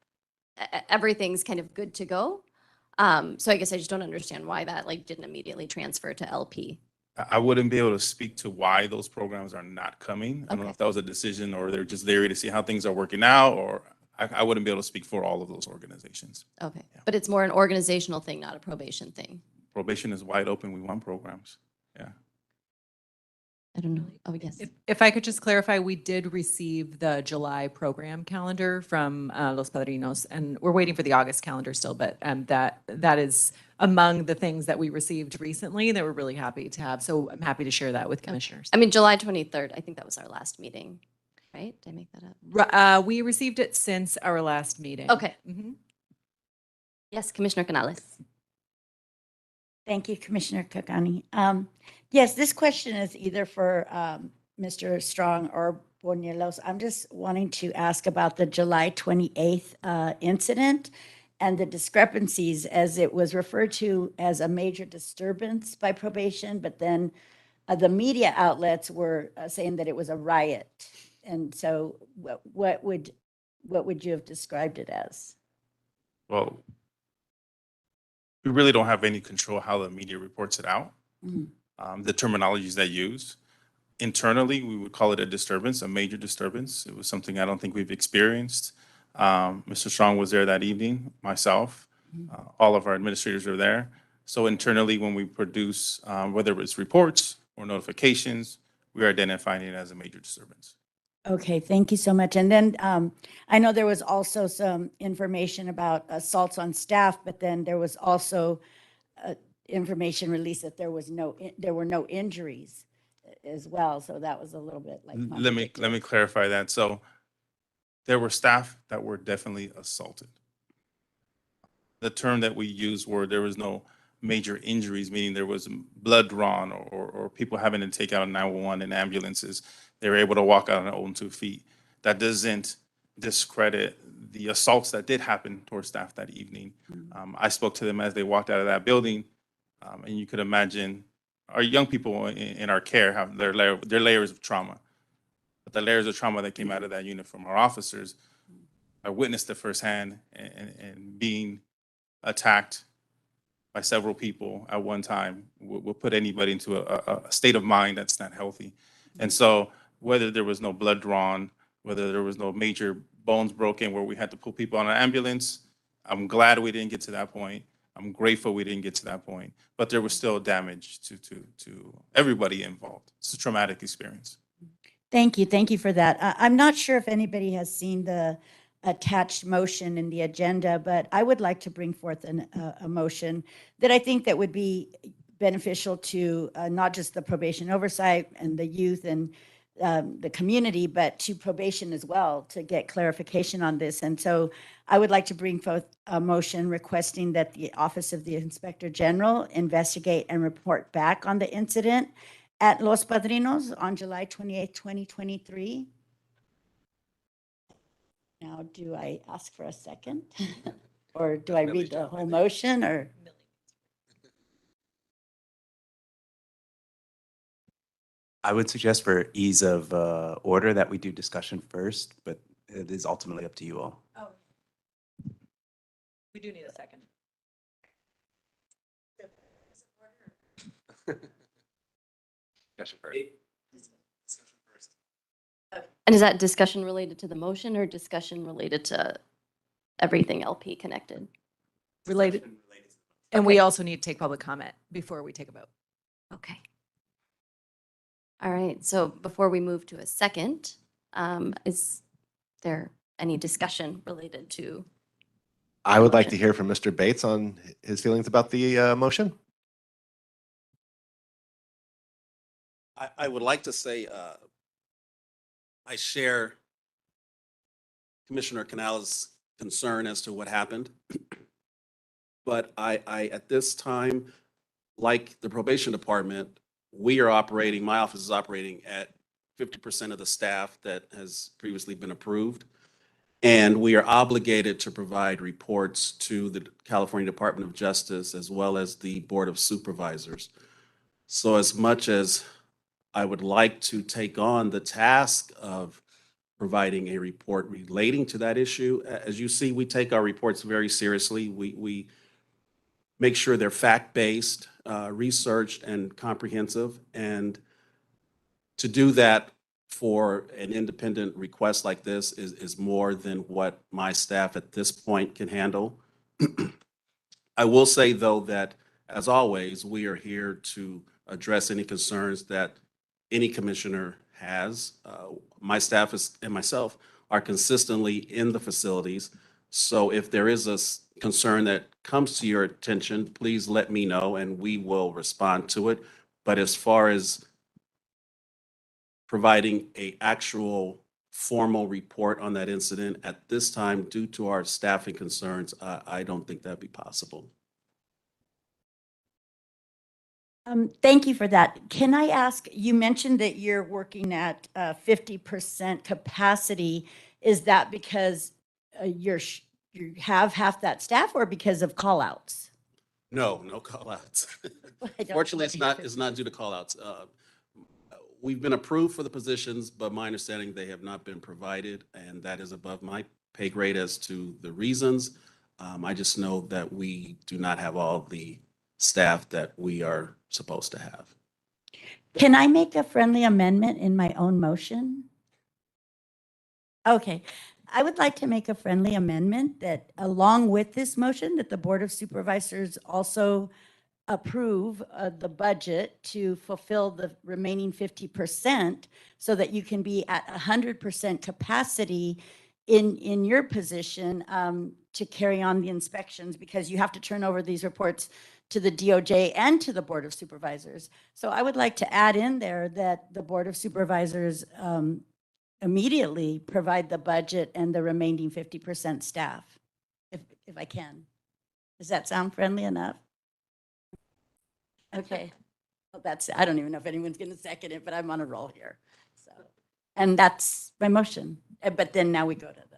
everything's kind of good to go. So I guess I just don't understand why that didn't immediately transfer to LP. I wouldn't be able to speak to why those programs are not coming. I don't know if that was a decision or they're just leery to see how things are working out, or I wouldn't be able to speak for all of those organizations. Okay, but it's more an organizational thing, not a probation thing. Probation is wide open. We want programs. Yeah. I don't know. Oh, yes. If I could just clarify, we did receive the July program calendar from Los Padrinos, and we're waiting for the August calendar still, but that is among the things that we received recently that we're really happy to have. So I'm happy to share that with commissioners. I mean, July 23rd, I think that was our last meeting, right? Did I make that up? We received it since our last meeting. Okay. Mhm. Yes, Commissioner Canales. Thank you, Commissioner Kakani. Yes, this question is either for Mr. Strong or Bornelos. I'm just wanting to ask about the July 28th incident and the discrepancies, as it was referred to as a major disturbance by probation, but then the media outlets were saying that it was a riot. And so what would you have described it as? Well, we really don't have any control how the media reports it out. The terminologies they use. Internally, we would call it a disturbance, a major disturbance. It was something I don't think we've experienced. Mr. Strong was there that evening, myself, all of our administrators were there. So internally, when we produce, whether it's reports or notifications, we're identifying it as a major disturbance. Okay, thank you so much. And then I know there was also some information about assaults on staff, but then there was also information released that there were no injuries as well. So that was a little bit like Let me clarify that. So there were staff that were definitely assaulted. The term that we used were there was no major injuries, meaning there was blood drawn or people having to take out 911 in ambulances. They were able to walk out on their own 2 feet. That doesn't discredit the assaults that did happen towards staff that evening. I spoke to them as they walked out of that building, and you could imagine our young people in our care have their layers of trauma. But the layers of trauma that came out of that unit from our officers, I witnessed it firsthand, and being attacked by several people at one time will put anybody into a state of mind that's not healthy. And so whether there was no blood drawn, whether there was no major bones broken where we had to pull people on an ambulance, I'm glad we didn't get to that point. I'm grateful we didn't get to that point, but there was still damage to everybody involved. It's a traumatic experience. Thank you. Thank you for that. I'm not sure if anybody has seen the attached motion in the agenda, but I would like to bring forth a motion that I think that would be beneficial to not just the probation oversight and the youth and the community, but to probation as well, to get clarification on this. And so I would like to bring forth a motion requesting that the Office of the Inspector General investigate and report back on the incident at Los Padrinos on July 28th, 2023. Now, do I ask for a second? Or do I read the whole motion, or? I would suggest for ease of order that we do discussion first, but it is ultimately up to you all. Oh. We do need a second. Discussion first. And is that discussion related to the motion or discussion related to everything LP connected? Related. And we also need to take public comment before we take a vote. Okay. All right, so before we move to a second, is there any discussion related to? I would like to hear from Mr. Bates on his feelings about the motion. I would like to say I share Commissioner Canales' concern as to what happened. But I at this time, like the probation department, we are operating, my office is operating at 50% of the staff that has previously been approved. And we are obligated to provide reports to the California Department of Justice as well as the Board of Supervisors. So as much as I would like to take on the task of providing a report relating to that issue, as you see, we take our reports very seriously. We make sure they're fact-based, researched, and comprehensive. And to do that for an independent request like this is more than what my staff at this point can handle. I will say, though, that as always, we are here to address any concerns that any commissioner has. My staff and myself are consistently in the facilities. So if there is a concern that comes to your attention, please let me know and we will respond to it. But as far as providing an actual formal report on that incident at this time, due to our staffing concerns, I don't think that'd be possible. Thank you for that. Can I ask, you mentioned that you're working at 50% capacity. Is that because you have half that staff or because of call-outs? No call-outs. Fortunately, it's not due to call-outs. We've been approved for the positions, but my understanding they have not been provided, and that is above my pay grade as to the reasons. I just know that we do not have all the staff that we are supposed to have. Can I make a friendly amendment in my own motion? Okay. I would like to make a friendly amendment that along with this motion, that the Board of Supervisors also approve the budget to fulfill the remaining 50% so that you can be at 100% capacity in your position to carry on the inspections, because you have to turn over these reports to the DOJ and to the Board of Supervisors. So I would like to add in there that the Board of Supervisors immediately provide the budget and the remaining 50% staff, if I can. Does that sound friendly enough? Okay. Well, I don't even know if anyone's going to second it, but I'm on a roll here. So, and that's my motion. But then now we go to the.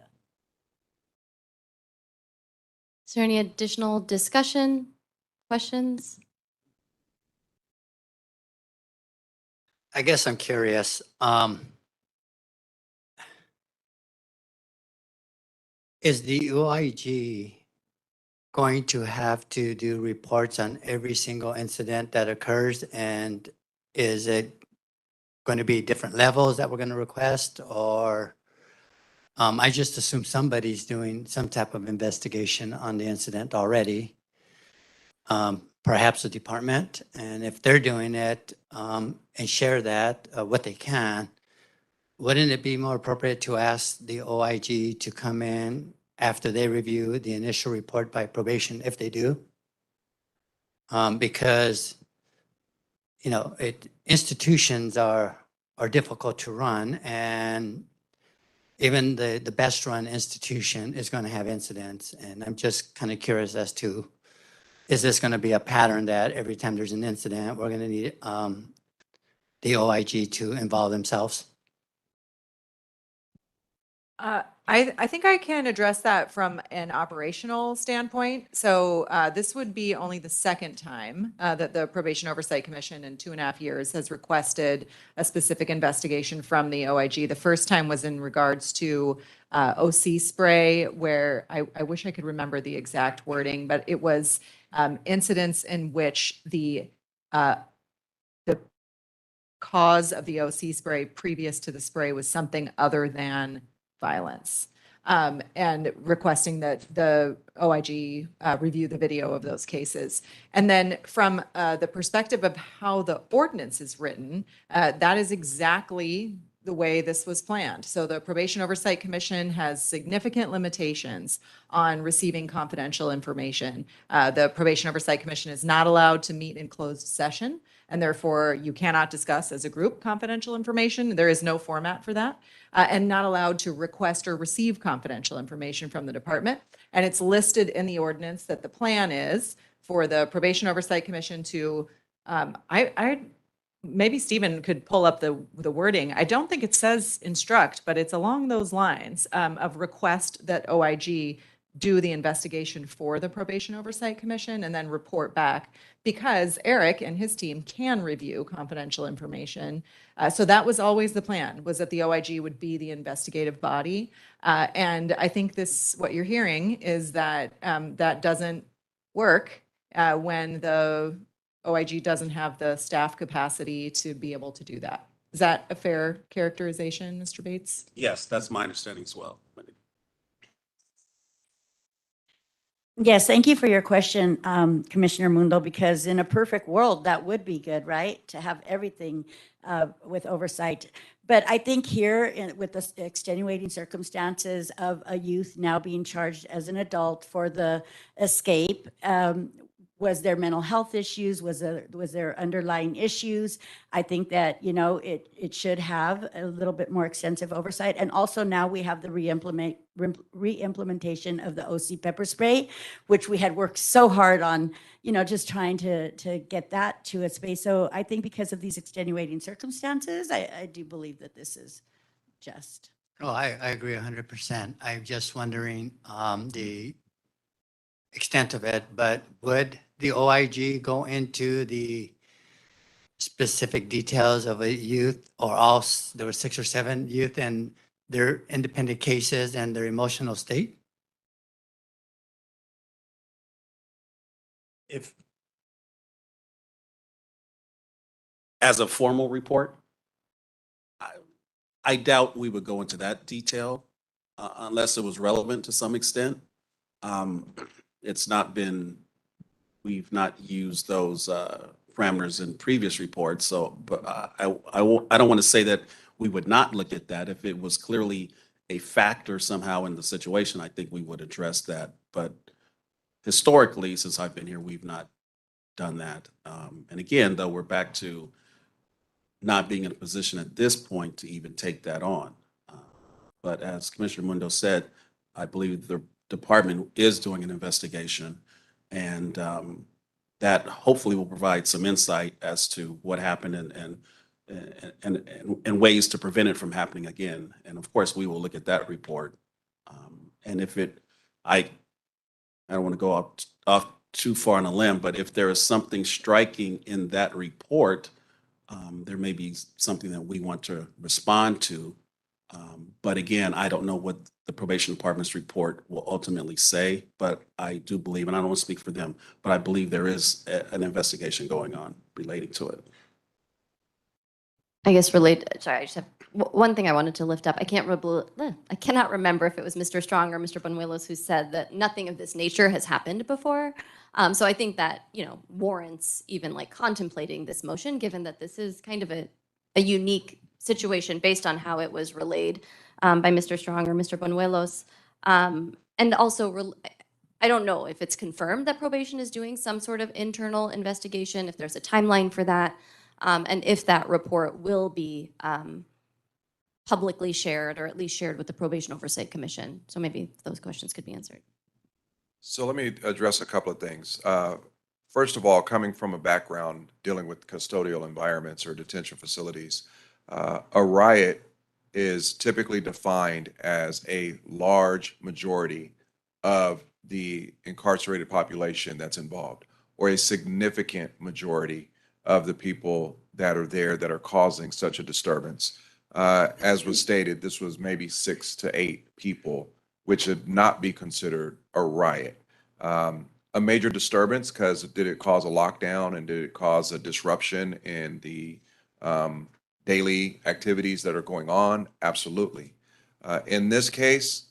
Is there any additional discussion, questions? I guess I'm curious. Is the OIG going to have to do reports on every single incident that occurs? And is it going to be different levels that we're going to request? Or I just assume somebody's doing some type of investigation on the incident already. Perhaps the department. And if they're doing it and share that, what they can, wouldn't it be more appropriate to ask the OIG to come in after they review the initial report by probation, if they do? Because institutions are difficult to run, and even the best run institution is going to have incidents. And I'm just kind of curious as to, is this going to be a pattern that every time there's an incident, we're going to need the OIG to involve themselves? I think I can address that from an operational standpoint. So this would be only the second time that the Probation Oversight Commission in 2.5 years has requested a specific investigation from the OIG. The first time was in regards to OC spray, where I wish I could remember the exact wording, but it was incidents in which the cause of the OC spray previous to the spray was something other than violence, and requesting that the OIG review the video of those cases. And then from the perspective of how the ordinance is written, that is exactly the way this was planned. So the Probation Oversight Commission has significant limitations on receiving confidential information. The Probation Oversight Commission is not allowed to meet in closed session, and therefore you cannot discuss as a group confidential information. There is no format for that, and not allowed to request or receive confidential information from the department. And it's listed in the ordinance that the plan is for the Probation Oversight Commission to, maybe Stephen could pull up the wording. I don't think it says instruct, but it's along those lines of request that OIG do the investigation for the Probation Oversight Commission and then report back, because Eric and his team can review confidential information. So that was always the plan, was that the OIG would be the investigative body. And I think what you're hearing is that that doesn't work when the OIG doesn't have the staff capacity to be able to do that. Is that a fair characterization, Mr. Bates? Yes, that's my understanding as well. Yes, thank you for your question, Commissioner Mundo, because in a perfect world, that would be good, right? To have everything with oversight. But I think here with the extenuating circumstances of a youth now being charged as an adult for the escape, was there mental health issues? Was there underlying issues? I think that, it should have a little bit more extensive oversight. And also now we have the re-implementation of the OC pepper spray, which we had worked so hard on, just trying to get that to a space. So I think because of these extenuating circumstances, I do believe that this is just. Oh, I agree 100%. I'm just wondering the extent of it, but would the OIG go into the specific details of a youth, or all, there were 6 or 7 youth and their independent cases and their emotional state? If, as a formal report, I doubt we would go into that detail unless it was relevant to some extent. It's not been, we've not used those parameters in previous reports. So, but I don't want to say that we would not look at that. If it was clearly a factor somehow in the situation, I think we would address that. But historically, since I've been here, we've not done that. And again, though, we're back to not being in a position at this point to even take that on. But as Commissioner Mundo said, I believe the department is doing an investigation, and that hopefully will provide some insight as to what happened and ways to prevent it from happening again. And of course, we will look at that report. And if I don't want to go off too far on a limb, but if there is something striking in that report, there may be something that we want to respond to. But again, I don't know what the probation department's report will ultimately say, but I do believe, and I don't want to speak for them, but I believe there is an investigation going on relating to it. I guess sorry, I just have one thing I wanted to lift up. I cannot remember if it was Mr. Strong or Mr. Banuelos who said that nothing of this nature has happened before. So I think that, warrants even like contemplating this motion, given that this is kind of a unique situation based on how it was relayed by Mr. Strong or Mr. Banuelos. And also, I don't know if it's confirmed that probation is doing some sort of internal investigation, if there's a timeline for that. and if that report will be publicly shared or at least shared with the Probation Oversight Commission. So maybe those questions could be answered. So let me address a couple of things. First of all, coming from a background dealing with custodial environments or detention facilities, a riot is typically defined as a large majority of the incarcerated population that's involved, or a significant majority of the people that are there that are causing such a disturbance. As was stated, this was maybe 6 to 8 people, which would not be considered a riot. A major disturbance, because did it cause a lockdown and did it cause a disruption in the daily activities that are going on? Absolutely. In this case,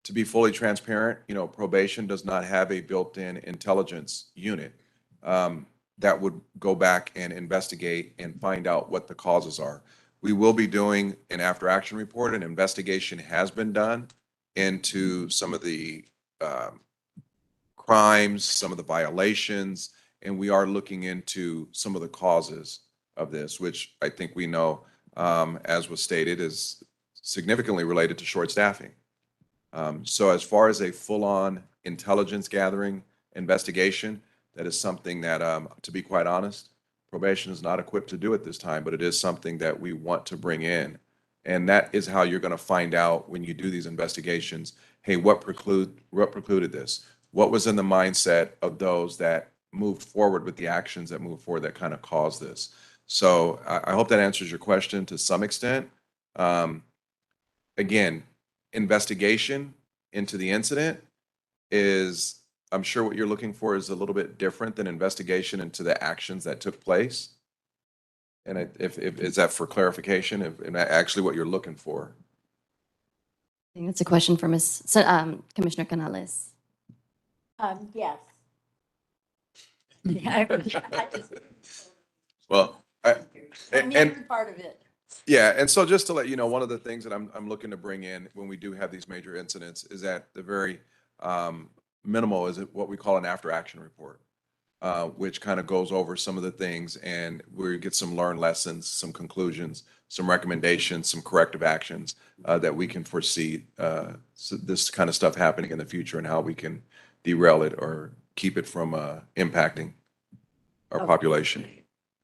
to be fully transparent, probation does not have a built-in intelligence unit that would go back and investigate and find out what the causes are. We will be doing an after-action report. An investigation has been done into some of the crimes, some of the violations, and we are looking into some of the causes of this, which I think we know, as was stated, is significantly related to short staffing. So as far as a full-on intelligence gathering investigation, that is something that, to be quite honest, probation is not equipped to do at this time, but it is something that we want to bring in. And that is how you're going to find out when you do these investigations, hey, what precluded this? What was in the mindset of those that moved forward with the actions that moved forward that kind of caused this? So I hope that answers your question to some extent. Again, investigation into the incident is, I'm sure what you're looking for is a little bit different than investigation into the actions that took place. And if is that for clarification, and actually what you're looking for? I think that's a question for Commissioner Canales. Yes. Yeah, Well, I'm and hearing part of it. yeah, and so just to let you know, one of the things that I'm looking to bring in when we do have these major incidents is that the very minimal is what we call an after-action report, which kind of goes over some of the things and we get some learned lessons, some conclusions, some recommendations, some corrective actions that we can foresee so this kind of stuff happening in the future and how we can derail it or keep it from impacting our population.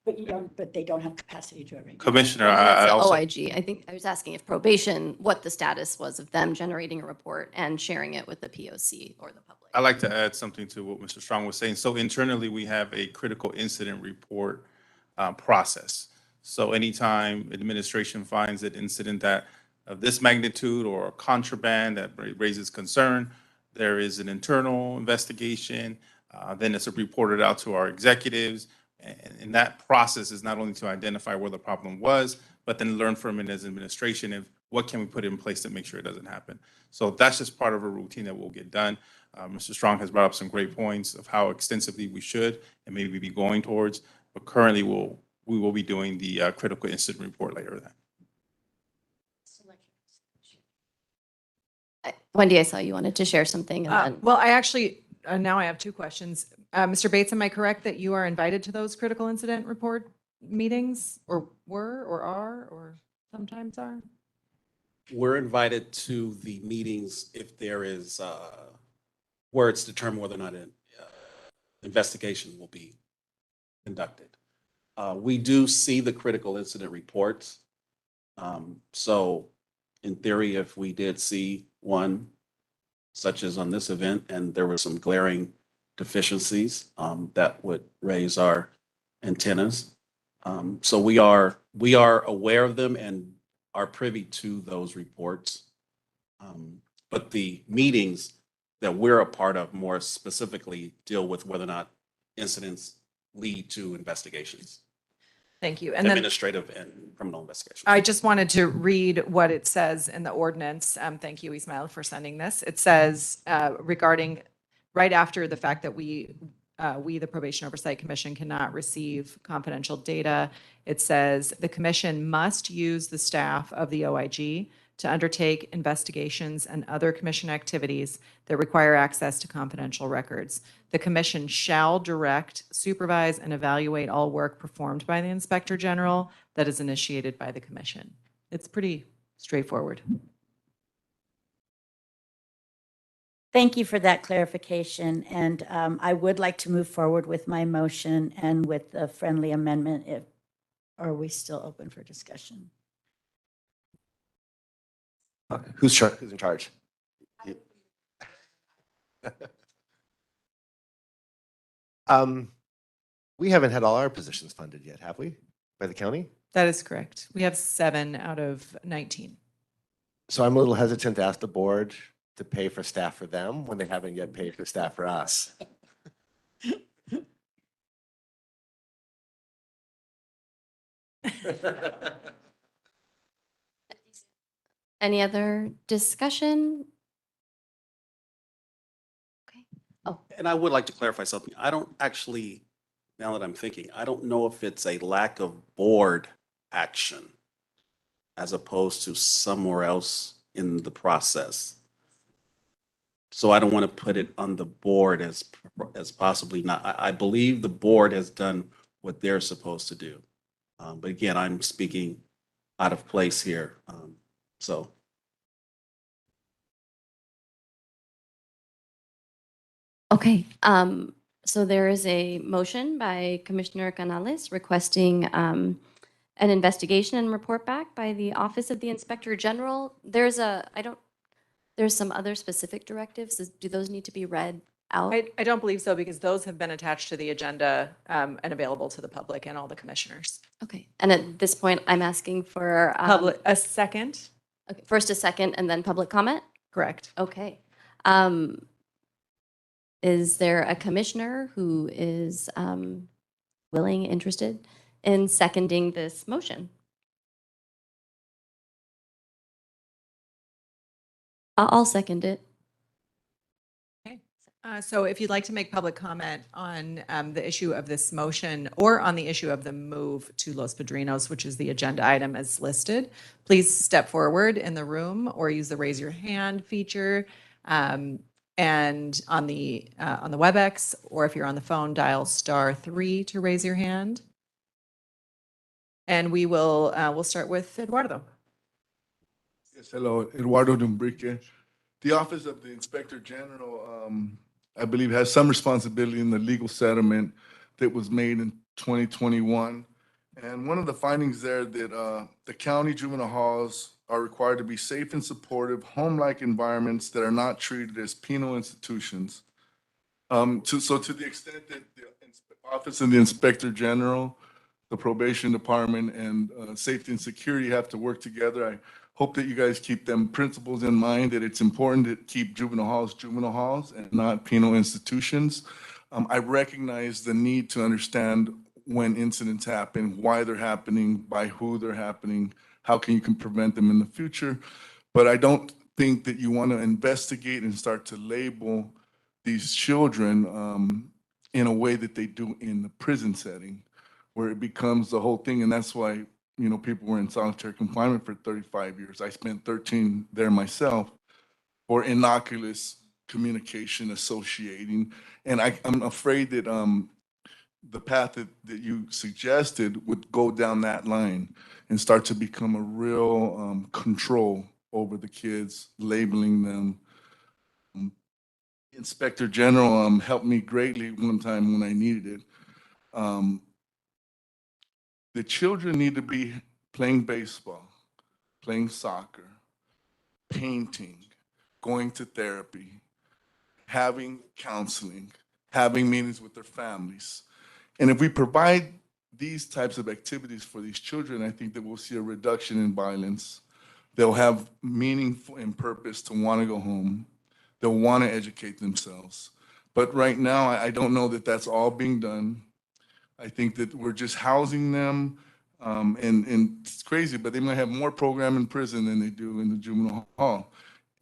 But they don't have capacity to everything. Commissioner, That's I the also, OIG. I think I was asking if probation, what the status was of them generating a report and sharing it with the POC or the public. I'd like to add something to what Mr. Strong was saying. So internally, we have a critical incident report process. So anytime administration finds an incident that of this magnitude or contraband that raises concern, there is an internal investigation. Then it's reported out to our executives. And that process is not only to identify where the problem was, but then learn from it as administration of what can we put in place to make sure it doesn't happen. So that's just part of a routine that will get done. Mr. Strong has brought up some great points of how extensively we should and maybe be going towards, but currently we will be doing the critical incident report later then. Wendy, I saw you wanted to share something. And then Well, I actually, now I have two questions. Mr. Bates, am I correct that you are invited to those critical incident report meetings, or were, or are, or sometimes are? We're invited to the meetings if there is, where it's determined whether or not an investigation will be conducted. We do see the critical incident reports. So in theory, if we did see one, such as on this event, and there were some glaring deficiencies, that would raise our antennas. So we are aware of them and are privy to those reports. But the meetings that we're a part of more specifically deal with whether or not incidents lead to investigations. Thank you. And then Administrative and criminal investigations. I just wanted to read what it says in the ordinance. Thank you, Ismail, for sending this. It says regarding right after the fact that we, the Probation Oversight Commission, cannot receive confidential data. It says the commission must use the staff of the OIG to undertake investigations and other commission activities that require access to confidential records. The commission shall direct, supervise, and evaluate all work performed by the Inspector General that is initiated by the commission. It's pretty straightforward. Thank you for that clarification. And I would like to move forward with my motion and with the friendly amendment. Are we still open for discussion? Who's in charge? You. We haven't had all our positions funded yet, have we? By the county? That is correct. We have 7 out of 19. So I'm a little hesitant to ask the board to pay for staff for them when they haven't yet paid for staff for us. Any other discussion? Okay. Oh, And I would like to clarify something. I don't actually, now that I'm thinking, I don't know if it's a lack of board action as opposed to somewhere else in the process. So I don't want to put it on the board as possibly not. I believe the board has done what they're supposed to do. But again, I'm speaking out of place here. So. okay. So there is a motion by Commissioner Canales requesting an investigation and report back by the Office of the Inspector General. There's some other specific directives. Do those need to be read out? I don't believe so because those have been attached to the agenda and available to the public and all the commissioners. Okay. And at this point, I'm asking for A second? okay, first a second and then public comment? Correct. Okay. Is there a commissioner who is willing, interested in seconding this motion? I'll second it. Okay. So if you'd like to make public comment on the issue of this motion or on the issue of the move to Los Padrinos, which is the agenda item as listed, please step forward in the room or use the raise your hand feature. And on the WebEx, or if you're on the phone, dial *3 to raise your hand. And we'll start with Eduardo. Yes, hello, Eduardo Dumbrique. The Office of the Inspector General, I believe, has some responsibility in the legal settlement that was made in 2021. And one of the findings there that the county juvenile halls are required to be safe and supportive, home-like environments that are not treated as penal institutions. So to the extent that the Office of the Inspector General, the Probation Department, and Safety and Security have to work together, I hope that you guys keep them principles in mind, that it's important to keep juvenile halls and not penal institutions. I recognize the need to understand when incidents happen, why they're happening, by who they're happening, how you can prevent them in the future. But I don't think that you want to investigate and start to label these children in a way that they do in the prison setting, where it becomes the whole thing. And that's why, people were in solitary confinement for 35 years. I spent 13 there myself for innocuous communication, associating. And I'm afraid that the path that you suggested would go down that line and start to become a real control over the kids, labeling them. Inspector General helped me greatly one time when I needed it. The children need to be playing baseball, playing soccer, painting, going to therapy, having counseling, having meetings with their families. And if we provide these types of activities for these children, I think that we'll see a reduction in violence. They'll have meaningful and purpose to want to go home. They'll want to educate themselves. But right now, I don't know that that's all being done. I think that we're just housing them, and it's crazy, but they might have more program in prison than they do in the juvenile hall.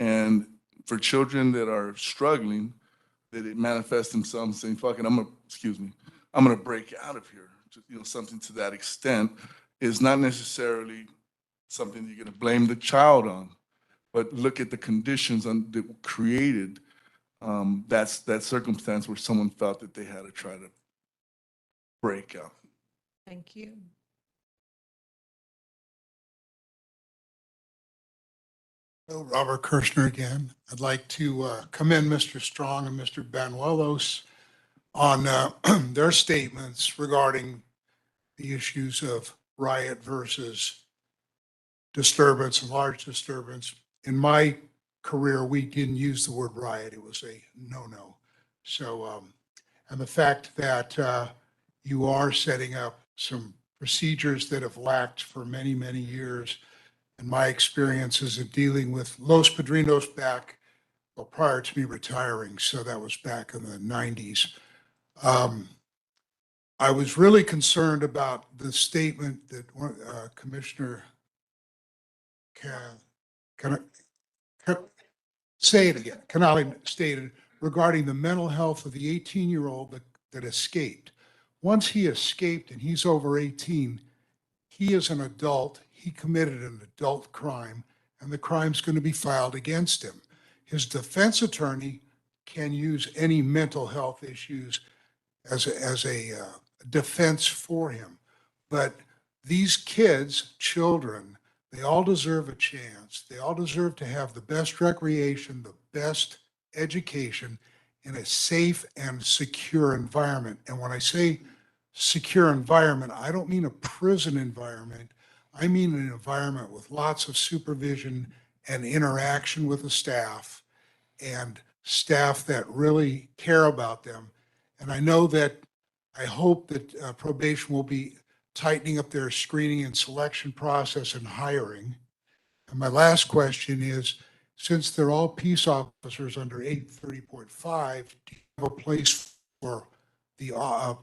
And for children that are struggling, that it manifests themselves saying, fuck it, I'm gonna break out of here. Something to that extent is not necessarily something you're gonna blame the child on. but look at the conditions that were created. That's that circumstance where someone felt that they had to try to break out. Thank you. Hello, Robert Kirshner again. I'd like to commend Mr. Strong and Mr. Banuelos on their statements regarding the issues of riot versus disturbance and large disturbance. In my career, we didn't use the word riot. It was a no-no. So, and the fact that you are setting up some procedures that have lacked for many, many years. And my experiences of dealing with Los Padrinos back, well, prior to me retiring, so that was back in the 90s. I was really concerned about the statement that Commissioner say it again. Canali stated regarding the mental health of the 18-year-old that escaped. Once he escaped and he's over 18, he is an adult. He committed an adult crime, and the crime's going to be filed against him. His defense attorney can use any mental health issues as a defense for him. But these kids, children, they all deserve a chance. They all deserve to have the best recreation, the best education in a safe and secure environment. And when I say secure environment, I don't mean a prison environment. I mean an environment with lots of supervision and interaction with the staff and staff that really care about them. And I hope that probation will be tightening up their screening and selection process and hiring. And my last question is, since they're all peace officers under 830.5, do you have a place for the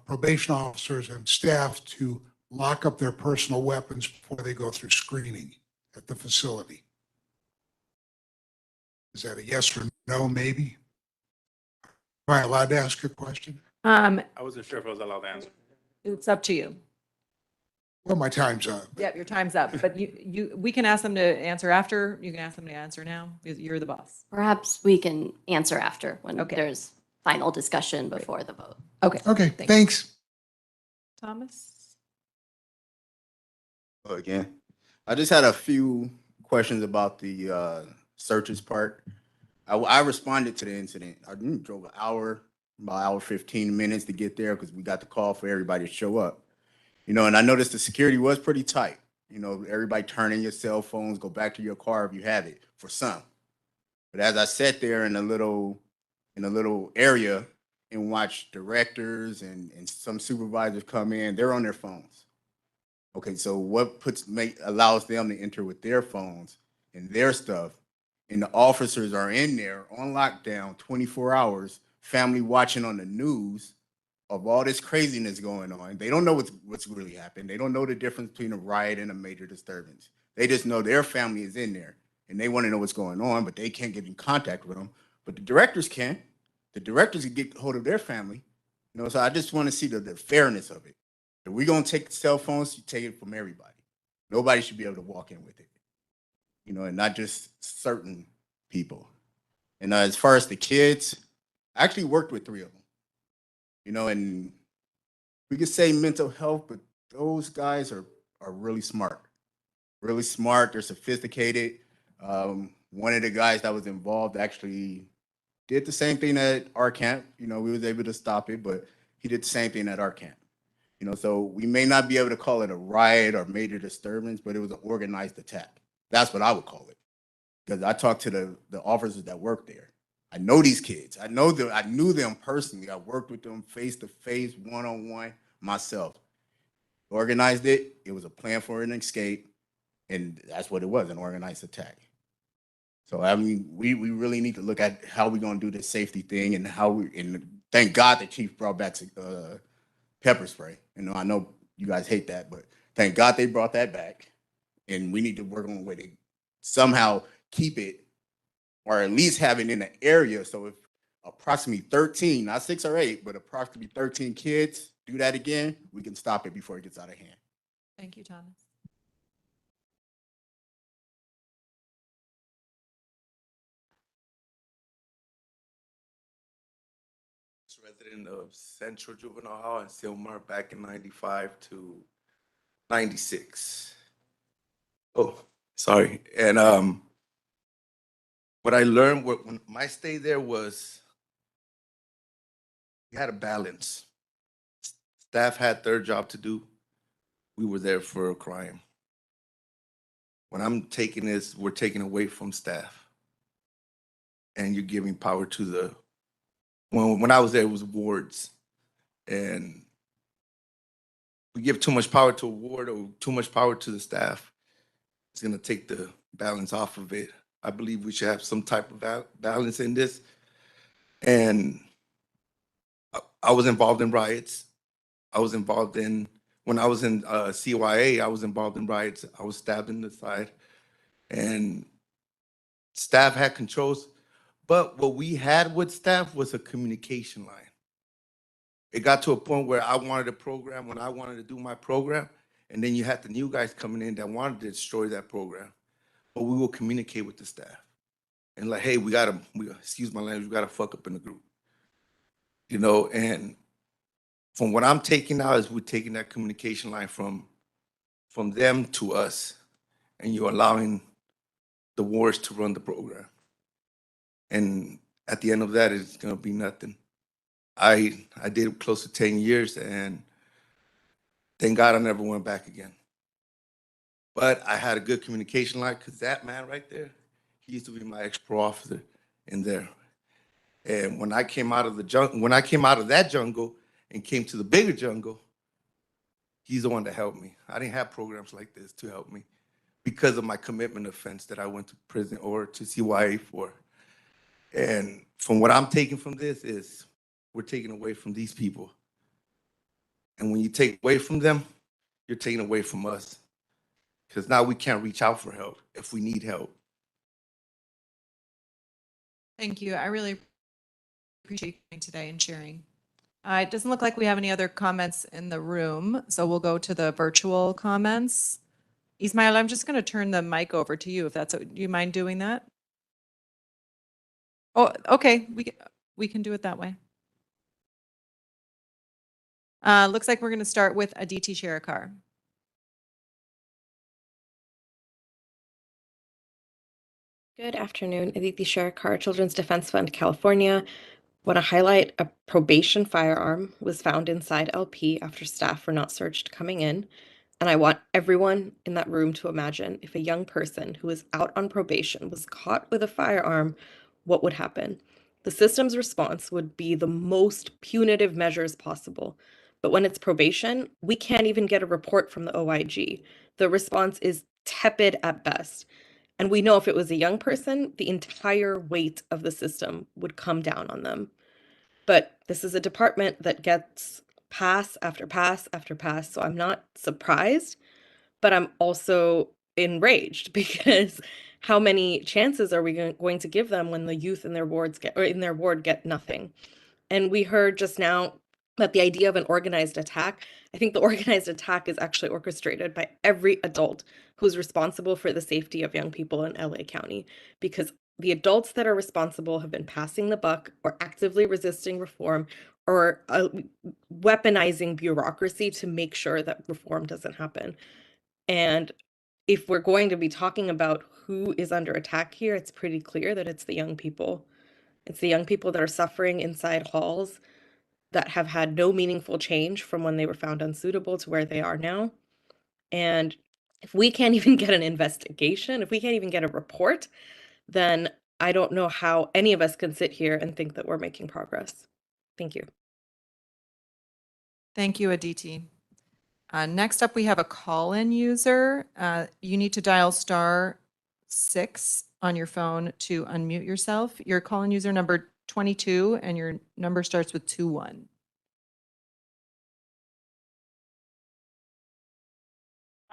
probation officers and staff to lock up their personal weapons before they go through screening at the facility? Is that a yes or no, maybe? Am I allowed to ask a question? I wasn't sure if I was allowed to answer. It's up to you. Well, my time's up. Yep, your time's up, but we can ask them to answer after. You can ask them to answer now. You're the boss. Perhaps we can answer after when Okay. there's final discussion before the vote. Okay. Okay, thanks. Thomas? Again, I just had a few questions about the searches part. I responded to the incident. I drove about an hour, 15 minutes to get there because we got the call for everybody to show up. And I noticed the security was pretty tight. Everybody turn in your cell phones, go back to your car if you have it, for some. But as I sat there in a little area and watched directors and some supervisors come in, they're on their phones. Okay, so what allows them to enter with their phones and their stuff, and the officers are in there on lockdown 24 hours, family watching on the news of all this craziness going on. They don't know what's really happened. They don't know the difference between a riot and a major disturbance. They just know their family is in there and they want to know what's going on, but they can't get in contact with them. But the directors can. The directors can get hold of their family. So I just want to see the fairness of it. If we're going to take the cell phones, you take it from everybody. Nobody should be able to walk in with it, and not just certain people. And as far as the kids, I actually worked with 3 of them. And we could say mental health, but those guys are really smart. Really smart. They're sophisticated. One of the guys that was involved actually did the same thing at our camp. We was able to stop it, but he did the same thing at our camp. So we may not be able to call it a riot or major disturbance, but it was an organized attack. That's what I would call it. Because I talked to the officers that work there. I know these kids. I knew them personally. I worked with them face to face, one-on-one myself. Organized it. It was a plan for an escape. And that's what it was, an organized attack. So, we really need to look at how we're going to do this safety thing and thank God the chief brought back pepper spray. I know you guys hate that, but thank God they brought that back. And we need to work on a way to somehow keep it, or at least have it in the area. So if approximately 13, not 6 or 8, but approximately 13 kids do that again, we can stop it before it gets out of hand. Thank you, Thomas. president of Central Juvenile Hall in Silmar back in 95 to 96. Oh, sorry. And what I learned when my stay there was we had a balance. Staff had their job to do. We were there for a crime. What I'm taking is we're taking away from staff. And you're giving power to the, when I was there, it was wards. And we give too much power to a ward or too much power to the staff, it's gonna take the balance off of it. I believe we should have some type of balance in this. And I was involved in riots. I was involved in, when I was in CYA, I was involved in riots. I was stabbed in the side. And staff had controls. But what we had with staff was a communication line. It got to a point where I wanted a program when I wanted to do my program. And then you had the new guys coming in that wanted to destroy that program. But we will communicate with the staff. And like, hey, excuse my language, we gotta fuck up in the group. You know, and from what I'm taking now is we're taking that communication line from them to us. And you're allowing the wars to run the program. And at the end of that, it's gonna be nothing. I did close to 10 years and thank God I never went back again. But I had a good communication line because that man right there, he used to be my ex-pro officer in there. And when I came out of that jungle and came to the bigger jungle, he's the one that helped me. I didn't have programs like this to help me because of my commitment offense that I went to prison or to CYA for. And from what I'm taking from this is we're taking away from these people. And when you take away from them, you're taking away from us. Because now we can't reach out for help if we need help. Thank you. I really appreciate you coming today and sharing. It doesn't look like we have any other comments in the room, so we'll go to the virtual comments. Ismail, I'm just going to turn the mic over to you if that's, do you mind doing that? Oh, okay, we can do it that way. Looks like we're going to start with Aditi Sherakar. Good afternoon, Aditi Sherakar, Children's Defense Fund, California. Want to highlight a probation firearm was found inside LP after staff were not searched coming in. And I want everyone in that room to imagine if a young person who is out on probation was caught with a firearm, what would happen? The system's response would be the most punitive measures possible. But when it's probation, we can't even get a report from the OIG. The response is tepid at best. And we know if it was a young person, the entire weight of the system would come down on them. But this is a department that gets pass after pass after pass. So I'm not surprised, but I'm also enraged because how many chances are we going to give them when the youth in their wards in their ward get nothing? And we heard just now that the idea of an organized attack, I think the organized attack is actually orchestrated by every adult who's responsible for the safety of young people in LA County, because the adults that are responsible have been passing the buck or actively resisting reform or weaponizing bureaucracy to make sure that reform doesn't happen. And if we're going to be talking about who is under attack here, it's pretty clear that it's the young people. It's the young people that are suffering inside halls that have had no meaningful change from when they were found unsuitable to where they are now. And if we can't even get an investigation, if we can't even get a report, then I don't know how any of us can sit here and think that we're making progress. Thank you. Thank you, Aditi. Next up, we have a call-in user. You need to dial *6 on your phone to unmute yourself. Your call-in user number 22, and your number starts with 21.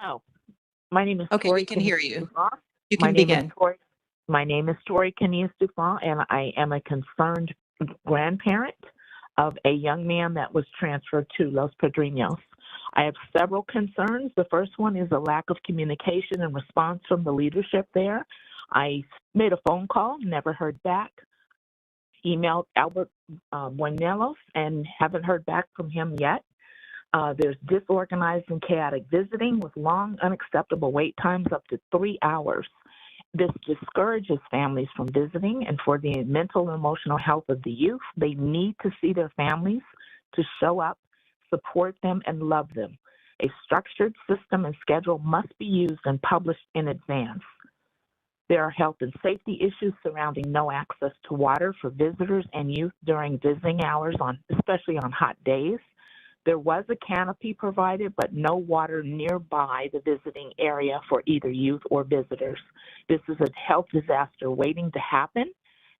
Oh, my name is Okay, Tori. we can hear you. Dufont. You My can name begin. is Tori. My name is Tori Canese Dufont, and I am a concerned grandparent of a young man that was transferred to Los Padrinos. I have several concerns. The first one is a lack of communication and response from the leadership there. I made a phone call, never heard back. emailed Albert Buenelos and haven't heard back from him yet. There's disorganized and chaotic visiting with long, unacceptable wait times up to 3 hours. This discourages families from visiting, and for the mental and emotional health of the youth, they need to see their families, to show up, support them, and love them. A structured system and schedule must be used and published in advance. There are health and safety issues surrounding no access to water for visitors and youth during visiting hours, especially on hot days. There was a canopy provided, but no water nearby the visiting area for either youth or visitors. This is a health disaster waiting to happen,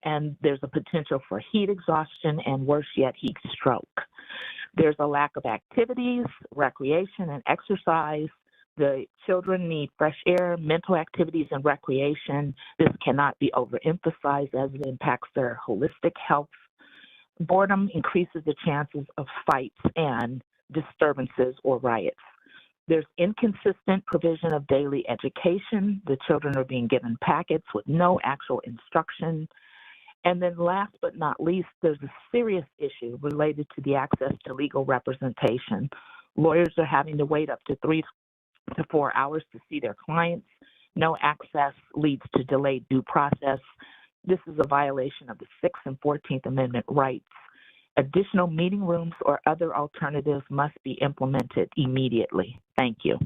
and there's a potential for heat exhaustion and, worse yet, heat stroke. There's a lack of activities, recreation, and exercise. The children need fresh air, mental activities, and recreation. This cannot be overemphasized as it impacts their holistic health. Boredom increases the chances of fights and disturbances or riots. There's inconsistent provision of daily education. The children are being given packets with no actual instruction. And then last but not least, there's a serious issue related to the access to legal representation. Lawyers are having to wait up to 3 to 4 hours to see their clients. No access leads to delayed due process. This is a violation of the 6th and 14th Amendment rights. Additional meeting rooms or other alternatives must be implemented immediately. Thank you.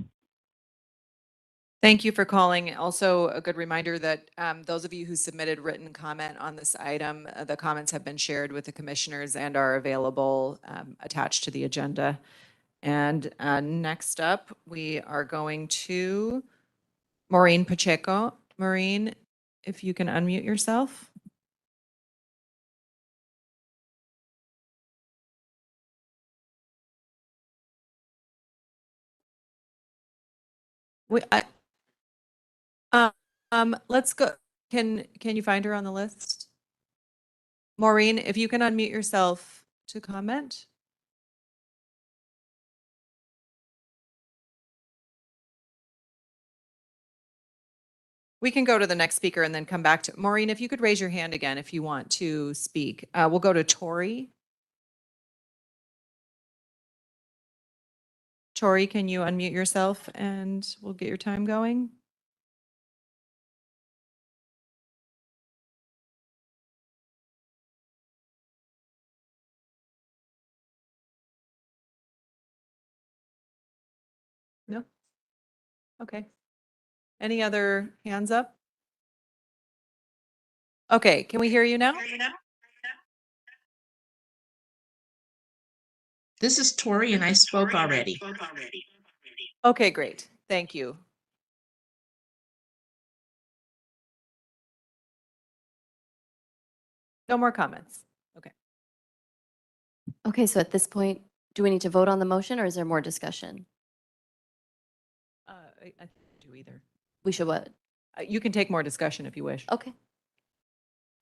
Thank you for calling. Also, a good reminder that those of you who submitted written comment on this item, the comments have been shared with the commissioners and are available attached to the agenda. And next up, we are going to Maureen Pacheco. Maureen, if you can unmute yourself. Let's go. Can you find her on the list? Maureen, if you can unmute yourself to comment. We can go to the next speaker and then come back to Maureen. If you could raise your hand again if you want to speak. We'll go to Tori. Tori, can you unmute yourself and we'll get your time going? No? Okay. Any other hands up? Okay, can we hear you now? This is Tori, and I spoke already. Okay, great. Thank you. No more comments. Okay. Okay, so at this point, do we need to vote on the motion or is there more discussion? I do either. We should what? You can take more discussion if you wish. Okay.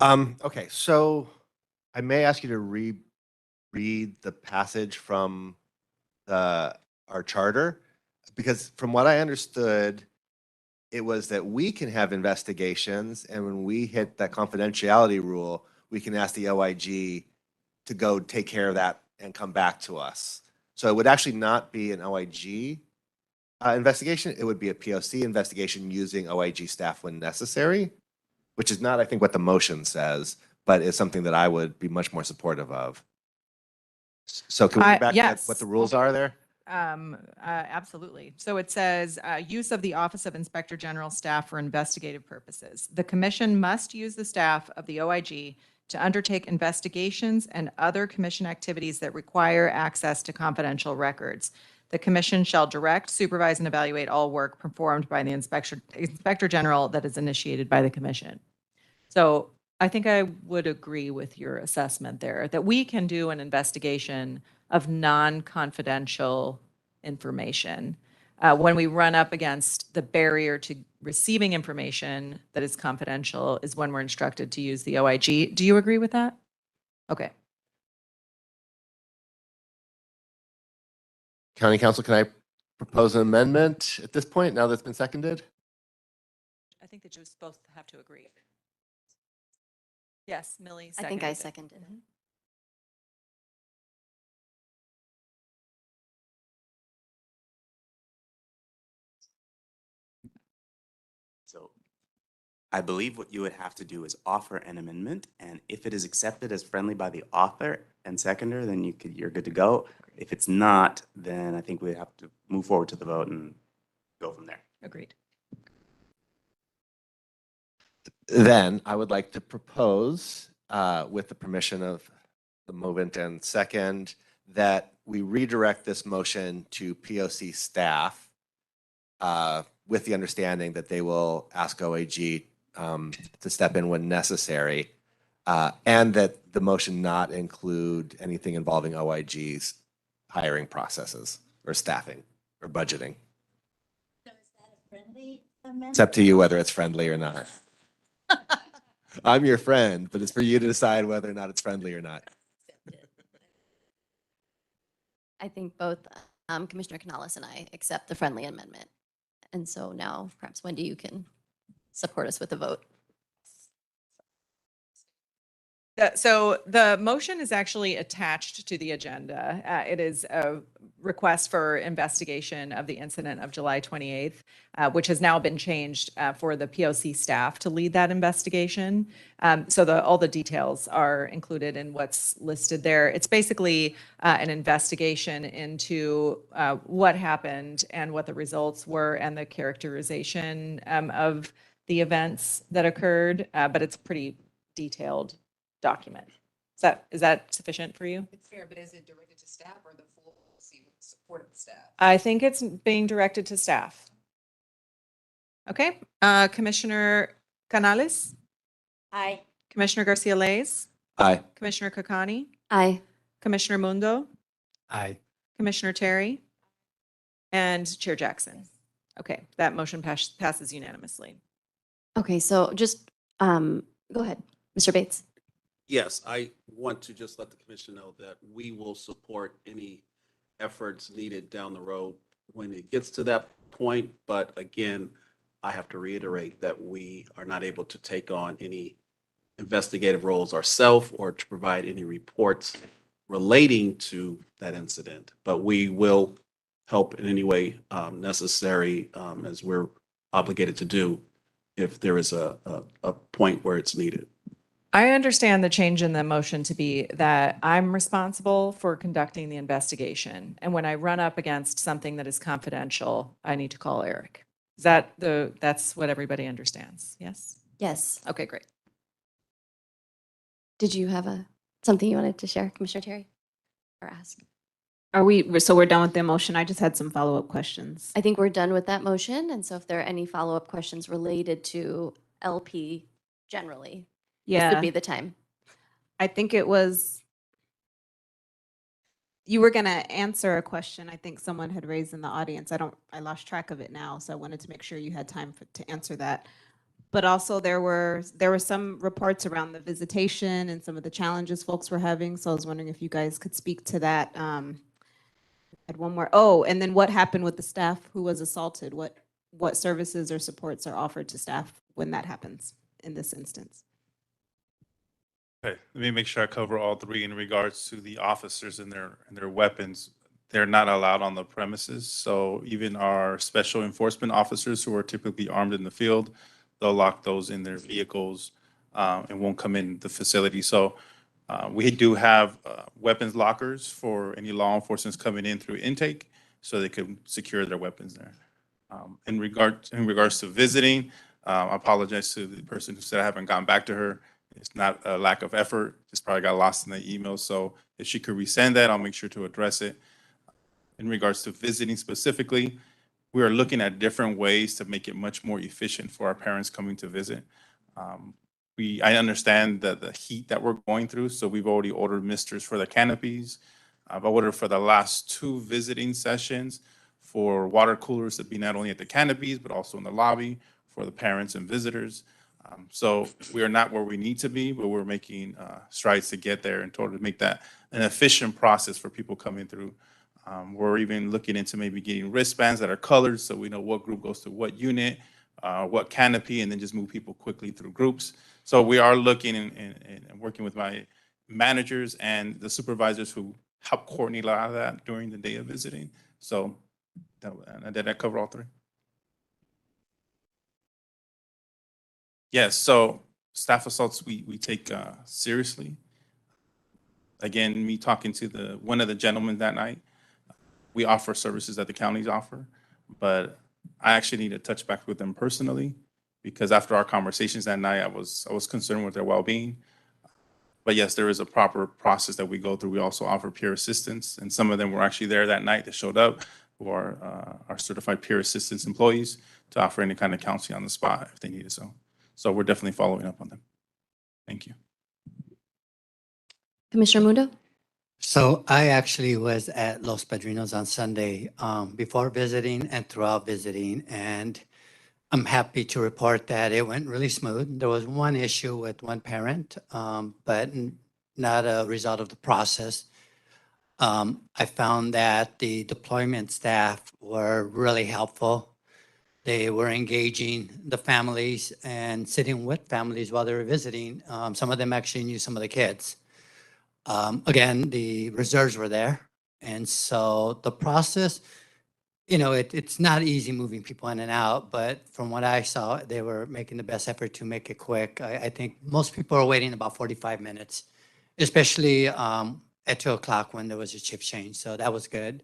Okay, so I may ask you to read the passage from our charter, because from what I understood, it was that we can have investigations, and when we hit that confidentiality rule, we can ask the OIG to go take care of that and come back to us. So it would actually not be an OIG investigation. It would be a POC investigation using OIG staff when necessary, which is not, I think, what the motion says, but is something that I would be much more supportive of. So can we go back to what the rules are there? Absolutely. So it says use of the Office of Inspector General staff for investigative purposes. The commission must use the staff of the OIG to undertake investigations and other commission activities that require access to confidential records. The commission shall direct, supervise, and evaluate all work performed by the Inspector General that is initiated by the commission. So I think I would agree with your assessment there, that we can do an investigation of non-confidential information. When we run up against the barrier to receiving information that is confidential is when we're instructed to use the OIG. Do you agree with that? Okay. County Council, can I propose an amendment at this point, now that's been seconded? I think that you both have to agree. Yes, Millie I think I seconded it. seconded it. So I believe what you would have to do is offer an amendment, and if it is accepted as friendly by the author and seconder, then you're good to go. If it's not, then I think we have to move forward to the vote and go from there. Agreed. Then I would like to propose, with the permission of the movement and second, that we redirect this motion to POC staff with the understanding that they will ask OAG to step in when necessary, and that the motion not include anything involving OIG's hiring processes or staffing or budgeting. It's up to you whether it's friendly or not. I'm your friend, but it's for you to decide whether or not it's friendly or not. I think both Commissioner Canales and I accept the friendly amendment. And so now perhaps Wendy, you support us with a vote. So the motion is actually attached to the agenda. It is a request for investigation of the incident of July 28th, which has now been changed for the POC staff to lead that investigation. So all the details are included in what's listed there. It's basically an investigation into what happened and what the results were and the characterization of the events that occurred, but it's pretty detailed document. Is that sufficient for you? It's fair, but is it directed to staff or the full support of the staff? I think it's being directed to staff. Okay, Commissioner Canales, Aye. Commissioner Garcia Leyes, Aye. Commissioner Kakani, Aye. Commissioner Mundo, Aye. Commissioner Terry, and Chair Jackson. Okay, that motion passes unanimously. Okay, so just go ahead, Mr. Bates. Yes, I want to just let the commission know that we will support any efforts needed down the road when it gets to that point. But again, I have to reiterate that we are not able to take on any investigative roles ourselves or to provide any reports relating to that incident. But we will help in any way necessary, as we're obligated to do if there is a point where it's needed. I understand the change in the motion to be that I'm responsible for conducting the investigation. And when I run up against something that is confidential, I need to call Eric. That's what everybody understands? Yes? Yes. Okay, great. Did you have something you wanted to share, Commissioner Terry, or ask? So we're done with the motion? I just had some follow-up questions. I think we're done with that motion. And so if there are any follow-up questions related to LP generally, this Yeah, would be the time. I think it was, you were going to answer a question I think someone had raised in the audience. I lost track of it now, so I wanted to make sure you had time to answer that. But also there were some reports around the visitation and some of the challenges folks were having. So I was wondering if you guys could speak to that. Had one more. Oh, and then what happened with the staff who was assaulted? What services or supports are offered to staff when that happens in this instance? Okay, let me make sure I cover all three in regards to the officers and their weapons. They're not allowed on the premises. So even our special enforcement officers who are typically armed in the field, they'll lock those in their vehicles and won't come in the facility. So we do have weapons lockers for any law enforcement coming in through intake so they can secure their weapons there. In regards to visiting, I apologize to the person who said I haven't gone back to her. It's not a lack of effort, just probably got lost in the email. So if she could resend that, I'll make sure to address it. In regards to visiting specifically, we are looking at different ways to make it much more efficient for our parents coming to visit. I understand the heat that we're going through, so we've already ordered misters for the canopies. I've ordered for the last 2 visiting sessions for water coolers to be not only at the canopies, but also in the lobby for the parents and visitors. So we are not where we need to be, but we're making strides to get there in order to make that an efficient process for people coming through. We're even looking into maybe getting wristbands that are colored so we know what group goes to what unit, what canopy, and then just move people quickly through groups. So we are looking and working with my managers and the supervisors who help coordinate a lot of that during the day of visiting. So did I cover all three? Yes, so staff assaults we take seriously. Again, me talking to one of the gentlemen that night, we offer services that the counties offer, but I actually need to touch back with them personally because after our conversations that night, I was concerned with their well-being. But yes, there is a proper process that we go through. We also offer peer assistance, and some of them were actually there that night that showed up, who are our certified peer assistance employees to offer any kind of counseling on the spot if they needed so. So we're definitely following up on them. Thank you. Commissioner Mundo? So I actually was at Los Padrinos on Sunday before visiting and throughout visiting, and I'm happy to report that it went really smooth. There was one issue with one parent, but not a result of the process. I found that the deployment staff were really helpful. They were engaging the families and sitting with families while they were visiting. Some of them actually knew some of the kids. Again, the reserves were there. And so the process, it's not easy moving people in and out, but from what I saw, they were making the best effort to make it quick. I think most people are waiting about 45 minutes, especially at 2 o'clock when there was a shift change. So that was good.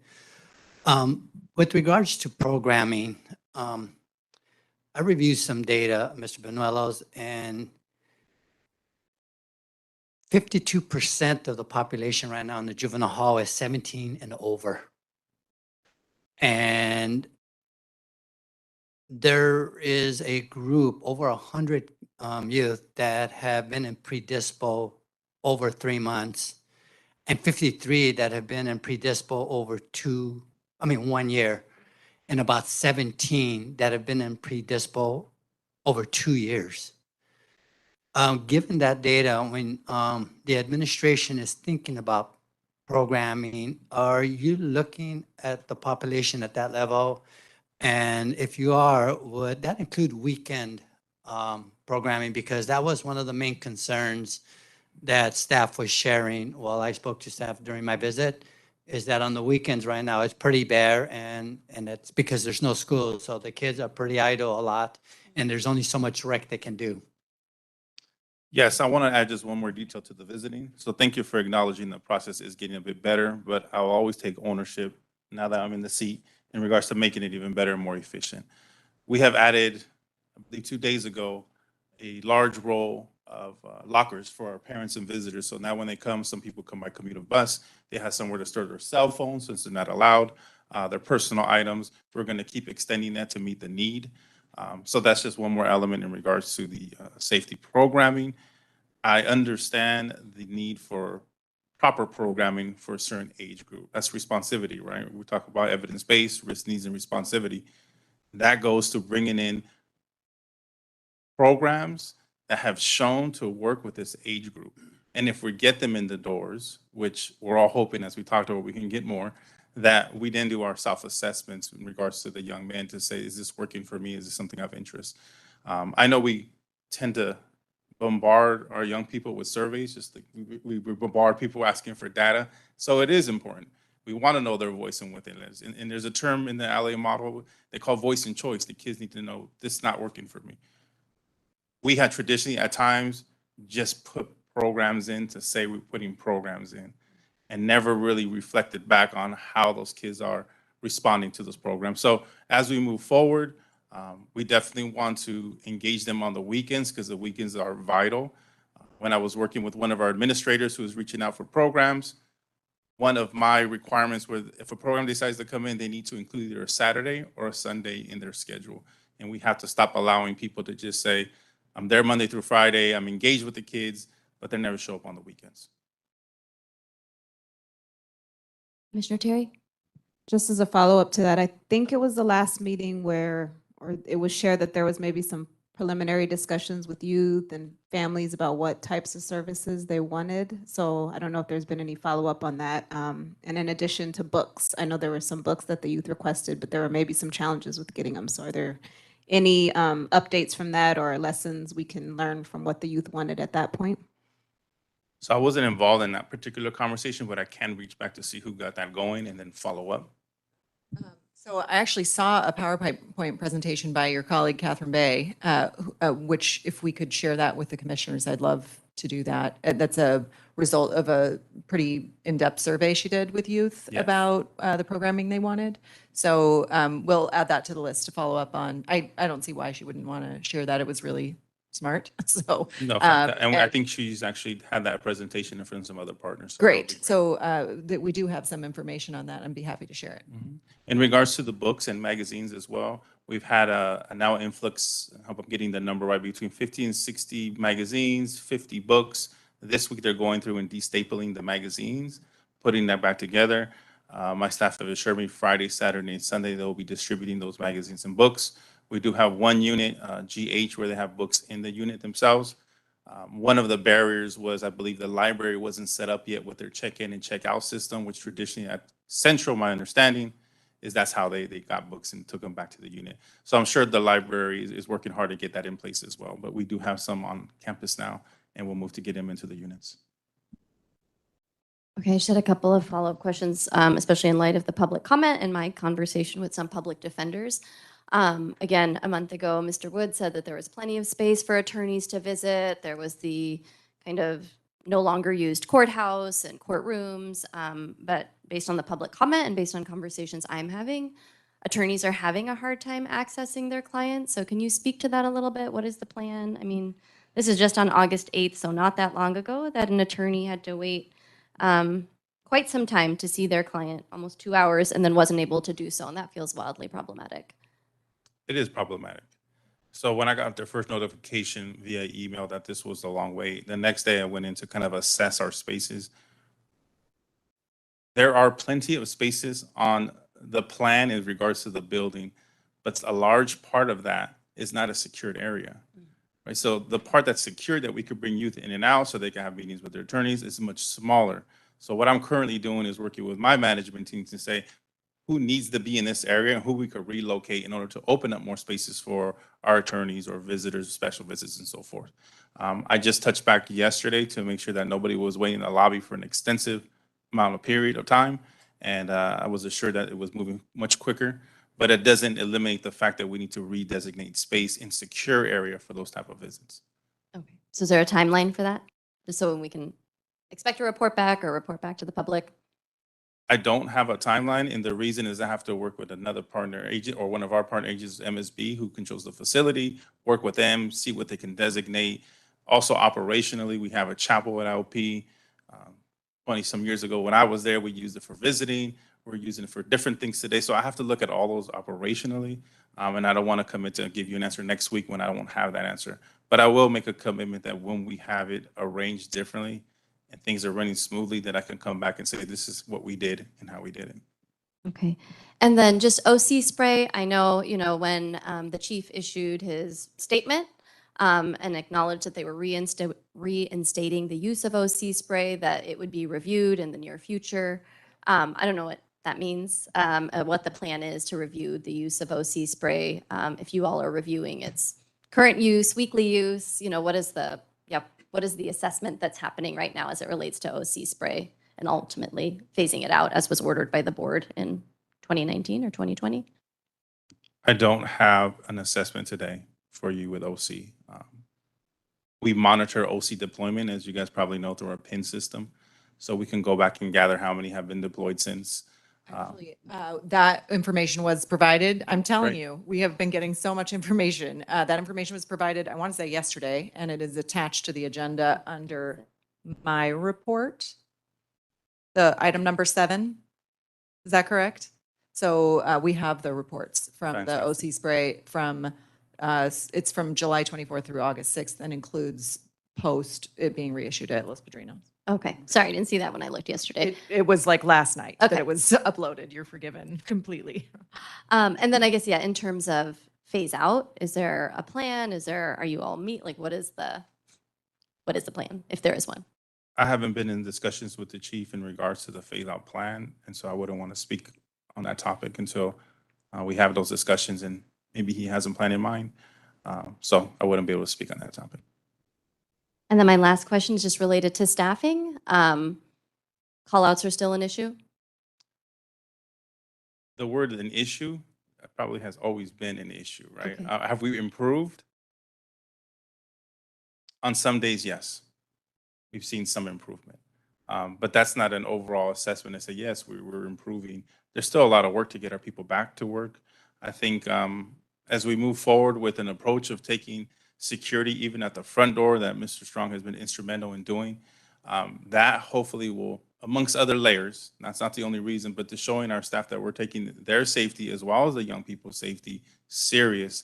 With regards to programming, I reviewed some data, Mr. Benuelos, and 52% of the population right now in the juvenile hall is 17 and over. And there is a group, over 100 youth that have been in pre-dispo over 3 months, and 53 that have been in pre-dispo over 1 year, and about 17 that have been in pre-dispo over 2 years. Given that data, when the administration is thinking about programming, are you looking at the population at that level? And if you are, would that include weekend programming? Because that was one of the main concerns that staff was sharing while I spoke to staff during my visit, is that on the weekends right now, it's pretty bare, and it's because there's no school. So the kids are pretty idle a lot, and there's only so much rec they can do. Yes, I want to add just one more detail to the visiting. So thank you for acknowledging the process is getting a bit better, but I'll always take ownership now that I'm in the seat in regards to making it even better and more efficient. We have added, I believe 2 days ago, a large row of lockers for our parents and visitors. So now when they come, some people come by commuter bus, they have somewhere to store their cell phones since they're not allowed, their personal items. We're going to keep extending that to meet the need. So that's just one more element in regards to the safety programming. I understand the need for proper programming for a certain age group. That's responsivity, right? We talk about evidence-based, risk, needs, and responsivity. That goes to bringing in programs that have shown to work with this age group. And if we get them in the doors, which we're all hoping as we talked about, we can get more, that we then do our self-assessments in regards to the young man to say, is this working for me? Is this something of interest? I know we tend to bombard our young people with surveys, just like we bombard people asking for data. So it is important. We want to know their voice and what it is. And there's a term in the LA model they call voice and choice. The kids need to know this is not working for me. We had traditionally at times just put programs in to say we're putting programs in and never really reflected back on how those kids are responding to those programs. So as we move forward, we definitely want to engage them on the weekends because the weekends are vital. When I was working with one of our administrators who was reaching out for programs, one of my requirements was if a program decides to come in, they need to include either a Saturday or a Sunday in their schedule. And we have to stop allowing people to just say, I'm there Monday through Friday, I'm engaged with the kids, but they never show up on the weekends. Commissioner Terry? Just as a follow-up to that, I think it was the last meeting where, or it was shared that there was maybe some preliminary discussions with youth and families about what types of services they wanted. So I don't know if there's been any follow-up on that. And in addition to books, I know there were some books that the youth requested, but there were maybe some challenges with getting them. So are there any updates from that or lessons we can learn from what the youth wanted at that point? So I wasn't involved in that particular conversation, but I can reach back to see who got that going and then follow up. So I actually saw a PowerPoint presentation by your colleague, Catherine Bay, which if we could share that with the commissioners, I'd love to do that. That's a result of a pretty in-depth survey she did with youth Yes. about the programming they wanted. So we'll add that to the list to follow up on. I don't see why she wouldn't want to share that. It was really smart. So No, and I think she's actually had that presentation in front of some other partners. So that would be great. So that we do have some information on that. I'd be happy to share it. In regards to the books and magazines as well, we've had a now influx, I hope I'm getting the number right, between 50 and 60 magazines, 50 books. This week, they're going through and destapling the magazines, putting that back together. My staff have assured me Friday, Saturday, and Sunday, they'll be distributing those magazines and books. We do have one unit, GH, where they have books in the unit themselves. One of the barriers was, I believe, the library wasn't set up yet with their check-in and check-out system, which traditionally at Central, my understanding, is that's how they got books and took them back to the unit. So I'm sure the library is working hard to get that in place as well. But we do have some on campus now, and we'll move to get them into the units. Okay, I just had a couple of follow-up questions, especially in light of the public comment and my conversation with some public defenders. Again, a month ago, Mr. Wood said that there was plenty of space for attorneys to visit. There was the kind of no longer used courthouse and courtrooms. But based on the public comment and based on conversations I'm having, attorneys are having a hard time accessing their clients. So can you speak to that a little bit? What is the plan? I mean, this is just on August 8th, so not that long ago, that an attorney had to wait quite some time to see their client, almost 2 hours, and then wasn't able to do so. And that feels wildly problematic. It is problematic. So when I got the first notification via email that this was a long wait, the next day I went in to kind of assess our spaces. There are plenty of spaces on the plan in regards to the building, but a large part of that is not a secured area. Right? So the part that's secured that we could bring youth in and out so they can have meetings with their attorneys is much smaller. So what I'm currently doing is working with my management team to say, who needs to be in this area and who we could relocate in order to open up more spaces for our attorneys or visitors, special visits, and so forth. I just touched back yesterday to make sure that nobody was waiting in the lobby for an extensive amount of period of time. And I was assured that it was moving much quicker, but it doesn't eliminate the fact that we need to redesignate space in secure area for those type of visits. Okay. So is there a timeline for that? Just so we can expect a report back or report back to the public? I don't have a timeline, and the reason is I have to work with another partner agent or one of our partner agents, MSB, who controls the facility, work with them, see what they can designate. Also operationally, we have a chapel at LP. 20-some years ago when I was there, we used it for visiting. We're using it for different things today. So I have to look at all those operationally, and I don't want to commit to give you an answer next week when I won't have that answer. But I will make a commitment that when we have it arranged differently, and things are running smoothly, that I can come back and say, this is what we did and how we did it. Okay. And then just OC spray, I know, when the chief issued his statement and acknowledged that they were reinstating the use of OC spray, that it would be reviewed in the near future. I don't know what that means, what the plan is to review the use of OC spray. If you all are reviewing its current use, weekly use, what is the assessment that's happening right now as it relates to OC spray and ultimately phasing it out as was ordered by the board in 2019 or 2020? I don't have an assessment today for you with OC. We monitor OC deployment, as you guys probably know, through our PIN system. So we can go back and gather how many have been deployed since. Actually, that information was provided. I'm telling Great. you, we have been getting so much information. That information was provided, I want to say yesterday, and it is attached to the agenda under my report. The item number 7, is that correct? So we have the reports from the OC spray from, it's from July 24th through August 6th and includes post it being reissued at Los Padrinos. Okay. Sorry, I didn't see that when I looked yesterday. It was like last night that Okay. it was uploaded. You're forgiven completely. And then I guess, in terms of phase out, is there a plan? Are you all what is the plan, if there is one? I haven't been in discussions with the chief in regards to the phase out plan. And so I wouldn't want to speak on that topic until we have those discussions and maybe he has a plan in mind. So I wouldn't be able to speak on that topic. And then my last question is just related to staffing. Call-outs are still an issue? The word an issue probably has always been an issue, right? Okay. Have we improved? On some days, yes. We've seen some improvement. But that's not an overall assessment to say, yes, we're improving. There's still a lot of work to get our people back to work. I think as we move forward with an approach of taking security even at the front door that Mr. Strong has been instrumental in doing, that hopefully will, amongst other layers, that's not the only reason, but to showing our staff that we're taking their safety as well as the young people's safety serious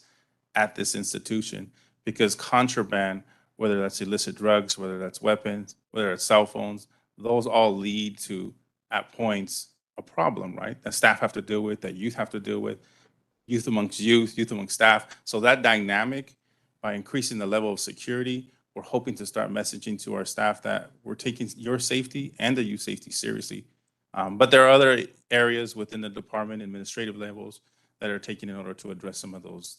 at this institution, because contraband, whether that's illicit drugs, whether that's weapons, whether it's cell phones, those all lead to, at points, a problem, right? That staff have to deal with, that youth have to deal with, youth amongst youth amongst staff. So that dynamic, by increasing the level of security, we're hoping to start messaging to our staff that we're taking your safety and the youth safety seriously. But there are other areas within the department, administrative levels, that are taken in order to address some of those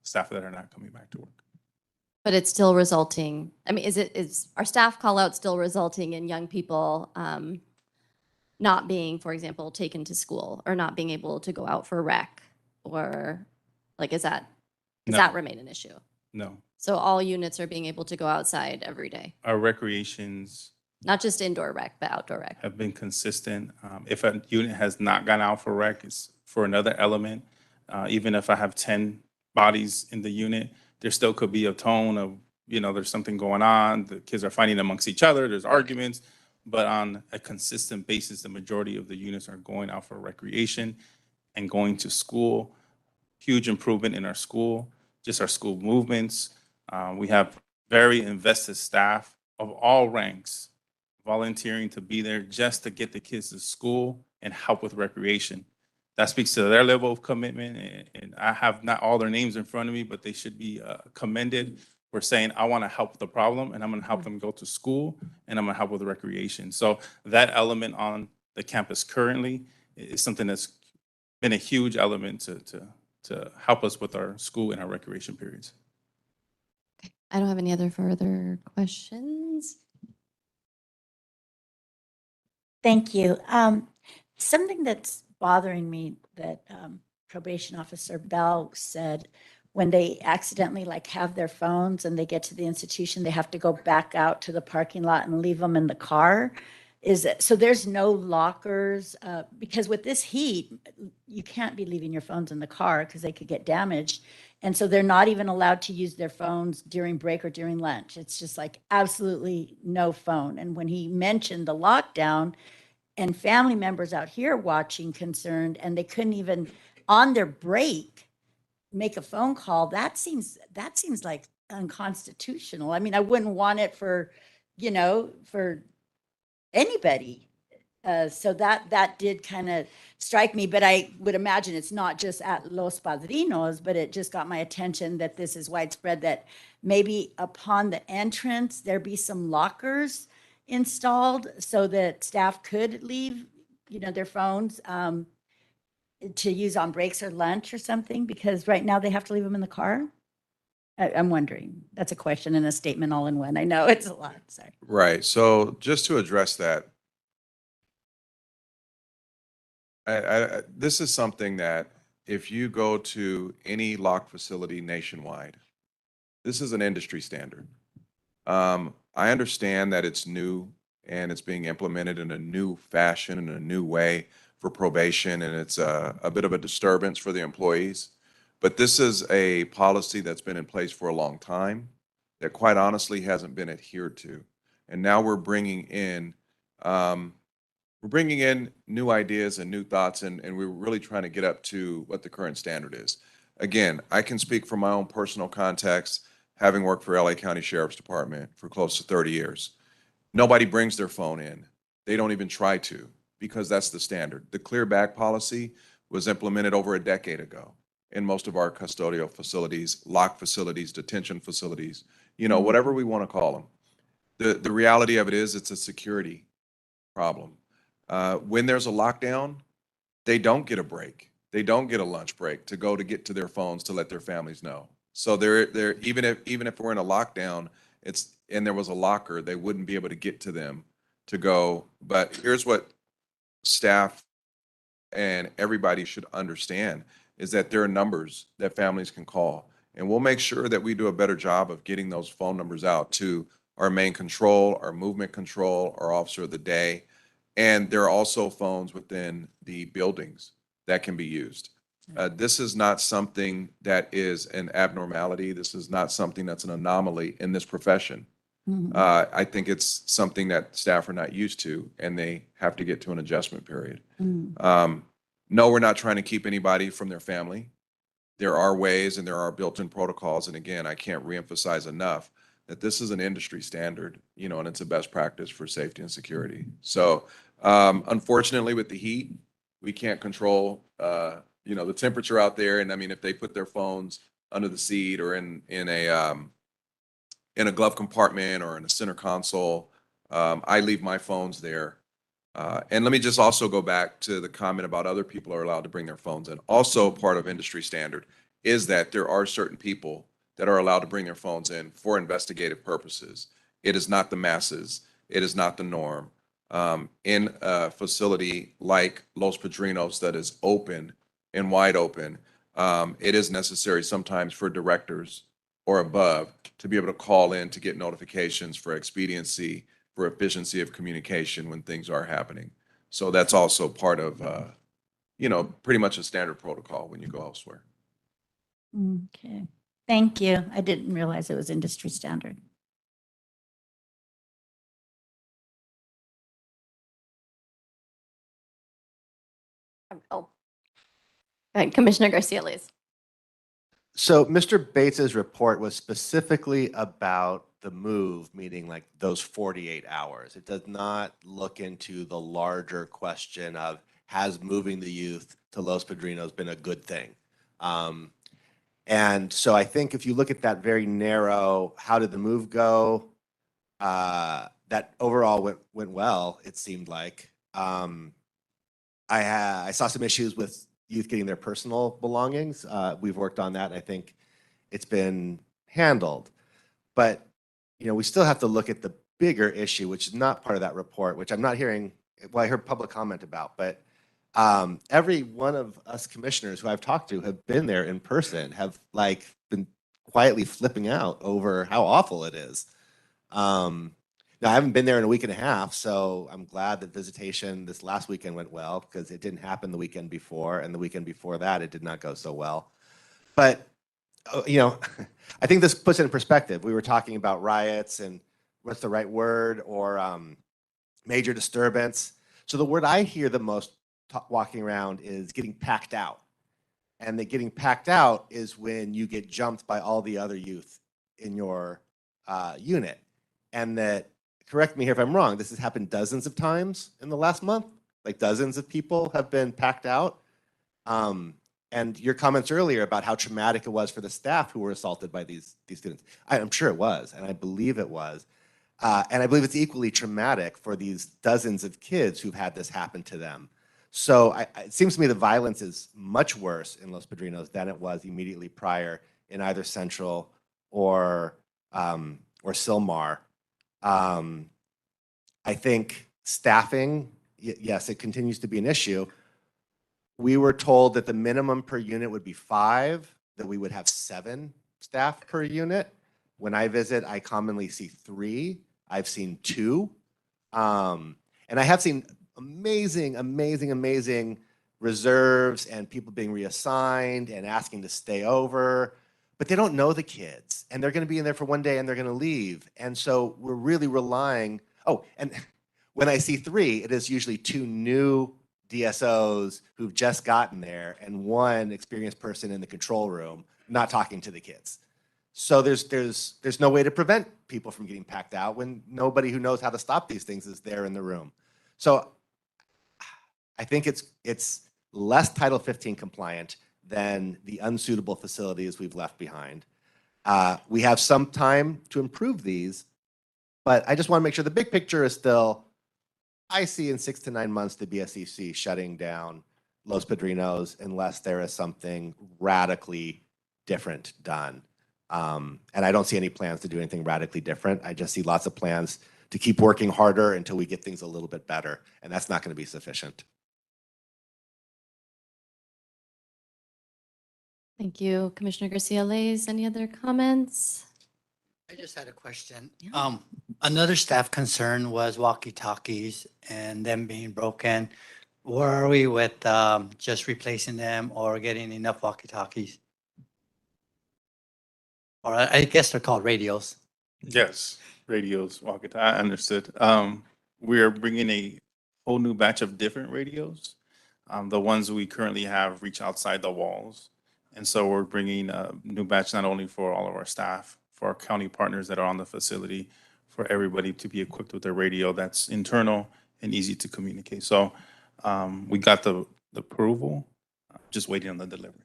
staff that are not coming back to work. But it's still resulting, I mean, is our staff call-out still resulting in young people not being, for example, taken to school or not being able to go out for rec? Or like, does that remain an issue? No. So all units are being able to go outside every day, Our recreations not just indoor rec, but outdoor rec? have been consistent. If a unit has not gone out for rec, it's for another element. Even if I have 10 bodies in the unit, there still could be a tone of, there's something going on. The kids are fighting amongst each other. There's arguments. But on a consistent basis, the majority of the units are going out for recreation and going to school. Huge improvement in our school, just our school movements. We have very invested staff of all ranks volunteering to be there just to get the kids to school and help with recreation. That speaks to their level of commitment, and I have not all their names in front of me, but they should be commended for saying, I want to help with the problem, and I'm going to help them go to school, and I'm going to help with recreation. So that element on the campus currently is something that's been a huge element to help us with our school and our recreation periods. I don't have any other further questions. Thank you. Something that's bothering me that Probation Officer Bell said, when they accidentally have their phones and they get to the institution, they have to go back out to the parking lot and leave them in the car. So there's no lockers, because with this heat, you can't be leaving your phones in the car because they could get damaged. And so they're not even allowed to use their phones during break or during lunch. It's just absolutely no phone. And when he mentioned the lockdown and family members out here watching concerned, and they couldn't even on their break make a phone call, that seems like unconstitutional. I mean, I wouldn't want it for anybody. So that did kind of strike me, but I would imagine it's not just at Los Padrinos, but it just got my attention that this is widespread, that maybe upon the entrance, there be some lockers installed so that staff could leave, their phones to use on breaks or lunch or something, because right now they have to leave them in the car. I'm wondering. That's a question and a statement all in one. I know it's a lot. Sorry. Right. So just to address that, this is something that if you go to any lock facility nationwide, this is an industry standard. I understand that it's new and it's being implemented in a new fashion, in a new way for probation, and it's a bit of a disturbance for the employees. But this is a policy that's been in place for a long time that quite honestly hasn't been adhered to. And now we're bringing in new ideas and new thoughts, and we're really trying to get up to what the current standard is. Again, I can speak from my own personal context, having worked for LA County Sheriff's Department for close to 30 years. Nobody brings their phone in. They don't even try to, because that's the standard. The clear bag policy was implemented over a decade ago in most of our custodial facilities, lock facilities, detention facilities, whatever we want to call them. The reality of it is it's a security problem. When there's a lockdown, they don't get a break. they don't get a lunch break to go to get to their phones to let their families know. So they're even if we're in a lockdown, and there was a locker, they wouldn't be able to get to them to go. But here's what staff and everybody should understand is that there are numbers that families can call. And we'll make sure that we do a better job of getting those phone numbers out to our main control, our movement control, our officer of the day. And there are also phones within the buildings that can be used. This is not something that is an abnormality. This is not something that's an anomaly in this profession. I think it's something that staff are not used to, and they have to get to an adjustment period. No, we're not trying to keep anybody from their family. There are ways and there are built-in protocols. And again, I can't reemphasize enough that this is an industry standard, and it's a best practice for safety and security. So unfortunately, with the heat, we can't control, the temperature out there. And I mean, if they put their phones under the seat or in a glove compartment or in a center console, I leave my phones there. And let me just also go back to the comment about other people are allowed to bring their phones in. Also, part of industry standard is that there are certain people that are allowed to bring their phones in for investigative purposes. It is not the masses. It is not the norm. In a facility like Los Padrinos that is open and wide open, it is necessary sometimes for directors or above to be able to call in to get notifications for expediency, for efficiency of communication when things are happening. So that's also part of, pretty much a standard protocol when you go elsewhere. Okay, thank you. I didn't realize it was industry standard. Commissioner Garcia-Liz. So Mr. Bates's report was specifically about the move, meaning like those 48 hours. It does not look into the larger question of has moving the youth to Los Padrinos been a good thing? And so I think if you look at that very narrow, how did the move go? That overall went well, it seemed like. I saw some issues with youth getting their personal belongings. We've worked on that. I think it's been handled. But, we still have to look at the bigger issue, which is not part of that report, which I'm not hearing, well, I heard public comment about, but every one of us commissioners who I've talked to have been there in person, have been quietly flipping out over how awful it is. Now, I haven't been there in a week and a half, so I'm glad that visitation this last weekend went well because it didn't happen the weekend before, and the weekend before that, it did not go so well. But, I think this puts it in perspective. We were talking about riots and what's the right word, or major disturbance. So the word I hear the most walking around is getting packed out. And the getting packed out is when you get jumped by all the other youth in your unit. And that, correct me here if I'm wrong, this has happened dozens of times in the last month. Like dozens of people have been packed out. And your comments earlier about how traumatic it was for the staff who were assaulted by these students. I'm sure it was, and I believe it was. And I believe it's equally traumatic for these dozens of kids who've had this happen to them. So it seems to me the violence is much worse in Los Padrinos than it was immediately prior in either Central or Sylmar. I think staffing, yes, it continues to be an issue. We were told that the minimum per unit would be 5, that we would have 7 staff per unit. When I visit, I commonly see 3. I've seen 2. And I have seen amazing reserves and people being reassigned and asking to stay over, but they don't know the kids and they're going to be in there for one day and they're going to leave. And so we're really relying, and when I see 3, it is usually 2 new DSOs who've just gotten there and 1 experienced person in the control room not talking to the kids. So there's no way to prevent people from getting packed out when nobody who knows how to stop these things is there in the room. So I think it's less Title 15 compliant than the unsuitable facilities we've left behind. We have some time to improve these, but I just want to make sure the big picture is still, I see in 6 to 9 months the BSEC shutting down Los Padrinos unless there is something radically different done. And I don't see any plans to do anything radically different. I just see lots of plans to keep working harder until we get things a little bit better, and that's not going to be sufficient. Thank you. Commissioner Garcia-Leyes, any other comments? I just had a question. Another staff concern was walkie-talkies and them being broken. Where are we with just replacing them or getting enough walkie-talkies? Or I guess they're called radios. Yes, radios, walkie. I understood. We are bringing a whole new batch of different radios. The ones we currently have reach outside the walls. And so we're bringing a new batch not only for all of our staff, for our county partners that are on the facility, for everybody to be equipped with a radio that's internal and easy to communicate. So we got the approval, just waiting on the delivery.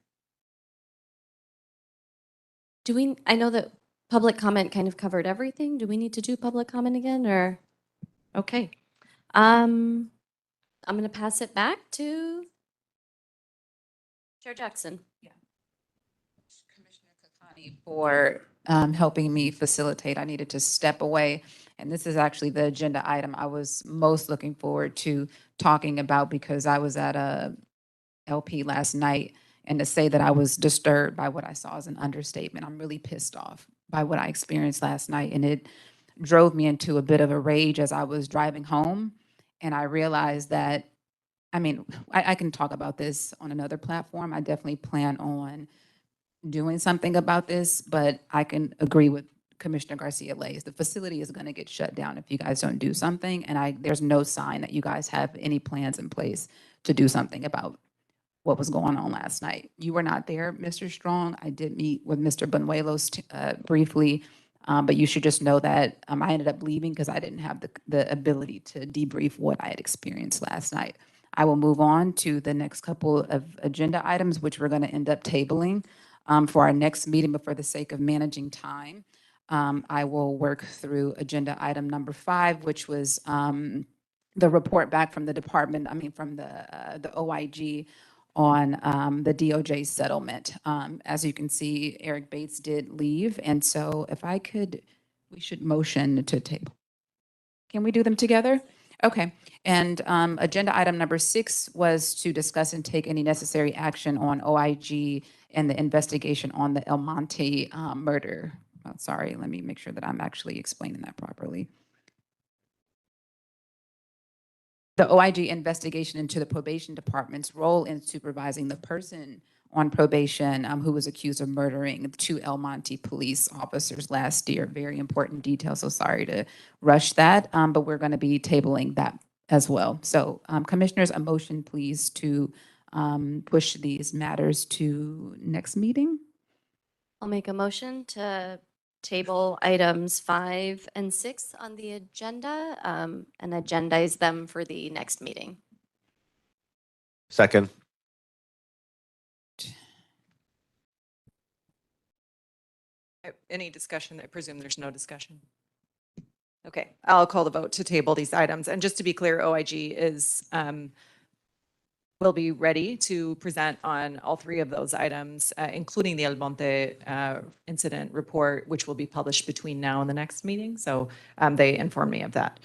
I know that public comment kind of covered everything. Do we need to do public comment again or? Okay. I'm going to pass it back to Chair Jackson. For helping me facilitate. I needed to step away. And this is actually the agenda item I was most looking forward to talking about because I was at a LP last night. And to say that I was disturbed by what I saw is an understatement. I'm really pissed off by what I experienced last night. And it drove me into a bit of a rage as I was driving home. And I realized that, I can talk about this on another platform. I definitely plan on doing something about this, but I can agree with Commissioner Garcia-Leyes. The facility is going to get shut down if you guys don't do something. And there's no sign that you guys have any plans in place to do something about what was going on last night. You were not there, Mr. Strong. I did meet with Mr. Benuelos briefly, but you should just know that I ended up leaving because I didn't have the ability to debrief what I had experienced last night. I will move on to the next couple of agenda items, which we're going to end up tabling for our next meeting, but for the sake of managing time, I will work through agenda item number 5, which was the report back from the department, from the OIG on the DOJ settlement. As you can see, Eric Bates did leave, and so if I could, we should motion to table. Can we do them together? Okay. And agenda item number 6 was to discuss and take any necessary action on OIG and the investigation on the El Monte murder. Oh, sorry, let me make sure that I'm actually explaining that properly. The OIG investigation into the probation department's role in supervising the person on probation who was accused of murdering 2 El Monte police officers last year. Very important detail, so sorry to rush that, but we're going to be tabling that as well. So commissioners, a motion please to push these matters to next meeting. I'll make a motion to table items 5 and 6 on the agenda and agendize them for the next meeting. Second. Any discussion? I presume there's no discussion. Okay, I'll call the vote to table these items. And just to be clear, OIG will be ready to present on all 3 of those items, including the El Monte incident report, which will be published between now and the next meeting. So they informed me of that.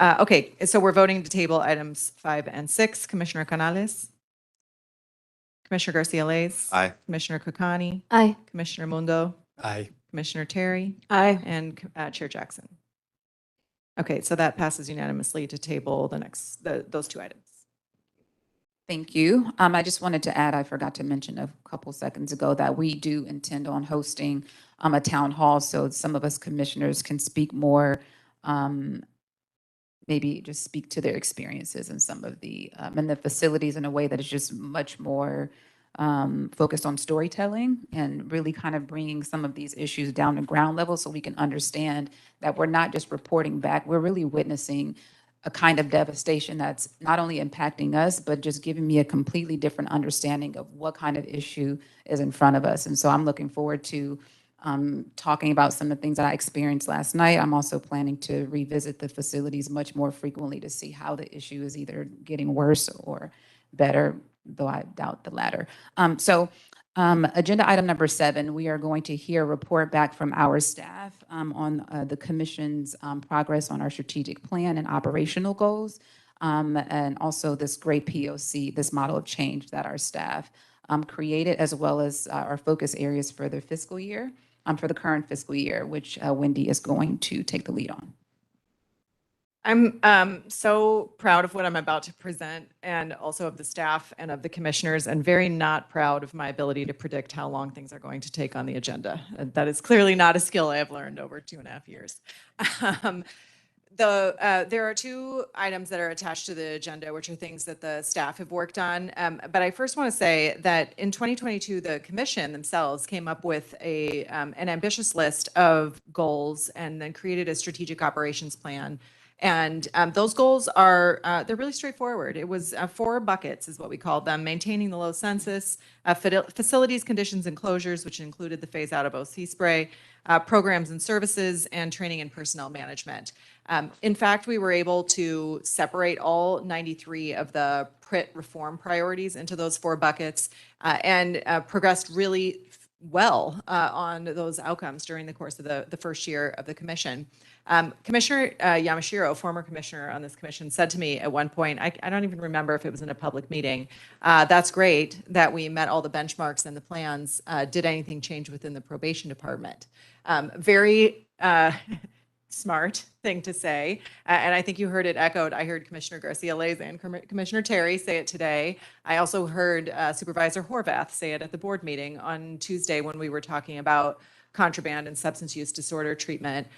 Okay, so we're voting to table items 5 and 6. Commissioner Canales? Commissioner Garcia-Leyes? Aye. Commissioner Kokani? Aye. Commissioner Mundo? Aye. Commissioner Terry? Aye. And Chair Jackson? Okay, so that passes unanimously to table those 2 items. Thank you. I just wanted to add, I forgot to mention a couple seconds ago that we do intend on hosting a town hall, so some of us commissioners can speak more, maybe just speak to their experiences in some of the facilities in a way that is just much more focused on storytelling and really kind of bringing some of these issues down to ground level so we can understand that we're not just reporting back, we're really witnessing a kind of devastation that's not only impacting us, but just giving me a completely different understanding of what kind of issue is in front of us. And so I'm looking forward to talking about some of the things that I experienced last night. I'm also planning to revisit the facilities much more frequently to see how the issue is either getting worse or better. though I doubt the latter. Agenda item number 7, we are going to hear a report back from our staff on the commission's progress on our strategic plan and operational goals, and also this great POC, this model of change that our staff created, as well as our focus areas for the fiscal year, for the current fiscal year, which Wendy is going to take the lead on. I'm so proud of what I'm about to present, and also of the staff and of the commissioners, and very not proud of my ability to predict how long things are going to take on the agenda. That is clearly not a skill I have learned over 2.5 years. There are 2 items that are attached to the agenda, which are things that the staff have worked on. But I first want to say that in 2022, the commission themselves came up with an ambitious list of goals and then created a strategic operations plan. And those goals are, they're really straightforward. It was 4 buckets is what we called them: maintaining the low census, facilities, conditions, and closures, which included the phase out of OC spray, programs and services, and training and personnel management. In fact, we were able to separate all 93 of the PRIT reform priorities into those 4 buckets and progressed really well on those outcomes during the course of the first year of the commission. Commissioner Yamashiro, former commissioner on this commission, said to me at one point, I don't even remember if it was in a public meeting, that's great that we met all the benchmarks and the plans. Did anything change within the probation department? Very smart thing to say. And I think you heard it echoed. I heard Commissioner Garcia-Leyes and Commissioner Terry say it today. I also heard Supervisor Horvath say it at the board meeting on Tuesday when we were talking about contraband and substance use disorder treatment,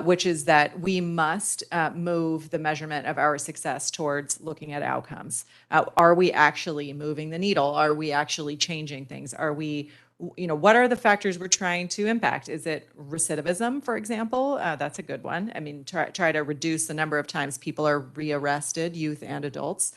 which is that we must move the measurement of our success towards looking at outcomes. Are we actually moving the needle? Are we actually changing things? Are we, what are the factors we're trying to impact? Is it recidivism, for example? That's a good one. I mean, try to reduce the number of times people are rearrested, youth and adults.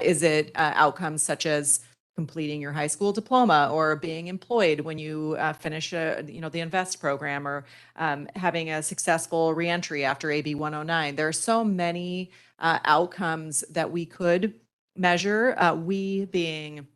Is it outcomes such as completing your high school diploma, or being employed when you finish the INVEST program, or having a successful reentry after AB 109? There are so many outcomes that we could measure, we being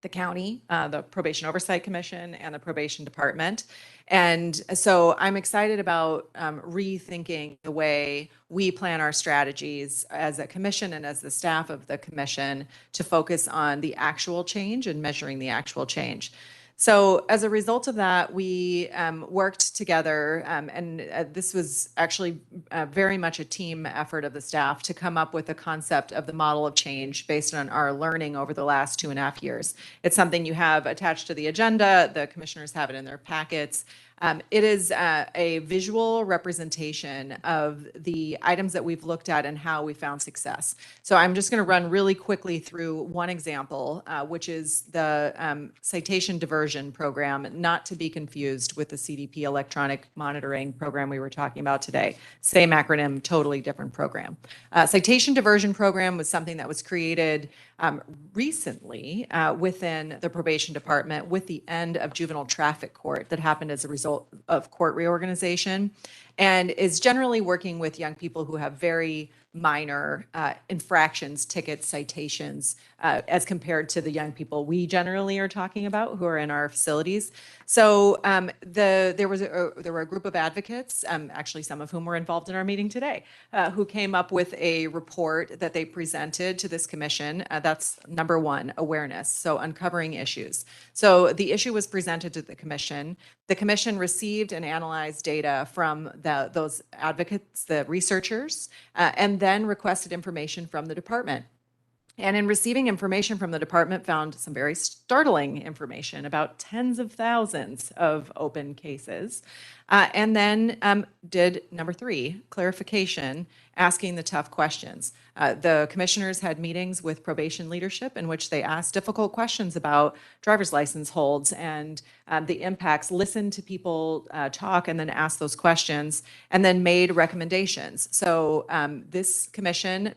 the county, the Probation Oversight Commission, and the Probation Department. And so I'm excited about rethinking the way we plan our strategies as a commission and as the staff of the commission to focus on the actual change and measuring the actual change. So as a result of that, we worked together, and this was actually very much a team effort of the staff to come up with a concept of the model of change based on our learning over the last 2.5 years. It's something you have attached to the agenda. The commissioners have it in their packets. It is a visual representation of the items that we've looked at and how we found success. So I'm just going to run really quickly through one example, which is the citation diversion program, not to be confused with the CDP electronic monitoring program we were talking about today. Same acronym, totally different program. Citation diversion program was something that was created recently within the probation department with the end of juvenile traffic court that happened as a result of court reorganization, and is generally working with young people who have very minor infractions, tickets, citations, as compared to the young people we generally are talking about who are in our facilities. So there were a group of advocates, actually some of whom were involved in our meeting today, who came up with a report that they presented to this commission. That's number 1, awareness, so uncovering issues. So the issue was presented to the commission. The commission received and analyzed data from those advocates, the researchers, and then requested information from the department. And in receiving information from the department, found some very startling information about tens of thousands of open cases. And then did number 3, clarification, asking the tough questions. The commissioners had meetings with probation leadership in which they asked difficult questions about driver's license holds and the impacts, listened to people talk and then asked those questions, and then made recommendations. So this commission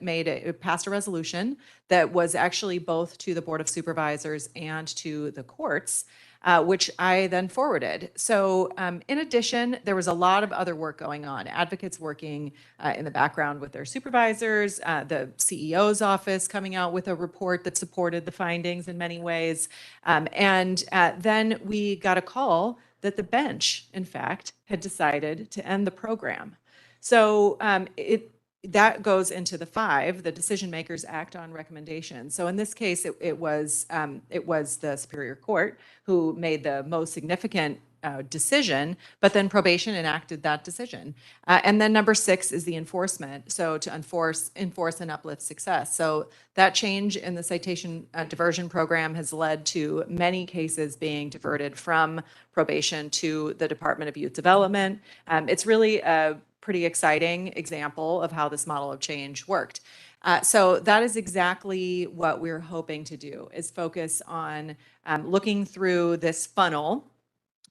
passed a resolution that was actually both to the Board of Supervisors and to the courts, which I then forwarded. So in addition, there was a lot of other work going on, advocates working in the background ground with their supervisors, the CEO's office coming out with a report that supported the findings in many ways. And then we got a call that the bench, in fact, had decided to end the program. So that goes into the 5, the decision makers act on recommendation. So in this case, it was the Superior Court who made the most significant decision, but then probation enacted that decision. And then number 6 is the enforcement. So to enforce and uplift success. So that change in the citation diversion program has led to many cases being diverted from probation to the Department of Youth Development. It's really a pretty exciting example of how this model of change worked. So that is exactly what we're hoping to do, is focus on looking through this funnel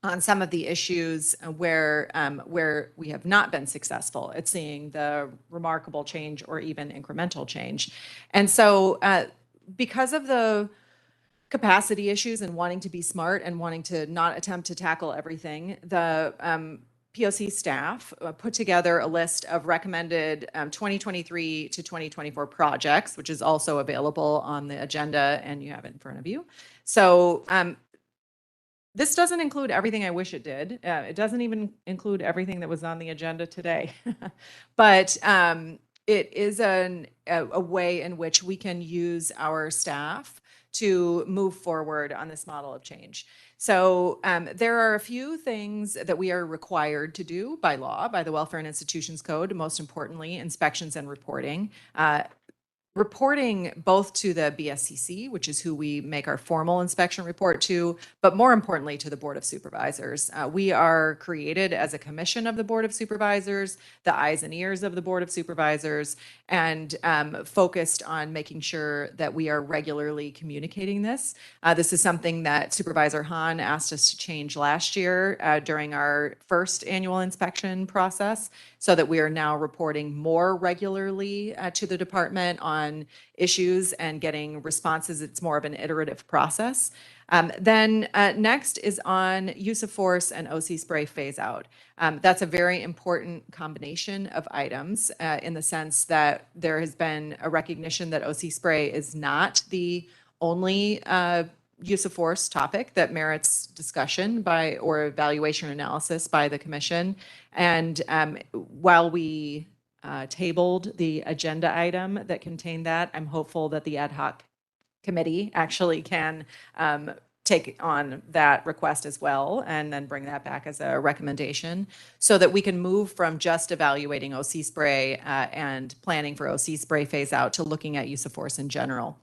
on some of the issues where we have not been successful at seeing the remarkable change or even incremental change. And so because of the capacity issues and wanting to be smart and wanting to not attempt to tackle everything, the POC staff put together a list of recommended 2023 to 2024 projects, which is also available on the agenda, and you have it in front of you. So this doesn't include everything I wish it did. It doesn't even include everything that was on the agenda today. But it is a way in which we can use our staff to move forward on this model of change. So there are a few things that we are required to do by law, by the Welfare and Institutions Code, most importantly, inspections and reporting. Reporting both to the BSCC, which is who we make our formal inspection report to, but more importantly to the Board of Supervisors. We are created as a commission of the Board of Supervisors, the eyes and ears of the Board of Supervisors, and focused on making sure that we are regularly communicating this. This is something that Supervisor Hahn asked us to change last year during our first annual inspection process, so that we are now reporting more regularly to the department on issues and getting responses. It's more of an iterative process. Then next is on use of force and OC spray phase out. That's a very important combination of items in the sense that there has been a recognition that OC spray is not the only use of force topic that merits discussion by or evaluation or analysis by the commission. And while we tabled the agenda item that contained that, I'm hopeful that the ad hoc committee actually can take on that request as well and then bring that back as a recommendation so that we can move from just evaluating OC spray and planning for OC spray phase out to looking at use of force in general.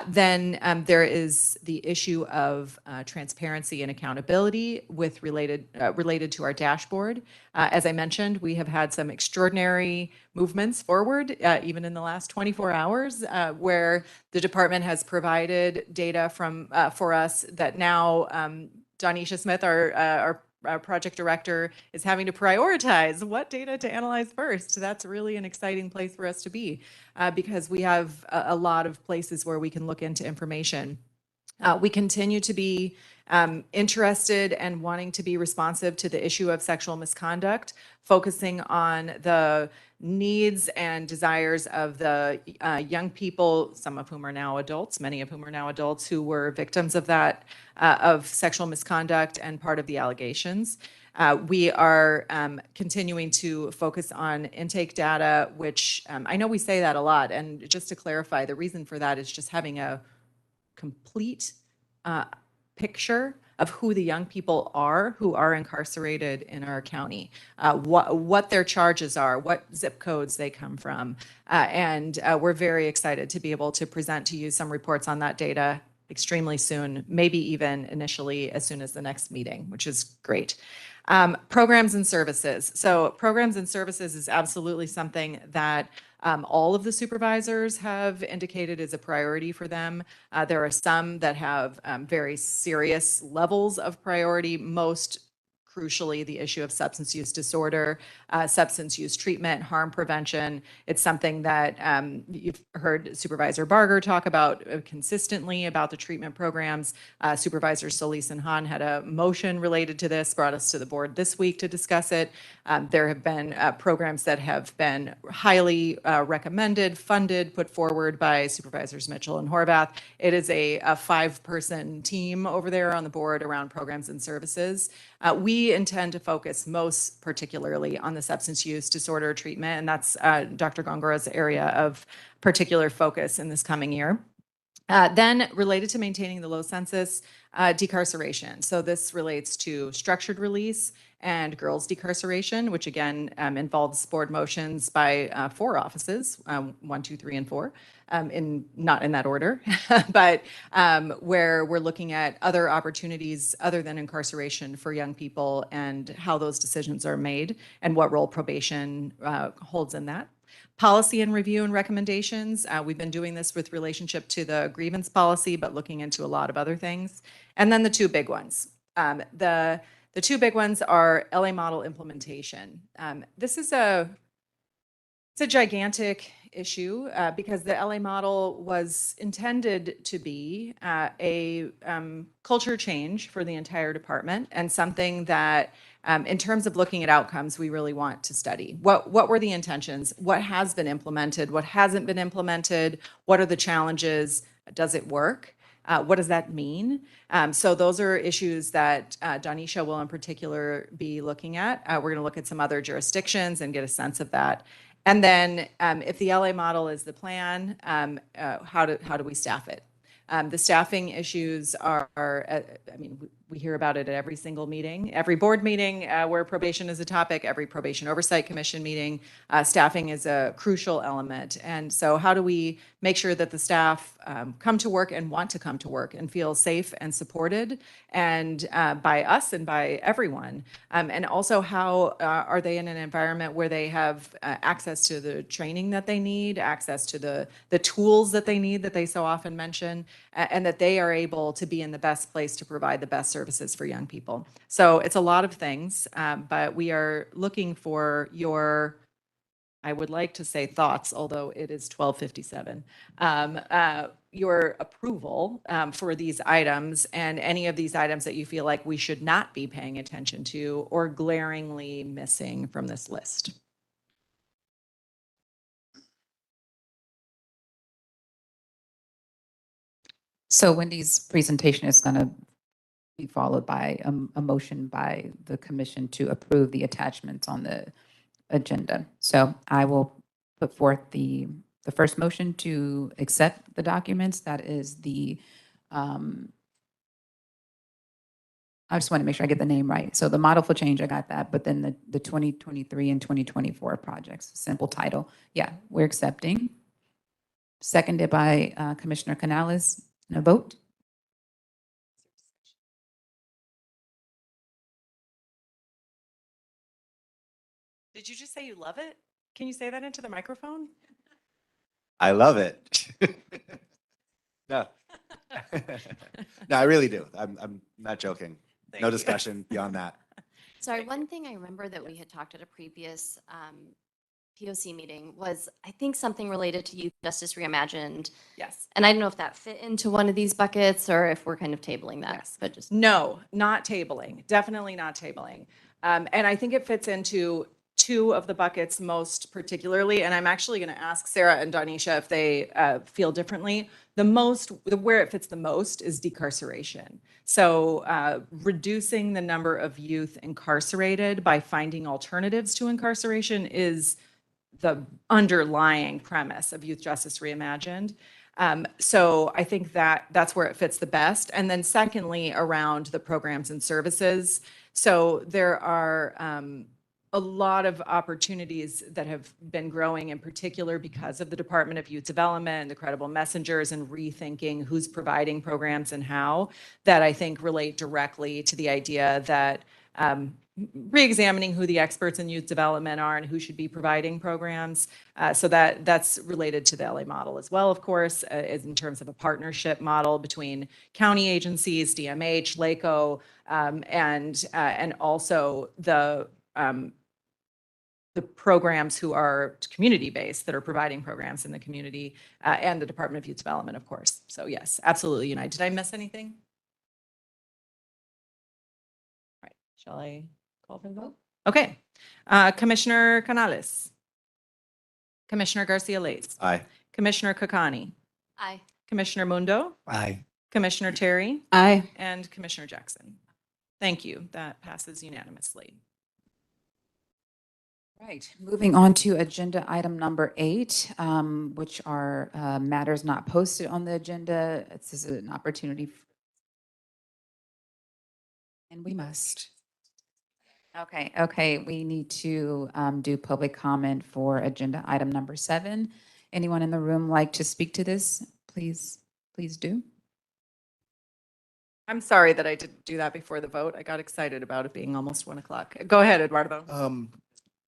Then there is the issue of transparency and accountability with related to our dashboard. As I mentioned, we have had some extraordinary movements forward, even in the last 24 hours, where the department has provided data for us that now Donisha Smith, our project director, is having to prioritize what data to analyze first. That's really an exciting place for us to be because we have a lot of places where we can look into information. We continue to be interested and wanting to be responsive to the issue of sexual misconduct, focusing on the needs and desires of the young people, some of whom are now adults, many of whom are now adults, who were victims of that, of sexual misconduct and part of the allegations. We are continuing to focus on intake data, which I know we say that a lot. And just to clarify, the reason for that is just having a complete picture of who the young people are who are incarcerated in our county, what their charges are, what zip codes they come from. And we're very excited to be able to present to you some reports on that data extremely soon, maybe even initially as soon as the next meeting, which is great. Programs and services. So programs and services is absolutely something that all of the supervisors have indicated is a priority for them. There are some that have very serious levels of priority. Most crucially the issue of substance use disorder, substance use treatment, harm prevention. It's something that you've heard Supervisor Barger talk about consistently about the treatment programs. Supervisor Solis and Hahn had a motion related to this, brought us to the board this week to discuss it. There have been programs that have been highly recommended, funded, put forward by Supervisors Mitchell and Horvath. It is a 5-person team over there on the board around programs and services. We intend to focus most particularly on the substance use disorder treatment, and that's Dr. Gongora's area of particular focus in this coming year. Then related to maintaining the low census, decarceration. So this relates to structured release and girls decarceration, which again involves board motions by 4 offices, 1, 2, 3, and 4, not in that order, but where we're looking at other opportunities other than incarceration for young people and how those decisions are made and what role probation holds in that. Policy and review and recommendations. We've been doing this with relationship to the grievance policy, but looking into a lot of other things. And then the 2 big ones. The 2 big ones are LA model implementation. This is it's a gigantic issue because the LA model was intended to be a culture change for the entire department and something that in terms of looking at outcomes, we really want to study. What were the intentions? What has been implemented? What hasn't been implemented? What are the challenges? Does it work? What does that mean? So those are issues that Donisha will in particular be looking at. We're going to look at some other jurisdictions and get a sense of that. And then if the LA model is the plan, how do we staff it? The staffing issues are, I mean, we hear about it at every single meeting, every board meeting where probation is a topic, every Probation Oversight Commission meeting. Staffing is a crucial element. And so how do we make sure that the staff come to work and want to come to work and feel safe and supported and by us and by everyone? And also how are they in an environment where they have access to the training that they need, access to the tools that they need that they so often mention, and that they are able to be in the best place to provide the best services for young people. So it's a lot of things, but we are looking for your, I would like to say thoughts, although it is 12:57, your approval for these items and any of these items that you feel like we should not be paying attention to or glaringly missing from this list. So Wendy's presentation is going to be followed by a motion by the commission to approve the attachments on the agenda. So I will put forth the first motion to accept the documents. That is the, I just want to make sure I get the name right. So the model for change, I got that, but then the 2023 and 2024 projects, simple title. Yeah, we're accepting. Seconded by Commissioner Canales. And a vote? Did you just say you love it? Can you say that into the microphone? I love it. No. No, I really do. I'm not joking. Thank No you. discussion beyond that. Sorry, one thing I remember that we had talked at a previous POC meeting was, I think, something related to Youth Justice Reimagined. Yes. And I don't know if that fit into one of these buckets or if we're kind of tabling that, Yes. but just. No, not tabling. Definitely not tabling. And I think it fits into 2 of the buckets most particularly. And I'm actually going to ask Sarah and Donisha if they feel differently. Where it fits the most is decarceration. So reducing the number of youth incarcerated by finding alternatives to incarceration is the underlying premise of Youth Justice Reimagined. So I think that that's where it fits the best. And then secondly, around the programs and services. So there are a lot of opportunities that have been growing, in particular because of the Department of Youth Development and the credible messengers and rethinking who's providing programs and how, that I think relate directly to the idea that re-examining who the experts in youth development are and who should be providing programs. So that's related to the LA model as well, of course, is in terms of a partnership model between county agencies, DMH, LACO, and also the programs who are community-based that are providing programs in the community, and the Department of Youth Development, of course. So yes, absolutely united. Did I miss anything? All right, shall I call for the vote? Okay. Commissioner Canales. Commissioner Garcia Lace. Aye. Commissioner Kakani. Aye. Commissioner Mundo. Aye. Commissioner Terry. Aye. And Commissioner Jackson. Thank you. That passes unanimously. Right, moving on to agenda item number 8, which are matters not posted on the agenda. This is an opportunity. And we must. Okay, we need to do public comment for agenda item number 7. Anyone in the room like to speak to this? Please do. I'm sorry that I didn't do that before the vote. I got excited about it being almost 1 o'clock. Go ahead, Eduardo.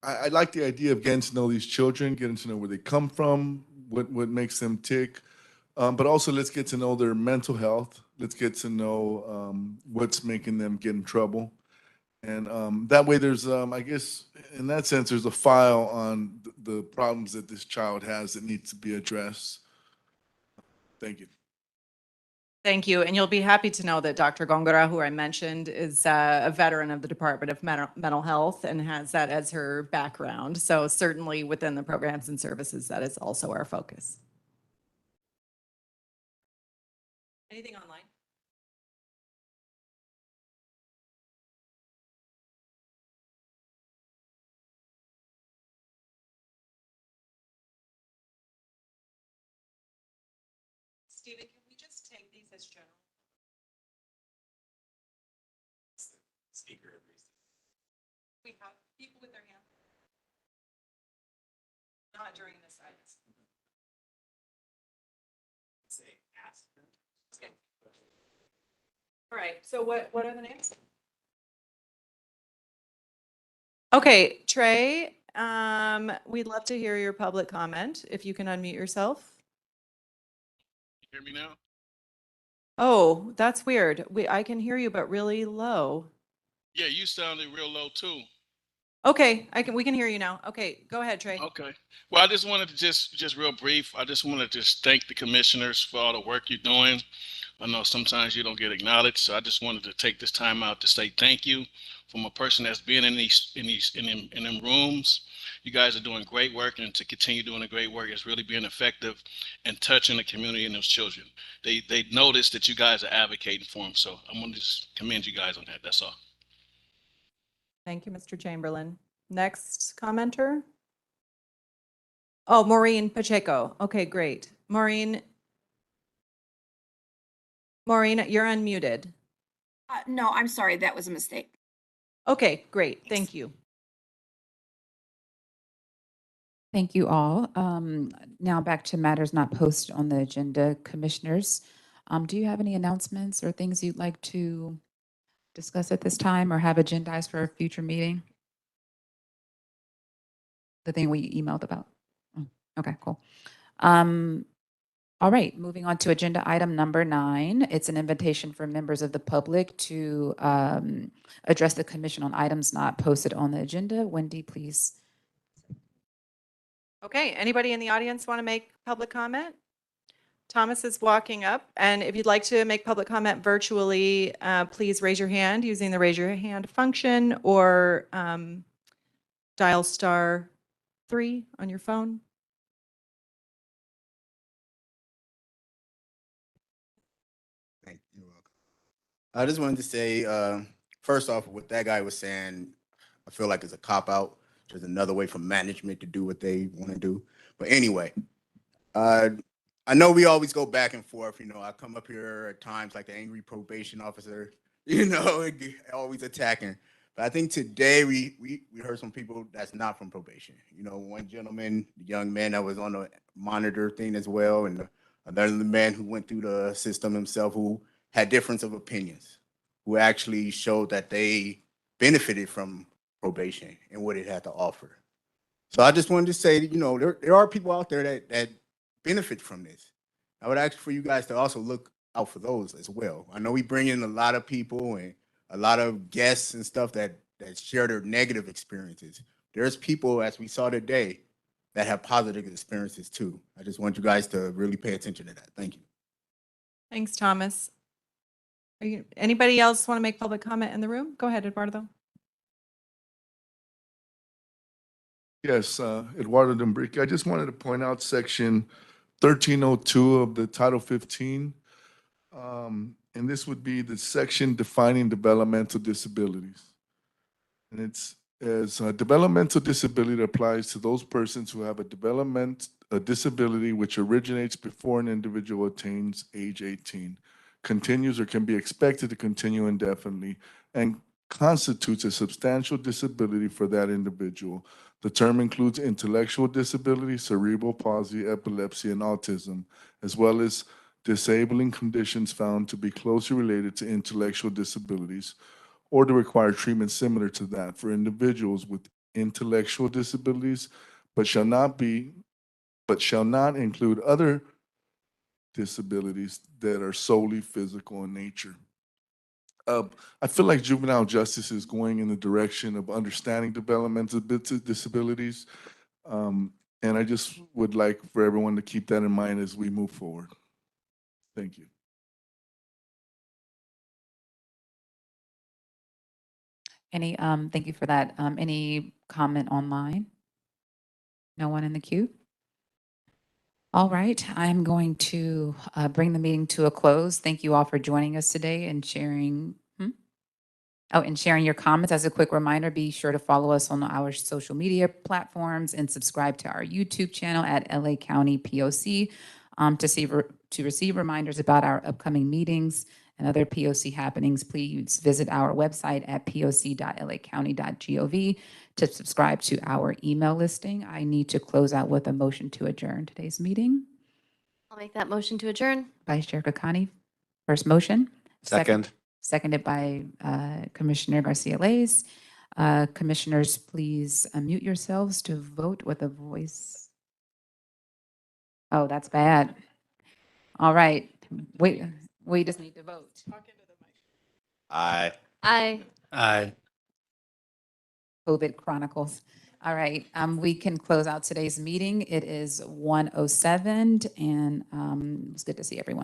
I like the idea of getting to know these children, getting to know where they come from, what makes them tick. But also let's get to know their mental health. Let's get to know what's making them get in trouble. And that way there's, I guess, in that sense, there's a file on the problems that this child has that needs to be addressed. Thank you. Thank you. And you'll be happy to know that Dr. Gongora, who I mentioned, is a veteran of the Department of Mental Health and has that as her background. So certainly within the programs and services, that is also our focus. Anything online? Stephen, can we just take these as general? Speaker. We have people with their hands. Not during this item. Say ask. Okay. All right, so what are the names? Okay, Trey, we'd love to hear your public comment. If you can unmute yourself. Hear me now? Oh, that's weird. I can hear you, but really low. Yeah, you sounded real low too. Okay, we can hear you now. Okay, go ahead, Trey. Okay. Well, I just wanted to just real brief. I just wanted to just thank the commissioners for all the work you're doing. I know sometimes you don't get acknowledged, so I just wanted to take this time out to say thank you from a person that's been in them rooms. You guys are doing great work, and to continue doing the great work is really being effective and touching the community and those children. They notice that you guys are advocating for them, so I'm going to just commend you guys on that. That's all. Thank you, Mr. Chamberlain. Next commenter. Oh, Maureen Pacheco. Okay, great. Maureen, you're unmuted. No, I'm sorry. That was a mistake. Okay, great. Thank you. Thank you all. Now back to matters not posted on the agenda. Commissioners, do you have any announcements or things you'd like to discuss at this time or have agendized for a future meeting? The thing we emailed about. Okay, cool. All right, moving on to agenda item number 9. It's an invitation for members of the public to address the commission on items not posted on the agenda. Wendy, please. Okay, anybody in the audience want to make public comment? Thomas is walking up, and if you'd like to make public comment virtually, please raise your hand using the raise your hand function or dial *3 on your phone. Thank you. You're welcome. I just wanted to say, first off, what that guy was saying, I feel like it's a cop-out. There's another way for management to do what they want to do. But anyway, I know we always go back and forth. You know, I come up here at times like the angry probation officer, you know, always attacking. But I think today we heard some people that's not from probation. You know, one gentleman, the young man that was on the monitor thing as well, and another man who went through the system himself who had difference of opinions, who actually showed that they benefited from probation and what it had to offer. So I just wanted to say, that, there are people out there that benefit from this. I would ask for you guys to also look out for those as well. I know we bring in a lot of people and a lot of guests and stuff that share their negative experiences. There's people, as we saw today, that have positive experiences too. I just want you guys to really pay attention to that. Thank you. Thanks, Thomas. Anybody else want to make public comment in the room? Go ahead, Eduardo. Yes, Eduardo Dumbrique. I just wanted to point out section 1302 of the Title 15. And this would be the section defining developmental disabilities. And it's as developmental disability applies to those persons who have a disability which originates before an individual attains age 18, continues or can be expected to continue indefinitely, and constitutes a substantial disability for that individual. The term includes intellectual disability, cerebral palsy, epilepsy, and autism, as well as disabling conditions found to be closely related to intellectual disabilities or to require treatment similar to that for individuals with intellectual disabilities, but shall not include other disabilities that are solely physical in nature. I feel like juvenile justice is going in the direction of understanding developmental disabilities. And I just would like for everyone to keep that in mind as we move forward. Thank you. Thank you for that. Any comment online? No one in the queue? All right, I'm going to bring the meeting to a close. Thank you all for joining us today and sharing. And sharing your comments. As a quick reminder, be sure to follow us on our social media platforms and subscribe to our YouTube channel at LA County POC to receive reminders about our upcoming meetings and other POC happenings. Please visit our website at poc.lacounty.gov to subscribe to our email listing. I need to close out with a motion to adjourn today's meeting. I'll make that motion to adjourn. Vice Chair Kakani, first motion. Second. Seconded by Commissioner Garcia-Lays. Commissioners, please unmute yourselves to vote with a voice. Oh, that's bad. All right. We just need to vote. Aye. Aye. Aye. COVID Chronicles. All right, we can close out today's meeting. It is 1:07 and it was good to see everyone.